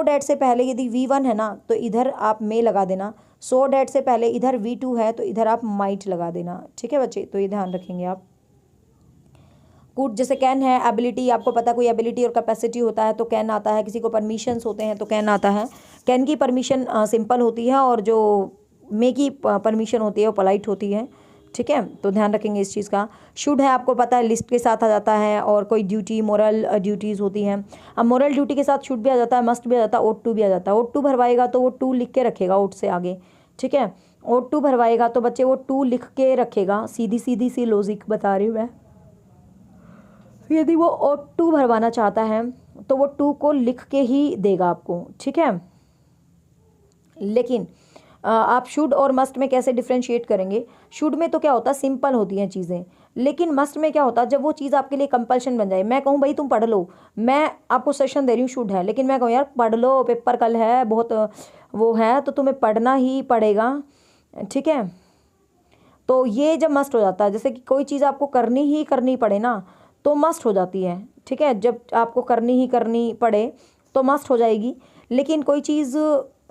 डैट से पहले यदि V1 है ना तो इधर आप मे लगा देना, सो डैट से पहले इधर V2 है तो इधर आप माइट लगा देना। ठीक है बच्चे, तो ये ध्यान रखेंगे आप। कुड जैसे कैन है, एबिलिटी, आपको पता कोई एबिलिटी और कैपेसिटी होता है तो कैन आता है, किसी को परमिशंस होते हैं तो कैन आता है। कैन की परमिशन सिंपल होती है और जो मे की परमिशन होती है वो पोलाइट होती है। ठीक है, तो ध्यान रखेंगे इस चीज़ का। शुड है आपको पता है लिस्ट के साथ आ जाता है, और कोई ड्यूटी मोरल ड्यूटीज़ होती हैं, अब मोरल ड्यूटी के साथ शुड भी आ जाता है, मस्ट भी आ जाता है, ought to भी आ जाता है। ought to भरवाएगा तो वो टू लिख के रखेगा ought से आगे। ठीक है, ought to भरवाएगा तो बच्चे वो टू लिख के रखेगा, सीधी सीधी सी लॉजिक बता रही हूँ मैं। यदि वो ought to भरवाना चाहता है तो वो टू को लिख के ही देगा आपको। ठीक है, लेकिन आप शुड और मस्ट में कैसे डिफ्रेंशिएट करेंगे? शुड में तो क्या होता है, सिंपल होती हैं चीज़ें, लेकिन मस्ट में क्या होता है, जब वो चीज़ आपके लिए कंपल्शन बन जाए। मैं कहूँ भाई तुम पढ़ लो, मैं आपको सेशन दे रही हूँ शुड है, लेकिन मैं कहूँ यार पढ़ लो, पेपर कल है, बहुत वो है, तो तुम्हें पढ़ना ही पड़ेगा। ठीक है, तो ये जब मस्ट हो जाता है, जैसे कि कोई चीज़ आपको करनी ही करनी पड़े ना तो मस्ट हो जाती है। ठीक है, जब आपको करनी ही करनी पड़े तो मस्ट हो जाएगी, लेकिन कोई चीज़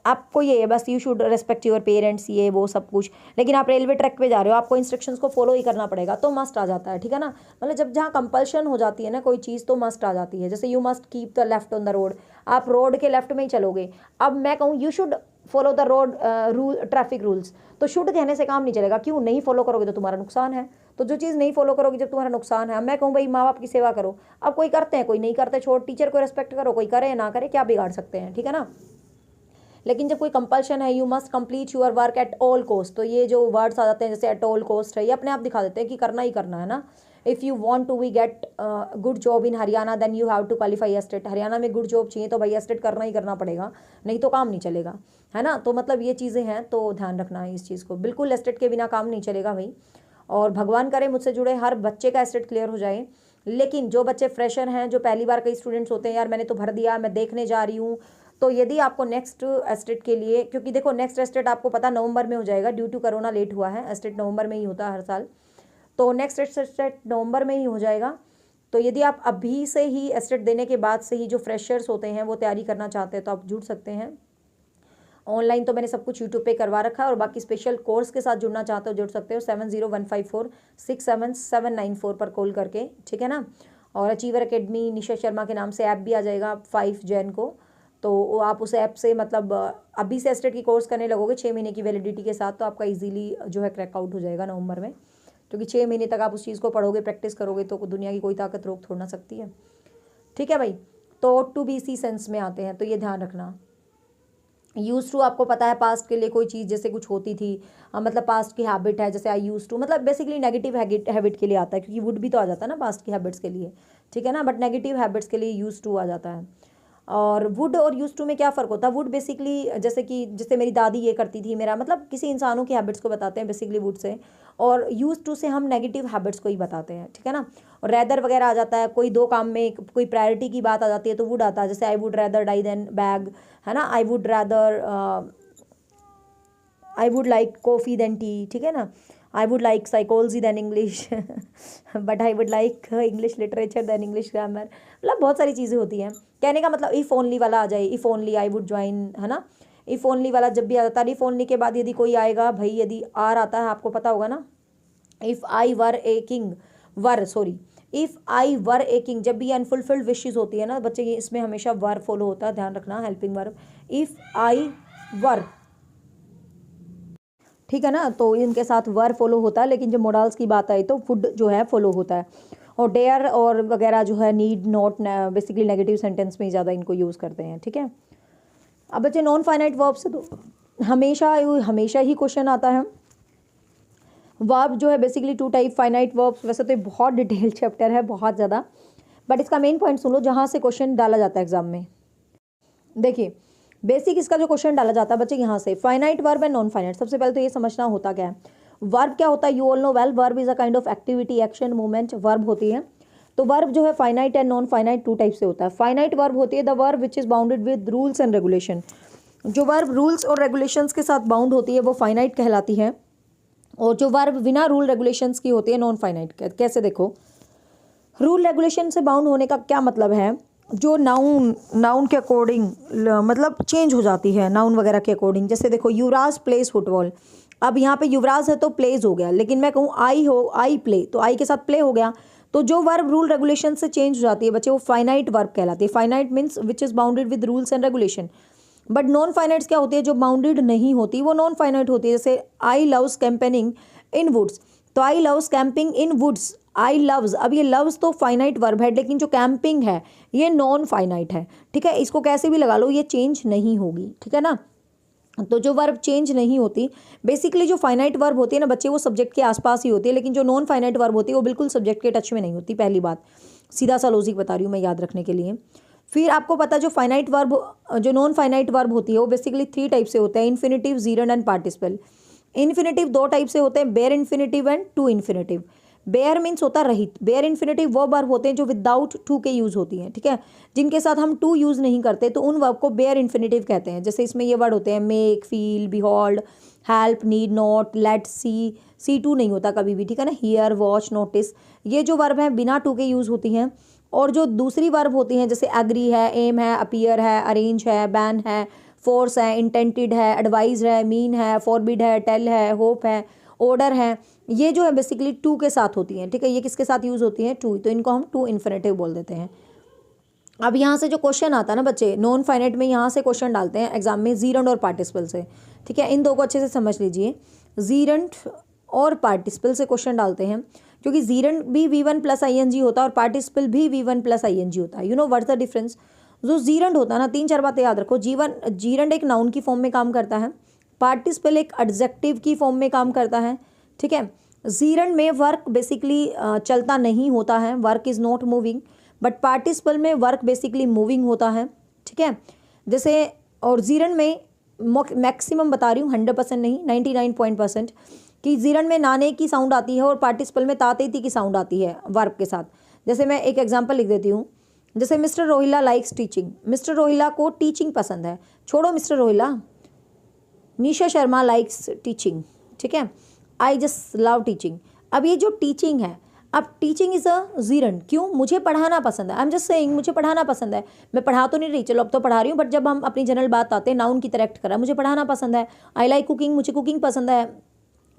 आपको ये है बस you should respect your parents, ये वो सब कुछ, लेकिन आप रेलवे ट्रैक पे जा रहे हो, आपको इंस्ट्रक्शंस को फॉलो ही करना पड़ेगा तो मस्ट आ जाता है। ठीक है ना, मतलब जब जहाँ कंपल्शन हो जाती है ना कोई चीज़ तो मस्ट आ जाती है। जैसे you must keep the left on the road, आप रोड के लेफ्ट में ही चलोगे। अब मैं कहूँ you should follow the road rule traffic rules, तो शुड कहने से काम नहीं चलेगा, क्यों? नहीं फॉलो करोगे तो तुम्हारा नुकसान है, तो जो चीज़ नहीं फॉलो करोगे जब तुम्हारा नुकसान है। अब मैं कहूँ भाई माँ बाप की सेवा करो, अब कोई करते हैं कोई नहीं करते, छोड़, टीचर को रिस्पेक्ट करो, कोई करे ना करे, क्या बिगाड़ सकते हैं? ठीक है ना, लेकिन जब कोई कंपल्शन है, you must complete your work at all cost, तो ये जो वर्ड्स आ जाते हैं जैसे एट ऑल कॉस्ट है, ये अपने आप दिखा देते हैं कि करना ही करना है ना। If you want to we get good job in Haryana then you have to qualify a state, Haryana में गुड जॉब चाहिए तो भाई एस्टेट करना ही करना पड़ेगा, नहीं तो काम नहीं चलेगा, है ना। तो मतलब ये चीज़ें हैं, तो ध्यान रखना है इस चीज़ को, बिल्कुल एस्टेट के बिना काम नहीं चलेगा भाई। और भगवान करे मुझसे जुड़े हर बच्चे का एस्टेट क्लियर हो जाए, लेकिन जो बच्चे फ्रेशर हैं, जो पहली बार, कई स्टूडेंट्स होते हैं यार मैंने तो भर दिया, मैं देखने जा रही हूँ, तो यदि आपको नेक्स्ट एस्टेट के लिए, क्योंकि देखो नेक्स्ट एस्टेट आपको पता नवंबर में हो जाएगा, ड्यू टू कोरोना लेट हुआ है, एस्टेट नवंबर में ही होता है हर साल, तो नेक्स्ट एस्टेट नवंबर में ही हो जाएगा। तो यदि आप अभी से ही एस्टेट देने के बाद से ही जो फ्रेशर्स होते हैं वो तैयारी करना चाहते हैं तो आप जुड़ सकते हैं। ऑनलाइन तो मैंने सब कुछ यूट्यूब पे करवा रखा है, और बाकी स्पेशल कोर्स के साथ जुड़ना चाहते हो जुड़ सकते हो 7015467794 पर कॉल करके। ठीक है ना, और अचीवर एकेडमी निशा शर्मा के नाम से ऐप भी आ जाएगा 5 जैन को, तो आप उस ऐप से मतलब अभी से एस्टेट की कोर्स करने लगोगे 6 महीने की वैलिडिटी के साथ, तो आपका इजीली जो है क्रैक आउट हो जाएगा नवंबर में, क्योंकि 6 महीने तक आप उस चीज़ को पढ़ोगे, प्रैक्टिस करोगे, तो दुनिया की कोई ताकत रोक थोड़ ना सकती है। ठीक है भाई, तो टू बी इसी सेंस में आते हैं, तो ये ध्यान रखना। यूज़ टू आपको पता है पास्ट के लिए कोई चीज़ जैसे कुछ होती थी, मतलब पास्ट की हैबिट है, जैसे आई यूज़ टू, मतलब बेसिकली नेगेटिव हैबिट के लिए आता है, क्योंकि वुड भी तो आ जाता है ना पास्ट की हैबिट्स के लिए। ठीक है ना, बट नेगेटिव हैबिट्स के लिए यूज़ टू आ जाता है। और वुड और यूज टू में क्या फ़र्क होता है? वुड बेसिकली जैसे मेरी दादी ये करती थी, मेरा मतलब किसी इंसानों की हैबिट्स को बताते हैं बेसिकली वुड से, और यूज टू से हम नेगेटिव हैबिट्स को ही बताते हैं। ठीक है ना, और रैदर वगैरह आ जाता है, कोई दो काम में कोई प्रायोरिटी की बात आ जाती है तो वुड आता है, जैसे I would rather die than beg, है ना, I would like coffee than tea. ठीक है ना, I would like psychology than English but I would like English literature than English grammar, मतलब बहुत सारी चीज़ें होती हैं। कहने का मतलब इफ़ ओनली वाला आ जाए, if only I would join, है ना, इफ़ ओनली वाला जब भी आ जाता है, इफ़ ओनली के बाद यदि कोई आएगा भाई, यदि आर आता है आपको पता होगा ना, if I were a king, if I were a king, जब भी अनफुलफिल्ड विशेज़ होती है ना बच्चे, इसमें हमेशा वर फॉलो होता है, ध्यान रखना, हेल्पिंग वर्ब, इफ़ आई वर। ठीक है ना, तो इनके साथ वर फॉलो होता है, लेकिन जब मोडाल्स की बात आई तो वुड जो है फॉलो होता है। और डेयर और वगैरह जो है need not, basically negative sentence में ज़्यादा इनको यूज़ करते हैं। ठीक है, अब बच्चे नॉन फाइनाइट वर्ब से तो हमेशा ही क्वेश्चन आता है। वर्ब जो है बेसिकली 2 टाइप, फाइनाइट वर्ब्स, वैसे तो बहुत डिटेल चैप्टर है, बहुत ज़्यादा, बट इसका मेन पॉइंट सुन लो जहाँ से क्वेश्चन डाला जाता है एग्जाम में। देखिए बेसिक इसका जो क्वेश्चन डाला जाता है बच्चे यहाँ से, finite verb and non finite. सबसे पहले तो ये समझना होता क्या है, वर्ब क्या होता है, you all know well, verb is a kind of activity, action, movement, verb होती है। तो वर्ब जो है finite and non finite two type से होता है। फाइनाइट वर्ब होती है the verb which is bounded with rules and regulation. जो वर्ब रूल्स और रेगुलेशंस के साथ बाउंड होती है वो फाइनाइट कहलाती है, और जो वर्ब बिना रूल रेगुलेशंस की होती है नॉन फाइनाइट। कैसे देखो, रूल रेगुलेशन से बाउंड होने का क्या मतलब है, जो नाउन के अकॉर्डिंग मतलब चेंज हो जाती है, नाउन वगैरह के अकॉर्डिंग। जैसे देखो युवराज प्लेस फुटबॉल, अब यहाँ पे युवराज है तो प्लेज हो गया, लेकिन मैं कहूँ आई प्ले, तो आई के साथ प्ले हो गया। तो जो वर्ब रूल रेगुलेशन से चेंज हो जाती है बच्चे, वो फाइनाइट वर्ब कहलाती है। Finite means which is bounded with rules and regulation. But non finites क्या होती है, जो बाउंडेड नहीं होती वो नॉन फाइनाइट होती है। जैसे आई लव्स कैंपेनिंग इन वुड्स, तो आई लव्स कैंपिंग इन वुड्स, आई लव्स, अब ये लव्स तो फाइनाइट वर्ब है, लेकिन जो कैंपिंग है ये नॉन फाइनाइट है। ठीक है, इसको कैसे भी लगा लो, ये चेंज नहीं होगी। ठीक है ना, तो जो वर्ब चेंज नहीं होती, बेसिकली जो फाइनाइट वर्ब होती है ना बच्चे, वो सब्जेक्ट के आसपास ही होती है, लेकिन जो नॉन फाइनाइट वर्ब होती है वो बिल्कुल सब्जेक्ट के टच में नहीं होती। पहली बात, सीधा सा लॉजिक बता रही हूँ मैं याद रखने के लिए। फिर आपको पता जो फाइनाइट वर्ब, जो नॉन फाइनाइट वर्ब होती है वो बेसिकली 3 टाइप से होते हैं, infinitive, gerund and participle. Infinitive 2 type से होते हैं, bare infinitive and to infinitive. Bare means होता है रहित, बेयर इन्फिनेटिव वो वर्ब होते हैं जो विदाउट टू के यूज होती हैं। ठीक है, जिनके साथ हम टू यूज नहीं करते, तो उन वर्ब को बेयर इन्फिनेटिव कहते हैं। जैसे इसमें ये वर्ड होते हैं make, feel, behold, help, need, not, let, see to नहीं होता कभी भी। ठीक है ना, हियर, वॉच, नोटिस, ये जो वर्ब हैं बिना टू के यूज होती हैं। और जो दूसरी वर्ब होती हैं जैसे एग्री है, एम है, अपीयर है, अरेंज है, बैन है, फोर्स है, इंटेंटेड है, एडवाइज है, मीन है, फॉरबिड है, टेल है, होप है, ऑर्डर है, ये जो है बेसिकली टू के साथ होती हैं। ठीक है, ये किसके साथ यूज होती हैं, टू, तो इनको हम टू इन्फिनेटिव बोल देते हैं। अब यहाँ से जो क्वेश्चन आता है ना बच्चे, नॉन फाइनाइट में यहाँ से क्वेश्चन डालते हैं एग्जाम में जीरंड और पार्टिसिपल से। ठीक है, इन दो को अच्छे से समझ लीजिए, जीरंड और पार्टिसिपल से क्वेश्चन डालते हैं, क्योंकि जीरंड भी V1 प्लस ING होता है और पार्टिसिपल भी V1 प्लस ING होता है। You know what's the difference. जो जीरंड होता है ना, 3-4 बातें याद रखो। जीरंड एक नाउन की फॉर्म में काम करता है, पार्टिसिपल एक एडजेक्टिव की फॉर्म में काम करता है। ठीक है, जीरंड में वर्क बेसिकली चलता नहीं होता है, work is not moving, but participle में वर्क बेसिकली मूविंग होता है। ठीक है, जैसे, और जीरंड में मैक्सिमम बता रही हूँ, 100% नहीं, 99% कि जीरंड में नाने की साउंड आती है और पार्टिसिपल में तातेती की साउंड आती है वर्ब के साथ। जैसे मैं एक एग्जांपल लिख देती हूँ, जैसे mister Rohila likes teaching, mister Rohila को टीचिंग पसंद है, छोड़ो mister Rohila, Nisha Sharma likes teaching. ठीक है, आई जस्ट लव टीचिंग। अब ये जो टीचिंग है, अब टीचिंग इज़ अ जीरंड, क्यों, मुझे पढ़ाना पसंद है, आई एम जस्ट सेइंग मुझे पढ़ाना पसंद है, मैं पढ़ा तो नहीं रही, चलो अब तो पढ़ा रही हूँ, बट जब हम अपनी जनरल बात आते हैं नाउन की तरह एक्ट करा, मुझे पढ़ाना पसंद है। आई लाइक कुकिंग, मुझे कुकिंग पसंद है,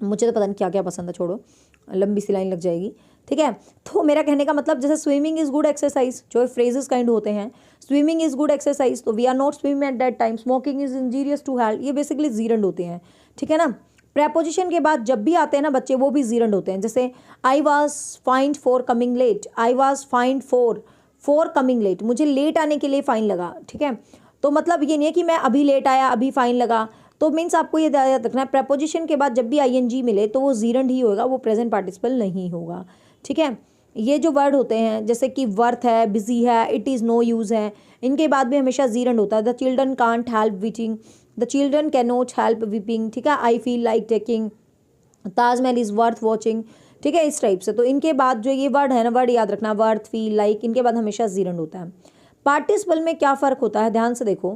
मुझे तो पता नहीं क्या क्या पसंद है, छोड़ो, लंबी सी लाइन लग जाएगी। ठीक है, तो मेरा कहने का मतलब, जैसे स्विमिंग इज़ गुड एक्सरसाइज, जो फ्रेजेस काइंड होते हैं, स्विमिंग इज़ गुड एक्सरसाइज, तो we are not swimming at that time, smoking is injurious to health, ये बेसिकली जीरंड होते हैं। ठीक है ना, प्रेपोजिशन के बाद जब भी आते हैं ना बच्चे, वो भी जीरंड होते हैं। जैसे I was fined for coming late, I was fined for coming late, मुझे लेट आने के लिए फाइन लगा। ठीक है, तो मतलब ये नहीं है कि मैं अभी लेट आया अभी फाइन लगा, तो मीन्स आपको ये याद रखना है, प्रेपोजिशन के बाद जब भी ING मिले तो वो जीरंड ही होगा, वो प्रेजेंट पार्टिसिपल नहीं होगा। ठीक है, ये जो वर्ड होते हैं जैसे कि वर्थ है, बिजी है, इट इज़ नो यूज़ है, इनके बाद भी हमेशा जीरंड होता है। The children can't help weeping, the children can not help weeping. ठीक है, I feel like taking, Taj Mahal is worth watching. ठीक है, इस टाइप से। तो इनके बाद जो ये वर्ड है ना, वर्ड याद रखना, वर्थ, फील, लाइक, इनके बाद हमेशा जीरंड होता है। पार्टिसिपल में क्या फ़र्क होता है, ध्यान से देखो।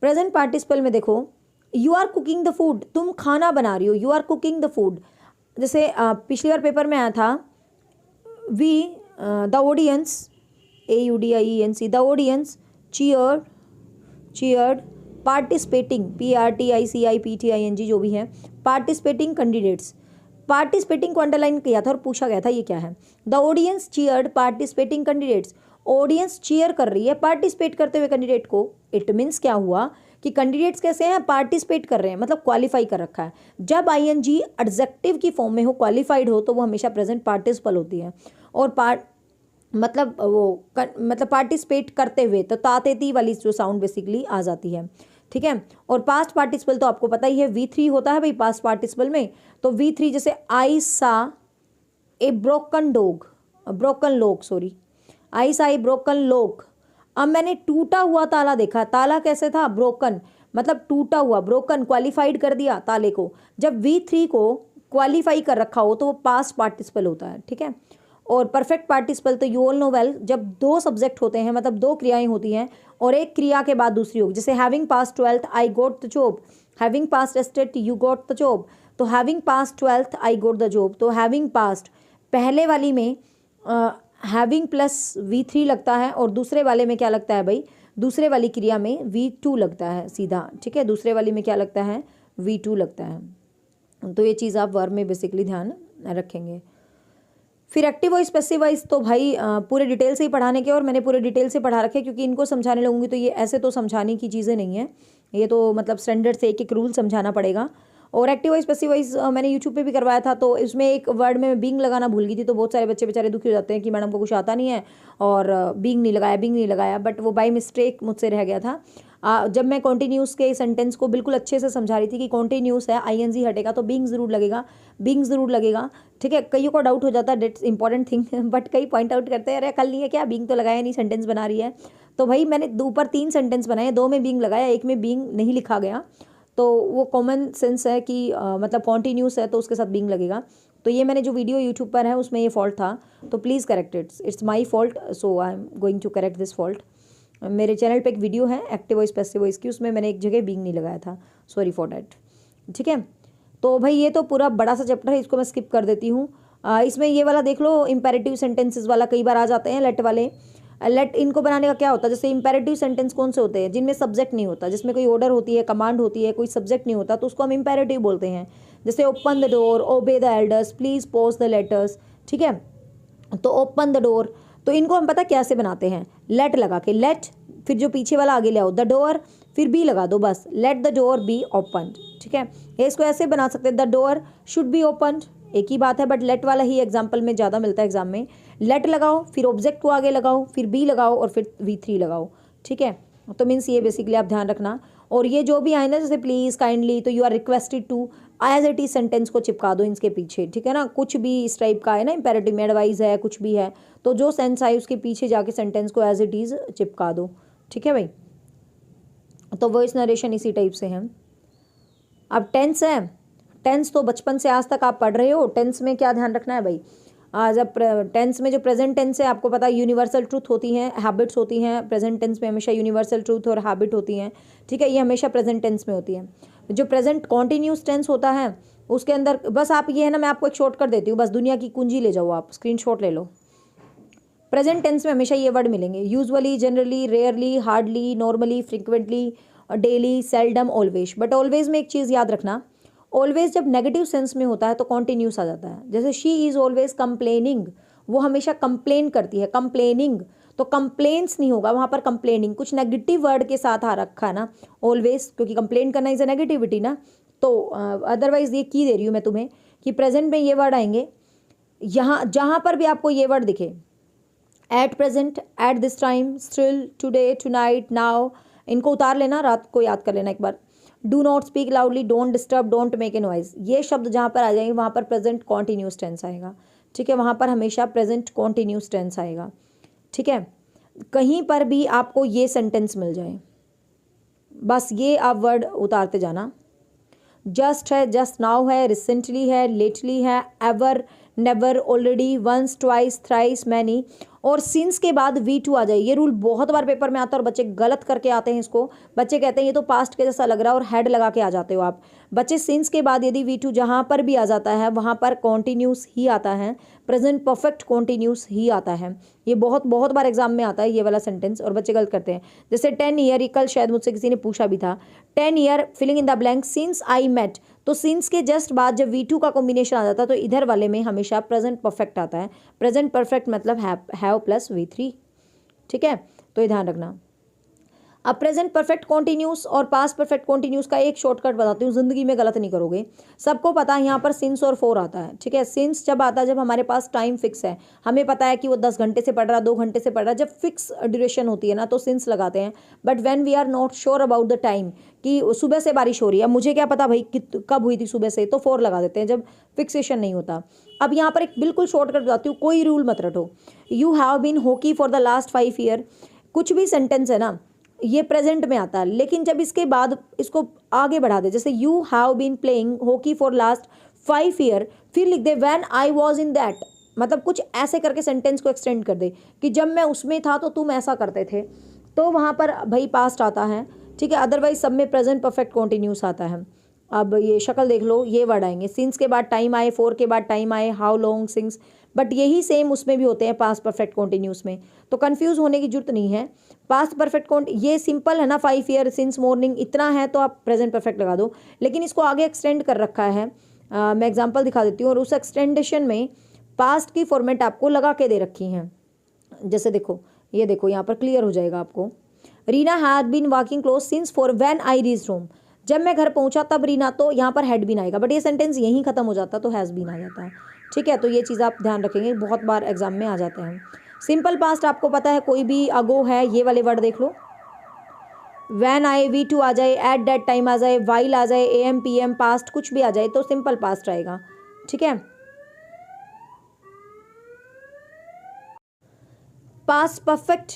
प्रेजेंट पार्टिसिपल में देखो, you are cooking the food, तुम खाना बना रही हो, you are cooking the food. जैसे पिछली बार पेपर में आया था, we the audience, AUDIENC, the audience cheered participating, PARTICIPTING, जो भी है, पार्टिसिपेटिंग कैंडिडेट्स। पार्टिसिपेटिंग को अंडरलाइन किया था और पूछा गया था ये क्या है। The audience cheered participating candidates, audience cheer कर रही है पार्टिसिपेट करते हुए कैंडिडेट को। इट मीन्स क्या हुआ कि कैंडिडेट्स कैसे हैं, पार्टिसिपेट कर रहे हैं, मतलब क्वालिफाई कर रखा है। जब ING एडजेक्टिव की फॉर्म में हो, क्वालिफाइड हो, तो वो हमेशा प्रेजेंट पार्टिसिपल होती है। और मतलब पार्टिसिपेट करते हुए, तो तातेती वाली जो साउंड बेसिकली आ जाती है। ठीक है, और पास्ट पार्टिसिपल तो आपको पता ही है, V3 होता है भाई पास्ट पार्टिसिपल में। तो V3 जैसे आई सा ए ब्रोकन लॉक, आई सा ए ब्रोकन लॉक। अब मैंने टूटा हुआ ताला देखा, ताला कैसे था, ब्रोकन, मतलब टूटा हुआ, ब्रोकन क्वालिफाइड कर दिया ताले को। जब V3 को क्वालिफाई कर रखा हो तो वो पास्ट पार्टिसिपल होता है, ठीक है। और परफेक्ट पार्टिसिपल तो यू ऑल नो वेल, जब दो सब्जेक्ट होते हैं, मतलब दो क्रियाएं होती हैं और एक क्रिया के बाद दूसरी होगी, जैसे having pass 12th I got the job, having pass tested you got the job. तो having pass 12th I got the job, तो हैविंग पास्ट पहले वाली में हैविंग प्लस V3 लगता है और दूसरे वाले में क्या लगता है भाई, दूसरे वाली क्रिया में V2 लगता है सीधा, ठीक है। दूसरे वाली में क्या लगता है, V2 लगता है। तो ये चीज़ आप वर्ब में बेसिकली ध्यान रखेंगे। फिर एक्टिव वॉइस पैसिव वॉइस तो भाई पूरे डिटेल से ही पढ़ाने के, और मैंने पूरे डिटेल से पढ़ा रखे, क्योंकि इनको समझाने लगूंगी तो ये ऐसे तो समझाने की चीज़ें नहीं है, ये तो मतलब स्टैंडर्ड से एक एक रूल समझाना पड़ेगा। और एक्टिव वॉइस पैसिव वॉइस मैंने यूट्यूब पे भी करवाया था, तो इसमें एक वर्ड में बीइंग लगाना भूल गई थी, तो बहुत सारे बच्चे बेचारे दुखी हो जाते हैं कि मैडम को कुछ आता नहीं है और बीइंग नहीं लगाया, बट वो बाय मिस्टेक मुझसे रह गया था। जब मैं कॉन्टिन्यूस के सेंटेंस को बिल्कुल अच्छे से समझा रही थी कि कॉन्टिन्यूस है, ING हटेगा तो बीइंग ज़रूर लगेगा, ठीक है। कईयों को डाउट हो जाता है, डेट्स इंपॉर्टेंट थिंग, बट कई पॉइंट आउट करते हैं अरे कल नहीं है क्या, बीइंग तो लगाया नहीं, सेंटेंस बना रही है। तो भाई मैंने ऊपर 3 सेंटेंस बनाए, 2 में बीइंग लगाया, एक में बीइंग नहीं लिखा गया, तो वो कॉमन सेंस है कि मतलब कॉन्टिन्यूस है तो उसके साथ बीइंग लगेगा। तो ये मैंने जो वीडियो यूट्यूब पर है उसमें ये फॉल्ट था, तो please correct it's my fault, so I am going to correct this fault. मेरे चैनल पे एक वीडियो है एक्टिव वॉइस पैसिव वॉइस की, उसमें मैंने एक जगह बीइंग नहीं लगाया था, सॉरी फॉर डैट, ठीक है। तो भाई ये तो पूरा बड़ा सा चैप्टर है, इसको मैं स्किप कर देती हूँ। इसमें ये वाला देख लो, इंपेरेटिव सेंटेंसेस वाला कई बार आ जाते हैं, लेट वाले। लेट इनको बनाने का क्या होता है, जैसे इंपेरेटिव सेंटेंस कौन से होते हैं, जिनमें सब्जेक्ट नहीं होता, जिसमें कोई ऑर्डर होती है, कमांड होती है, कोई सब्जेक्ट नहीं होता, तो उसको हम इंपेरेटिव बोलते हैं। जैसे open the door, obey the elders, please post the letters, ठीक है। तो ओपन द डोर, तो इनको हम पता कैसे बनाते हैं, लेट लगा के, लेट फिर जो पीछे वाला आगे ले आओ, द डोर फिर बी लगा दो, बस let the door be open, ठीक है। इसको ऐसे बना सकते हैं, the door should be open, एक ही बात है, बट लेट वाला ही एग्जाम्पल में ज़्यादा मिलता है एग्जाम में। लेट लगाओ, फिर ऑब्जेक्ट को आगे लगाओ, फिर बी लगाओ और फिर V3 लगाओ, ठीक है। तो मीन्स ये बेसिकली आप ध्यान रखना। और ये जो भी आए ना, जैसे प्लीज़, काइंडली, तो you are requested to, as it is sentence को चिपका दो इनके पीछे, ठीक है ना। कुछ भी इस टाइप का है ना, इंपेरेटिव में एडवाइस है, कुछ भी है, तो जो सेंस आए उसके पीछे जाके सेंटेंस को एज इट इज चिपका दो, ठीक है भाई। तो वॉइस नरेशन इसी टाइप से है। अब टेंस है, टेंस तो बचपन से आज तक आप पढ़ रहे हो। टेंस में क्या ध्यान रखना है भाई, जब टेंस में जो प्रेजेंट टेंस है, आपको पता है यूनिवर्सल ट्रूथ होती हैं, हैबिट्स होती हैं। प्रेजेंट टेंस में हमेशा यूनिवर्सल ट्रूथ और हैबिट होती हैं, ठीक है, ये हमेशा प्रेजेंट टेंस में होती है। जो प्रेजेंट कॉन्टिन्यूस टेंस होता है उसके अंदर बस आप ये है ना, मैं आपको एक शॉर्टकट देती हूँ, बस दुनिया की कुंजी ले जाओ, आप स्क्रीनशॉट ले लो। प्रेजेंट टेंस में हमेशा ये वर्ड मिलेंगे, usually, generally, rarely, hardly, normally, frequently, daily, seldom, always. But always में एक चीज़ याद रखना, ऑलवेज जब नेगेटिव सेंस में होता है तो कॉन्टिन्यूस आ जाता है। जैसे शी इज़ ऑलवेज कंप्लेनिंग, वो हमेशा कंप्लेन करती है, कंप्लेनिंग, तो कंप्लेन्स नहीं होगा वहाँ पर, कंप्लेनिंग कुछ नेगेटिव वर्ड के साथ आ रखा है ना ऑलवेज, क्योंकि कंप्लेन करना इज़ अ नेगेटिविटी ना। तो अदरवाइज ये की दे रही हूँ मैं तुम्हें कि प्रेजेंट में ये वर्ड आएंगे, यहाँ जहाँ पर भी आपको ये वर्ड दिखे, at present, at this time, still, today, tonight, now, इनको उतार लेना, रात को याद कर लेना एक बार। Do not speak loudly, don't disturb, don't make a noise, ये शब्द जहाँ पर आ जाएंगे वहाँ पर प्रेजेंट कॉन्टिन्यूस टेंस आएगा, ठीक है। वहाँ पर हमेशा प्रेजेंट कॉन्टिन्यूस टेंस आएगा, ठीक है। कहीं पर भी आपको ये सेंटेंस मिल जाए, बस ये आप वर्ड उतारते जाना। जस्ट है, जस्ट नाउ है, रिसेंटली है, लेटली है, ever, never, already, once, twice, thrice, many, और सिंस के बाद V2 आ जाए। ये रूल बहुत बार पेपर में आता है और बच्चे गलत करके आते हैं इसको। बच्चे कहते हैं ये तो पास्ट के जैसा लग रहा है और हेड लगा के आ जाते हो आप। बच्चे सिंस के बाद यदि V2 जहाँ पर भी आ जाता है वहाँ पर कॉन्टिन्यूस ही आता है, प्रेजेंट परफेक्ट कॉन्टिन्यूस ही आता है। ये बहुत बहुत बार एग्जाम में आता है ये वाला सेंटेंस, और बच्चे गलत करते हैं। जैसे 10 ईयर, कल शायद मुझसे किसी ने पूछा भी था, 10 year filling in the blank since I met, तो सिंस के जस्ट बाद जब V2 का कॉम्बिनेशन आ जाता है तो इधर वाले में हमेशा प्रेजेंट परफेक्ट आता है। प्रेजेंट परफेक्ट मतलब हैव प्लस V3, ठीक है, तो ये ध्यान रखना। अब प्रेजेंट परफेक्ट कॉन्टिन्यूस और पास्ट परफेक्ट कॉन्टिन्यूस का एक शॉर्टकट बताती हूँ, जिंदगी में गलत नहीं करोगे। सबको पता है यहाँ पर सिंस और फॉर आता है, ठीक है। सिंस जब आता है जब हमारे पास टाइम फिक्स है, हमें पता है कि वो 10 घंटे से पढ़ रहा, 2 घंटे से पढ़ रहा, जब फिक्स ड्यूरेशन होती है ना तो सिंस लगाते हैं। But when we are not sure about the time, कि सुबह से बारिश हो रही है, मुझे क्या पता भाई कब हुई थी सुबह से, तो फॉर लगा देते हैं जब फिक्सेशन नहीं होता। अब यहाँ पर एक बिल्कुल शॉर्टकट बताती हूँ, कोई रूल मत रटो। You have been hockey for the last 5 year, कुछ भी सेंटेंस है ना ये प्रेजेंट में आता है, लेकिन जब इसके बाद इसको आगे बढ़ा दे, जैसे you have been playing hockey for last 5 year, फिर लिख दे when I was in that, मतलब कुछ ऐसे करके सेंटेंस को एक्सटेंड कर दे कि जब मैं उसमें था तो तुम ऐसा करते थे, तो वहाँ पर भाई पास्ट आता है, ठीक है। अदरवाइज सब में प्रेजेंट परफेक्ट कॉन्टिन्यूस आता है। अब ये शक्ल देख लो, ये वर्ड आएंगे, सिंस के बाद टाइम आए, फॉर के बाद टाइम आए, हाउ लॉन्ग, सिंस, बट यही सेम उसमें भी होते हैं पास्ट परफेक्ट कॉन्टिन्यूस में, तो कंफ्यूज होने की जरूरत नहीं है। पास्ट परफेक्ट ये सिंपल है ना, 5 ईयर, सिंस मॉर्निंग, इतना है तो आप प्रेजेंट परफेक्ट लगा दो, लेकिन इसको आगे एक्सटेंड कर रखा है। मैं एग्जाम्पल दिखा देती हूँ, और उस एक्सटेंडेशन में पास्ट की फॉर्मेट आपको लगा के दे रखी हैं। जैसे देखो, ये देखो यहाँ पर क्लियर हो जाएगा आपको। Reena had been walking close since for when I reach home, जब मैं घर पहुंचा तब रीना, तो यहाँ पर हैड बीन आएगा, बट ये सेंटेंस यहीं खत्म हो जाता तो हैज़ बीन आ जाता है, ठीक है। तो ये चीज़ आप ध्यान रखेंगे, बहुत बार एग्जाम में आ जाते हैं। सिंपल पास्ट आपको पता है, कोई भी अगो है, ये वाले वर्ड देख लो, वैन आए, वी टू आ जाए, एट दैट टाइम आ जाए, वाइल आ जाए, AM PM, पास्ट कुछ भी आ जाए तो सिंपल पास्ट आएगा, ठीक है। पास्ट परफेक्ट,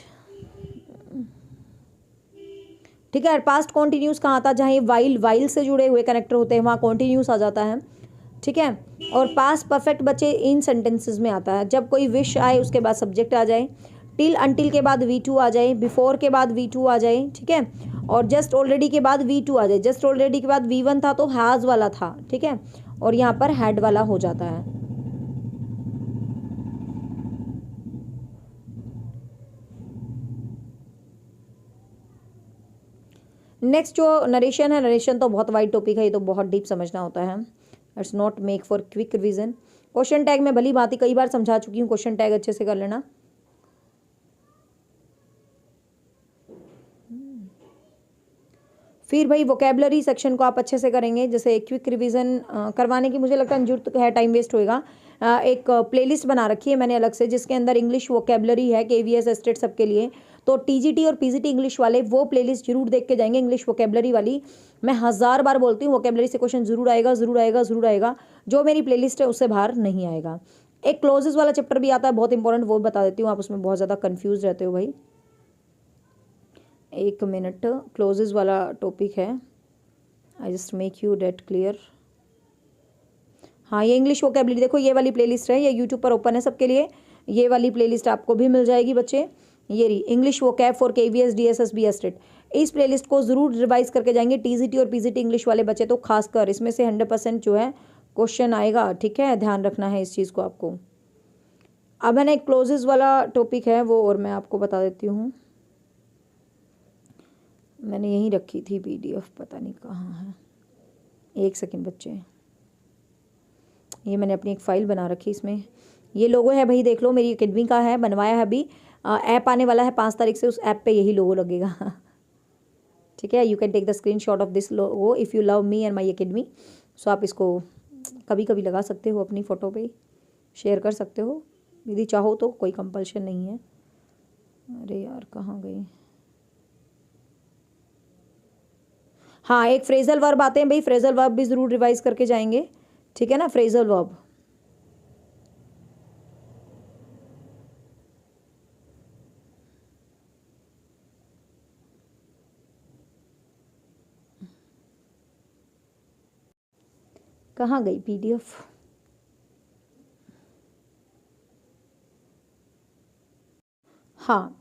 ठीक है। पास्ट कॉन्टिन्यूस कहाँ आता है, जहाँ ये वाइल से जुड़े हुए कनेक्टर होते हैं वहाँ कॉन्टिन्यूस आ जाता है, ठीक है। और पास्ट परफेक्ट बच्चे इन सेंटेंसेस में आता है, जब कोई विश आए उसके बाद सब्जेक्ट आ जाए, टिल अंटिल के बाद V2 आ जाए, बिफोर के बाद V2 आ जाए, ठीक है। और जस्ट ऑलरेडी के बाद V2 आ जाए, जस्ट ऑलरेडी के बाद V1 था तो हैज़ वाला था, ठीक है, और यहाँ पर हैड वाला हो जाता है। नेक्स्ट जो नरेशन है, नरेशन तो बहुत वाइड टॉपिक है, ये तो बहुत डीप समझना होता है, it's not make for quick revision. Question tag में भली बात ही कई बार समझा चुकी हूँ, क्वेश्चन टैग अच्छे से कर लेना। फिर भाई वोकेबलरी सेक्शन को आप अच्छे से करेंगे, जैसे क्विक रिवीजन करवाने की मुझे लगता है जरूरत है, टाइम वेस्ट होएगा। एक प्लेलिस्ट बना रखी है मैंने अलग से, जिसके अंदर इंग्लिश वोकेबलरी है, KVS एस्टेट सबके लिए, तो TGT और PGT इंग्लिश वाले वो प्लेलिस्ट जरूर देख के जाएंगे, इंग्लिश वोकेबलरी वाली। मैं 1000 बार बोलती हूँ, वोकेबलरी से क्वेश्चन जरूर आएगा, जरूर आएगा, जरूर आएगा, जो मेरी प्लेलिस्ट है उससे बाहर नहीं आएगा। एक क्लोजेज वाला चैप्टर भी आता है, बहुत इंपॉर्टेंट, वो बता देती हूँ, आप उसमें बहुत ज़्यादा कन्फ्यूज रहते हो भाई। 1 मिनट, क्लोजेज वाला टॉपिक है, I just make you that clear. हाँ, ये इंग्लिश वोकेबलरी देखो, ये वाली प्लेलिस्ट है, ये यूट्यूब पर ओपन है सबके लिए, ये वाली प्लेलिस्ट आपको भी मिल जाएगी बच्चे। ये रही English vocab for KVS DSSB estate, इस प्लेलिस्ट को जरूर रिवाइज करके जाएंगे, TGT और PGT इंग्लिश वाले बच्चे तो खासकर, इसमें से 100% जो है क्वेश्चन आएगा, ठीक है, ध्यान रखना है इस चीज़ को आपको। अब है ना एक क्लोजेज वाला टॉपिक है वो, और मैं आपको बता देती हूँ, मैंने यहीं रखी थी PDF, पता नहीं कहाँ है, 1 सेकेंड बच्चे, ये मैंने अपनी एक फ़ाइल बना रखी, इसमें ये लोगो है भाई, देख लो, मेरी अकेडमी का है, बनवाया है अभी, ऐप आने वाला है 5 तारीख से, उस ऐप पे यही लोगो लगेगा, ठीक है। You can take the screenshot of this logo if you love me and my academy. So आप इसको कभी कभी लगा सकते हो, अपनी फ़ोटो पे शेयर कर सकते हो यदि चाहो तो, कोई कंपल्शन नहीं है। अरे यार कहाँ गई, हाँ, एक फ्रेजल वर्ब आते हैं भाई, फ्रेजल वर्ब भी ज़रूर रिवाइज करके जाएंगे, ठीक है ना। फ्रेजल वर्ब कहाँ गई PDF, हाँ,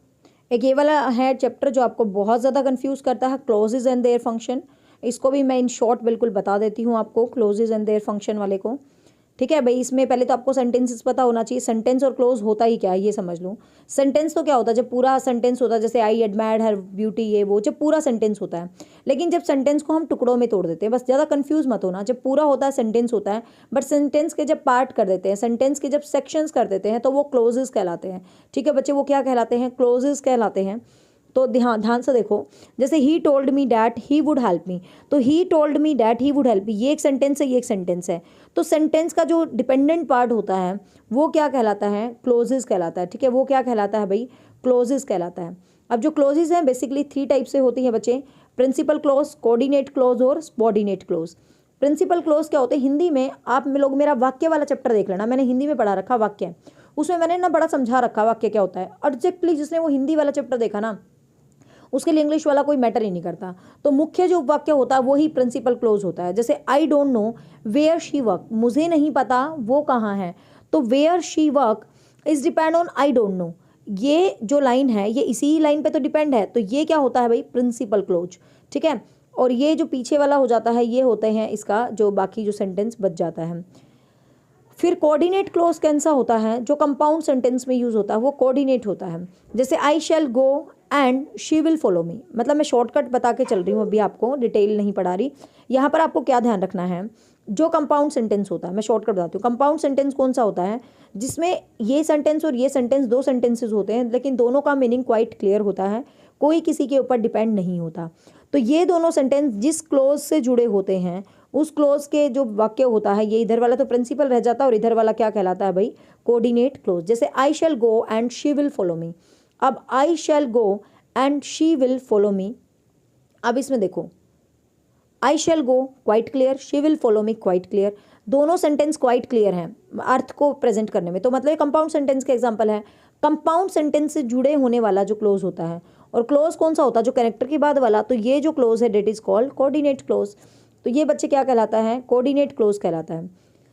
एक ये वाला है चैप्टर जो आपको बहुत ज़्यादा कंफ्यूज करता है, क्लोजेज एंड देयर फंक्शन, इसको भी मैं इन शॉर्ट बिल्कुल बता देती हूँ आपको, क्लोजेज एंड देयर फंक्शन वाले को, ठीक है भाई। इसमें पहले तो आपको सेंटेंसेस पता होना चाहिए, सेंटेंस और क्लोज होता ही क्या है ये समझ लो। सेंटेंस तो क्या होता है, जब पूरा सेंटेंस होता है, जैसे आई एडमायर्ड हर ब्यूटी, ये वो, जब पूरा सेंटेंस होता है। लेकिन जब सेंटेंस को हम टुकड़ों में तोड़ देते हैं, बस ज़्यादा कंफ्यूज मत होना, जब पूरा होता है सेंटेंस होता है, बट सेंटेंस के जब पार्ट कर देते हैं, सेंटेंस के जब सेक्शंस कर देते हैं, तो वो क्लोजेज कहलाते हैं, ठीक है बच्चे, वो क्या कहलाते हैं, क्लोजेज कहलाते हैं। तो ध्यान से देखो, जैसे he told me that he would help me, तो he told me that he would help me, ये एक सेंटेंस है, ये एक सेंटेंस है, तो सेंटेंस का जो डिपेंडेंट पार्ट होता है वो क्या कहलाता है, क्लोजेज कहलाता है, ठीक है, वो क्या कहलाता है भाई, क्लोजेज कहलाता है। अब जो क्लोजेज हैं बेसिकली 3 टाइप से होती हैं बच्चे, प्रिंसिपल क्लोज, कोऑर्डिनेट क्लोज और सबऑर्डिनेट क्लोज। प्रिंसिपल क्लोज क्या होते हैं, हिंदी में आप लोग मेरा वाक्य वाला चैप्टर देख लेना, मैंने हिंदी में पढ़ा रखा वाक्य, उसमें मैंने ना बड़ा समझा रखा वाक्य क्या होता है। एग्जैक्टली जिसने वो हिंदी वाला चैप्टर देखा ना, उसके लिए इंग्लिश वाला कोई मैटर ही नहीं करता। तो मुख्य जो वाक्य होता है वही प्रिंसिपल क्लोज होता है। जैसे I don't know where she work, मुझे नहीं पता वो कहाँ है, तो where she work is depend on I don't know. ये जो लाइन है ये इसी लाइन पे तो डिपेंड है, तो ये क्या होता है भाई, प्रिंसिपल क्लोज, ठीक है। और ये जो पीछे वाला हो जाता है ये होते हैं इसका जो बाकी जो सेंटेंस बच जाता है। फिर कोऑर्डिनेट क्लोज कैसा होता है, जो कंपाउंड सेंटेंस में यूज होता है वो कोऑर्डिनेट होता है। जैसे I shall go and she will follow me, मतलब मैं शॉर्टकट बता के चल रही हूँ, अभी आपको डिटेल नहीं पढ़ा रही। यहाँ पर आपको क्या ध्यान रखना है, जो कंपाउंड सेंटेंस होता है, मैं शॉर्टकट बताती हूँ। कंपाउंड सेंटेंस कौन सा होता है, जिसमें ये सेंटेंस और ये सेंटेंस दो सेंटेंसेस होते हैं, लेकिन दोनों का मीनिंग क्वाइट क्लियर होता है, कोई किसी के ऊपर डिपेंड नहीं होता। तो ये दोनों सेंटेंस जिस क्लोज से जुड़े होते हैं उस क्लोज के जो वाक्य होता है, ये इधर वाला तो प्रिंसिपल रह जाता है और इधर वाला क्या कहलाता है भाई, कोऑर्डिनेट क्लोज। जैसे I shall go and she will follow me, अब I shall go and she will follow me, अब इसमें देखो I shall go quite clear, she will follow me quite clear, दोनों सेंटेंस क्वाइट क्लियर हैं अर्थ को present करने में। तो मतलब ये कंपाउंड सेंटेंस का एग्जांपल है। कंपाउंड सेंटेंस से जुड़े होने वाला जो क्लोज होता है, और क्लोज कौन सा होता है, जो कैरेक्टर के बाद वाला, तो ये जो क्लोज है that is called coordinate clause. तो ये बच्चे क्या कहलाता है, कोऑर्डिनेट क्लोज कहलाता है।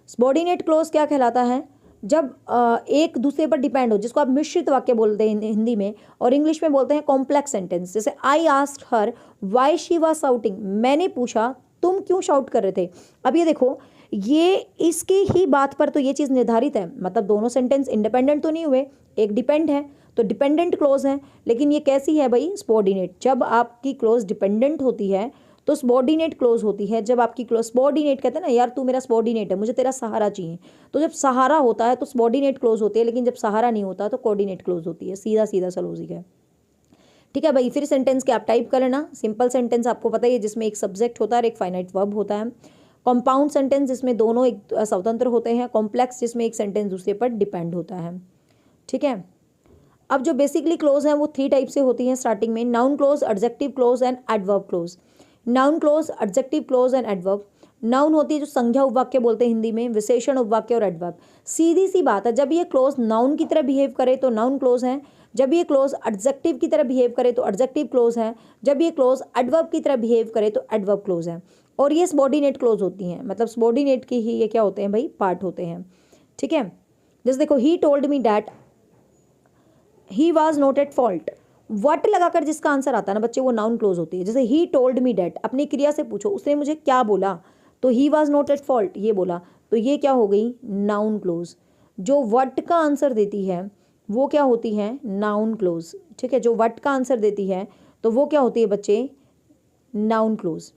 सबऑर्डिनेट क्लोज क्या कहलाता है, जब एक दूसरे पर डिपेंड हो, जिसको आप मिश्रित वाक्य बोलते हैं हिंदी में, और इंग्लिश में बोलते हैं कॉम्प्लेक्स सेंटेंस। जैसे I asked her why she was shouting, मैंने पूछा तुम क्यों शाउट कर रहे थे। अब ये देखो, ये इसकी ही बात पर तो ये चीज़ निर्धारित है, मतलब दोनों सेंटेंस इंडिपेंडेंट तो नहीं हुए, एक डिपेंड है तो डिपेंडेंट क्लोज है। लेकिन ये कैसी है भाई, सबऑर्डिनेट। जब आपकी क्लोज डिपेंडेंट होती है तो सबऑर्डिनेट क्लोज होती है। जब आपकी क्लोज सबऑर्डिनेट, कहते हैं ना यार तू मेरा सबऑर्डिनेट है, मुझे तेरा सहारा चाहिए, तो जब सहारा होता है तो सबऑर्डिनेट क्लोज होती है, लेकिन जब सहारा नहीं होता तो कोऑर्डिनेट क्लोज होती है। सीधा सीधा सा लॉजिक है, ठीक है भाई। फिर सेंटेंस के आप टाइप कर लेना। सिंपल सेंटेंस आपको पता ही है, जिसमें एक सब्जेक्ट होता है और एक फाइनाइट वर्ब होता है। कंपाउंड सेंटेंस जिसमें दोनों एक स्वतंत्र होते हैं। कॉम्प्लेक्स जिसमें एक सेंटेंस दूसरे पर डिपेंड होता है, ठीक है। अब जो बेसिकली क्लोज हैं वो 3 टाइप से होती हैं स्टार्टिंग में, noun close, adjective close and adverb close. Noun close, adjective close and adverb. Noun होती है जो संज्ञा उपवाक्य बोलते हैं हिंदी में, विशेषण उपवाक्य और एडवर्ब। सीधी सी बात है, जब ये क्लोज नाउन की तरह बिहेव करे तो नाउन क्लोज है, जब ये क्लोज एडजेक्टिव की तरह बिहेव करे तो एडजेक्टिव क्लोज है, जब ये क्लोज एडवर्ब की तरह बिहेव करे तो एडवर्ब क्लोज है। और ये सबऑर्डिनेट क्लोज होती हैं, मतलब सबऑर्डिनेट की ही ये क्या होते हैं भाई, पार्ट होते हैं, ठीक है। जैसे देखो, ही told me that he was not at fault, what लगाकर जिसका आंसर आता है ना बच्चे, वो नाउन क्लोज होती है। जैसे ही टोल्ड मी डैट, अपनी क्रिया से पूछो उसने मुझे क्या बोला, तो he was not at fault ये बोला, तो ये क्या हो गई, नाउन क्लोज। जो वट का आंसर देती है वो क्या होती है, नाउन क्लोज, ठीक है। जो वट का आंसर देती है तो वो क्या होती है बच्चे, नाउन क्लोज।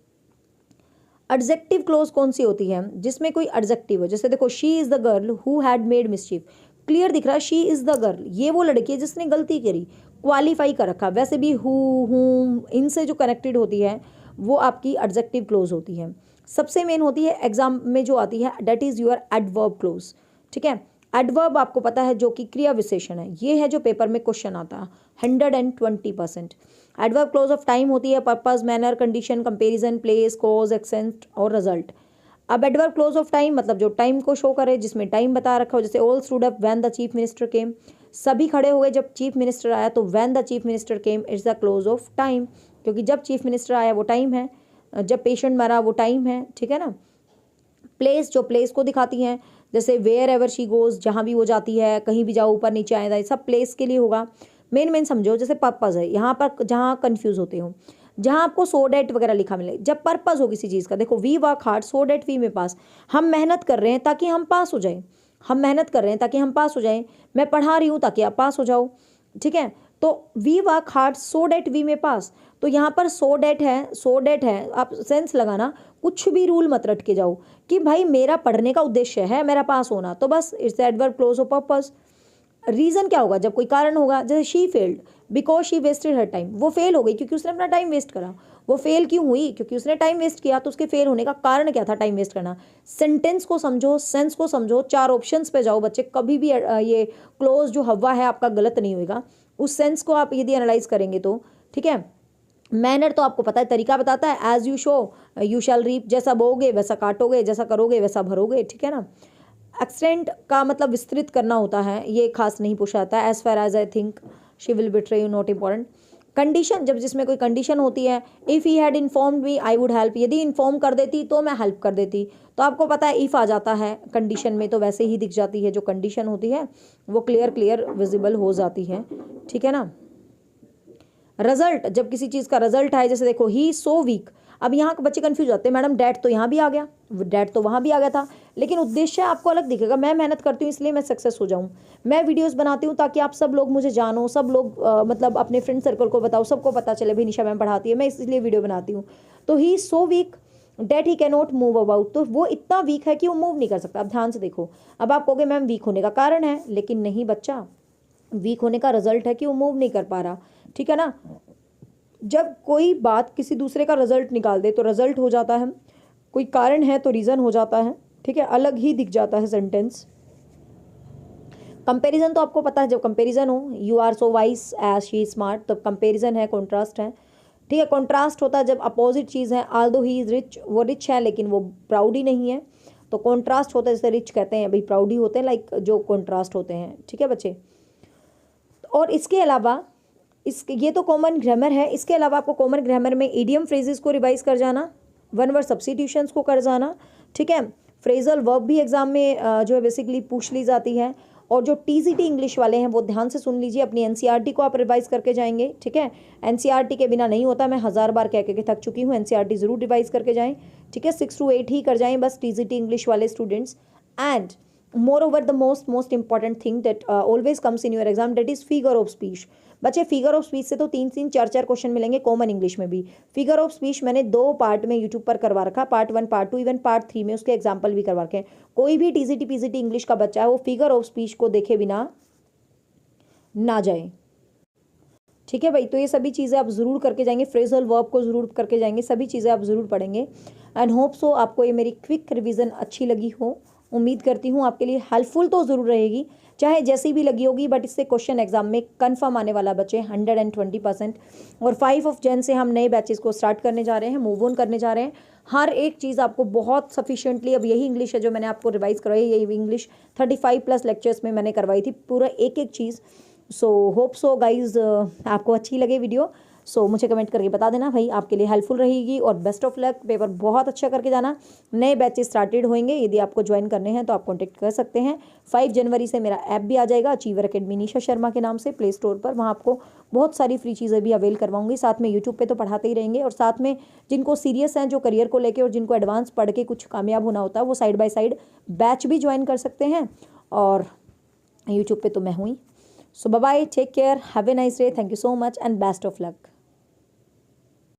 एडजेक्टिव क्लोज कौन सी होती है, जिसमें कोई एडजेक्टिव हो। जैसे देखो, she is the girl who had made mischief, clear दिख रहा है शी इज द गर्ल, ये वो लड़की है जिसने गलती करी, क्वालिफाई कर रखा। वैसे भी हु, हुम, इनसे जो कनेक्टेड होती है वो आपकी एडजेक्टिव क्लोज होती है। सबसे मेन होती है एग्जाम में जो आती है, that is your adverb clause, ठीक है। एडवर्ब आपको पता है जो कि क्रिया विशेषण है, ये है जो पेपर में क्वेश्चन आता है 120%। एडवर्ब क्लोज ऑफ टाइम होती है, purpose, manner, condition, comparison, place, cause, accent और रिजल्ट। अब एडवर्ब क्लोज ऑफ टाइम मतलब जो टाइम को शो करे, जिसमें टाइम बता रखा हो। जैसे all stood up when the chief minister केम, सभी खड़े हो गए जब चीफ मिनिस्टर आया, तो when the chief minister came it's the close of time, क्योंकि जब चीफ मिनिस्टर आया वो टाइम है, जब पेशेंट मरा वो टाइम है, ठीक है ना। प्लेस, जो प्लेस को दिखाती हैं, जैसे वेयर एवर शी गोज, जहाँ भी वो जाती है, कहीं भी जाओ, ऊपर नीचे आए, सब प्लेस के लिए होगा। मेन समझो। जैसे पर्पज़ है, यहाँ पर जहाँ कन्फ्यूज़ होते हो, जहाँ आपको सो डेट वगैरह लिखा मिले, जब पर्पज़ हो किसी चीज़ का, देखो we work hard so that we may pass, हम मेहनत कर रहे हैं ताकि हम पास हो जाए, हम मेहनत कर रहे हैं ताकि हम पास हो जाए, मैं पढ़ा रही हूँ ताकि आप पास हो जाओ, ठीक है। तो we work hard so that we may pass, तो यहाँ पर सो डेट है, आप सेंस लगाना, कुछ भी रूल मत रट के जाओ कि भाई मेरा पढ़ने का उद्देश्य है मेरा पास होना, तो बस it's adverb clause of purpose. Reason क्या होगा, जब कोई कारण होगा। जैसे she failed because she wasted her time, वो फेल हो गई क्योंकि उसने अपना टाइम वेस्ट करा। वो फेल क्यों हुई, क्योंकि उसने टाइम वेस्ट किया, तो उसके फेल होने का कारण क्या था, टाइम वेस्ट करना। सेंटेंस को समझो, सेंस को समझो, 4 ऑप्शंस पे जाओ बच्चे, कभी भी ये क्लोज जो हवा है आपका गलत नहीं होगा, उस सेंस को आप यदि एनालाइज करेंगे तो, ठीक है। मैनर तो आपको पता है, तरीका बताता है, as you sow you shall reap, जैसा बोओगे वैसा काटोगे, जैसा करोगे वैसा भरोगे, ठीक है ना। एक्सटेंट का मतलब विस्तृत करना होता है, ये खास नहीं पूछा जाता है। As far as I think she will betray you, not important. Condition, जब जिसमें कोई कंडीशन होती है, if he had informed me I would help, यदि इन्फॉर्म कर देती तो मैं हेल्प कर देती। तो आपको पता है इफ़ आ जाता है कंडीशन में तो वैसे ही दिख जाती है, जो कंडीशन होती है वो क्लियर विजिबल हो जाती है, ठीक है ना। रिजल्ट, जब किसी चीज़ का रिजल्ट है, जैसे देखो ही सो वीक, अब यहाँ के बच्चे कंफ्यूज होते हैं, मैडम डैट तो यहाँ भी आ गया, डैट तो वहाँ भी आ गया था, लेकिन उद्देश्य आपको अलग दिखेगा। मैं मेहनत करती हूँ इसलिए मैं सक्सेस हो जाऊँ, मैं वीडियोस बनाती हूँ ताकि आप सब लोग मुझे जानो, सब लोग मतलब अपने फ्रेंड सर्कल को बताओ, सबको पता चले भाई निशा मैम पढ़ाती है, मैं इसलिए वीडियो बनाती हूँ। तो he so weak that he can not move about, तो वो इतना वीक है कि वो मूव नहीं कर सकता। अब ध्यान से देखो, अब आप कहोगे मैम वीक होने का कारण है, लेकिन नहीं बच्चा, वीक होने का रिजल्ट है कि वो मूव नहीं कर पा रहा, ठीक है ना। जब कोई बात किसी दूसरे का रिजल्ट निकाल दे तो रिजल्ट हो जाता है, कोई कारण है तो रीज़न हो जाता है, ठीक है, अलग ही दिख जाता है सेंटेंस। कंपैरिजन तो आपको पता है, जब कंपैरिजन हो, you are so wise as she smart, तो कंपैरिजन है, कॉन्ट्रास्ट है, ठीक है। कॉन्ट्रास्ट होता है जब अपोजिट चीज़ है, आल्दो ही इज़ रिच, वो रिच है लेकिन वो प्राउड ही नहीं है, तो कॉन्ट्रास्ट होता है, जैसे रिच कहते हैं भाई प्राउड ही होते हैं, लाइक जो कॉन्ट्रास्ट होते हैं, ठीक है बच्चे। और इसके अलावा ये तो कॉमन ग्रामर है, इसके अलावा आपको कॉमन ग्रामर में इडियम फ्रेजेस को रिवाइज कर जाना, वन वर्ड सब्स्टिट्यूशंस को कर जाना, ठीक है। फ्रेजल वर्ब भी एग्जाम में जो है बेसिकली पूछ ली जाती है। और जो टीजीटी इंग्लिश वाले हैं वो ध्यान से सुन लीजिए, अपनी एनसीईआरटी को आप रिवाइज करके जाएंगे, ठीक है। एनसीईआरटी के बिना नहीं होता, मैं 1000 बार कह के थक चुकी हूँ, एनसीईआरटी जरूर रिवाइज करके जाएं, ठीक है। 6 to 8 ही कर जाएं बस टीजीटी इंग्लिश वाले students. And moreover the most important thing that always comes in your exam, that is figure of speech। बच्चे फिगर ऑफ स्पीच से तो 3 4 क्वेश्चन मिलेंगे कॉमन इंग्लिश में भी। फिगर ऑफ स्पीच मैंने 2 पार्ट में यूट्यूब पर करवा रखा, पार्ट 1 पार्ट 2 इवन पार्ट 3 में उसके एग्जाम्पल भी करवा रखे हैं। कोई भी टीजीटी पीजीटी इंग्लिश का बच्चा है वो फिगर ऑफ स्पीच को देखे बिना ना जाए, ठीक है भाई। तो ये सभी चीज़ें आप ज़रूर करके जाएंगे, फ्रेजल वर्ब को ज़रूर करके जाएंगे, सभी चीज़ें आप ज़रूर पढ़ेंगे। एंड होप सो आपको ये मेरी क्विक रिवीजन अच्छी लगी हो, उम्मीद करती हूँ आपके लिए हेल्पफुल तो ज़रूर रहेगी, चाहे जैसी भी लगी होगी, बट इससे क्वेश्चन एग्जाम में कंफर्म आने वाला बच्चे 120%। और 5 जन से हम नए बैचेस को स्टार्ट करने जा रहे हैं, मूव ऑन करने जा रहे हैं। हर एक चीज़ आपको बहुत सफिशिएंटली, अब यही इंग्लिश है जो मैंने आपको रिवाइज करवाई, यही इंग्लिश 35+ लेक्चर्स में मैंने करवाई थी, पूरा एक चीज़। सो होप सो गाइज आपको अच्छी लगे वीडियो। सो मुझे कमेंट करके बता देना भाई, आपके लिए हेल्पफुल रहेगी। और बेस्ट ऑफ लक, पेपर बहुत अच्छा करके जाना। नए बैचेस स्टार्टेड होंगे, यदि आपको ज्वाइन करने हैं तो आप कॉन्टेक्ट कर सकते हैं। 5 जनवरी से मेरा ऐप भी आ जाएगा अचीवर अकेडमी निशा शर्मा के नाम से प्ले स्टोर पर, वहाँ आपको बहुत सारी फ्री चीज़ें भी अवेल करवाऊंगी। साथ में यूट्यूब पे तो पढ़ाते ही रहेंगे, और साथ में जिनको सीरियस हैं, जो करियर को लेकर, और जिनको एडवांस पढ़ के कुछ कामयाब होना होता है, वो साइड बाय साइड बैच भी ज्वाइन कर सकते हैं। और यूट्यूब पे तो मैं हुई। So bye bye, take care, have a nice day, thank you so much and best of luck.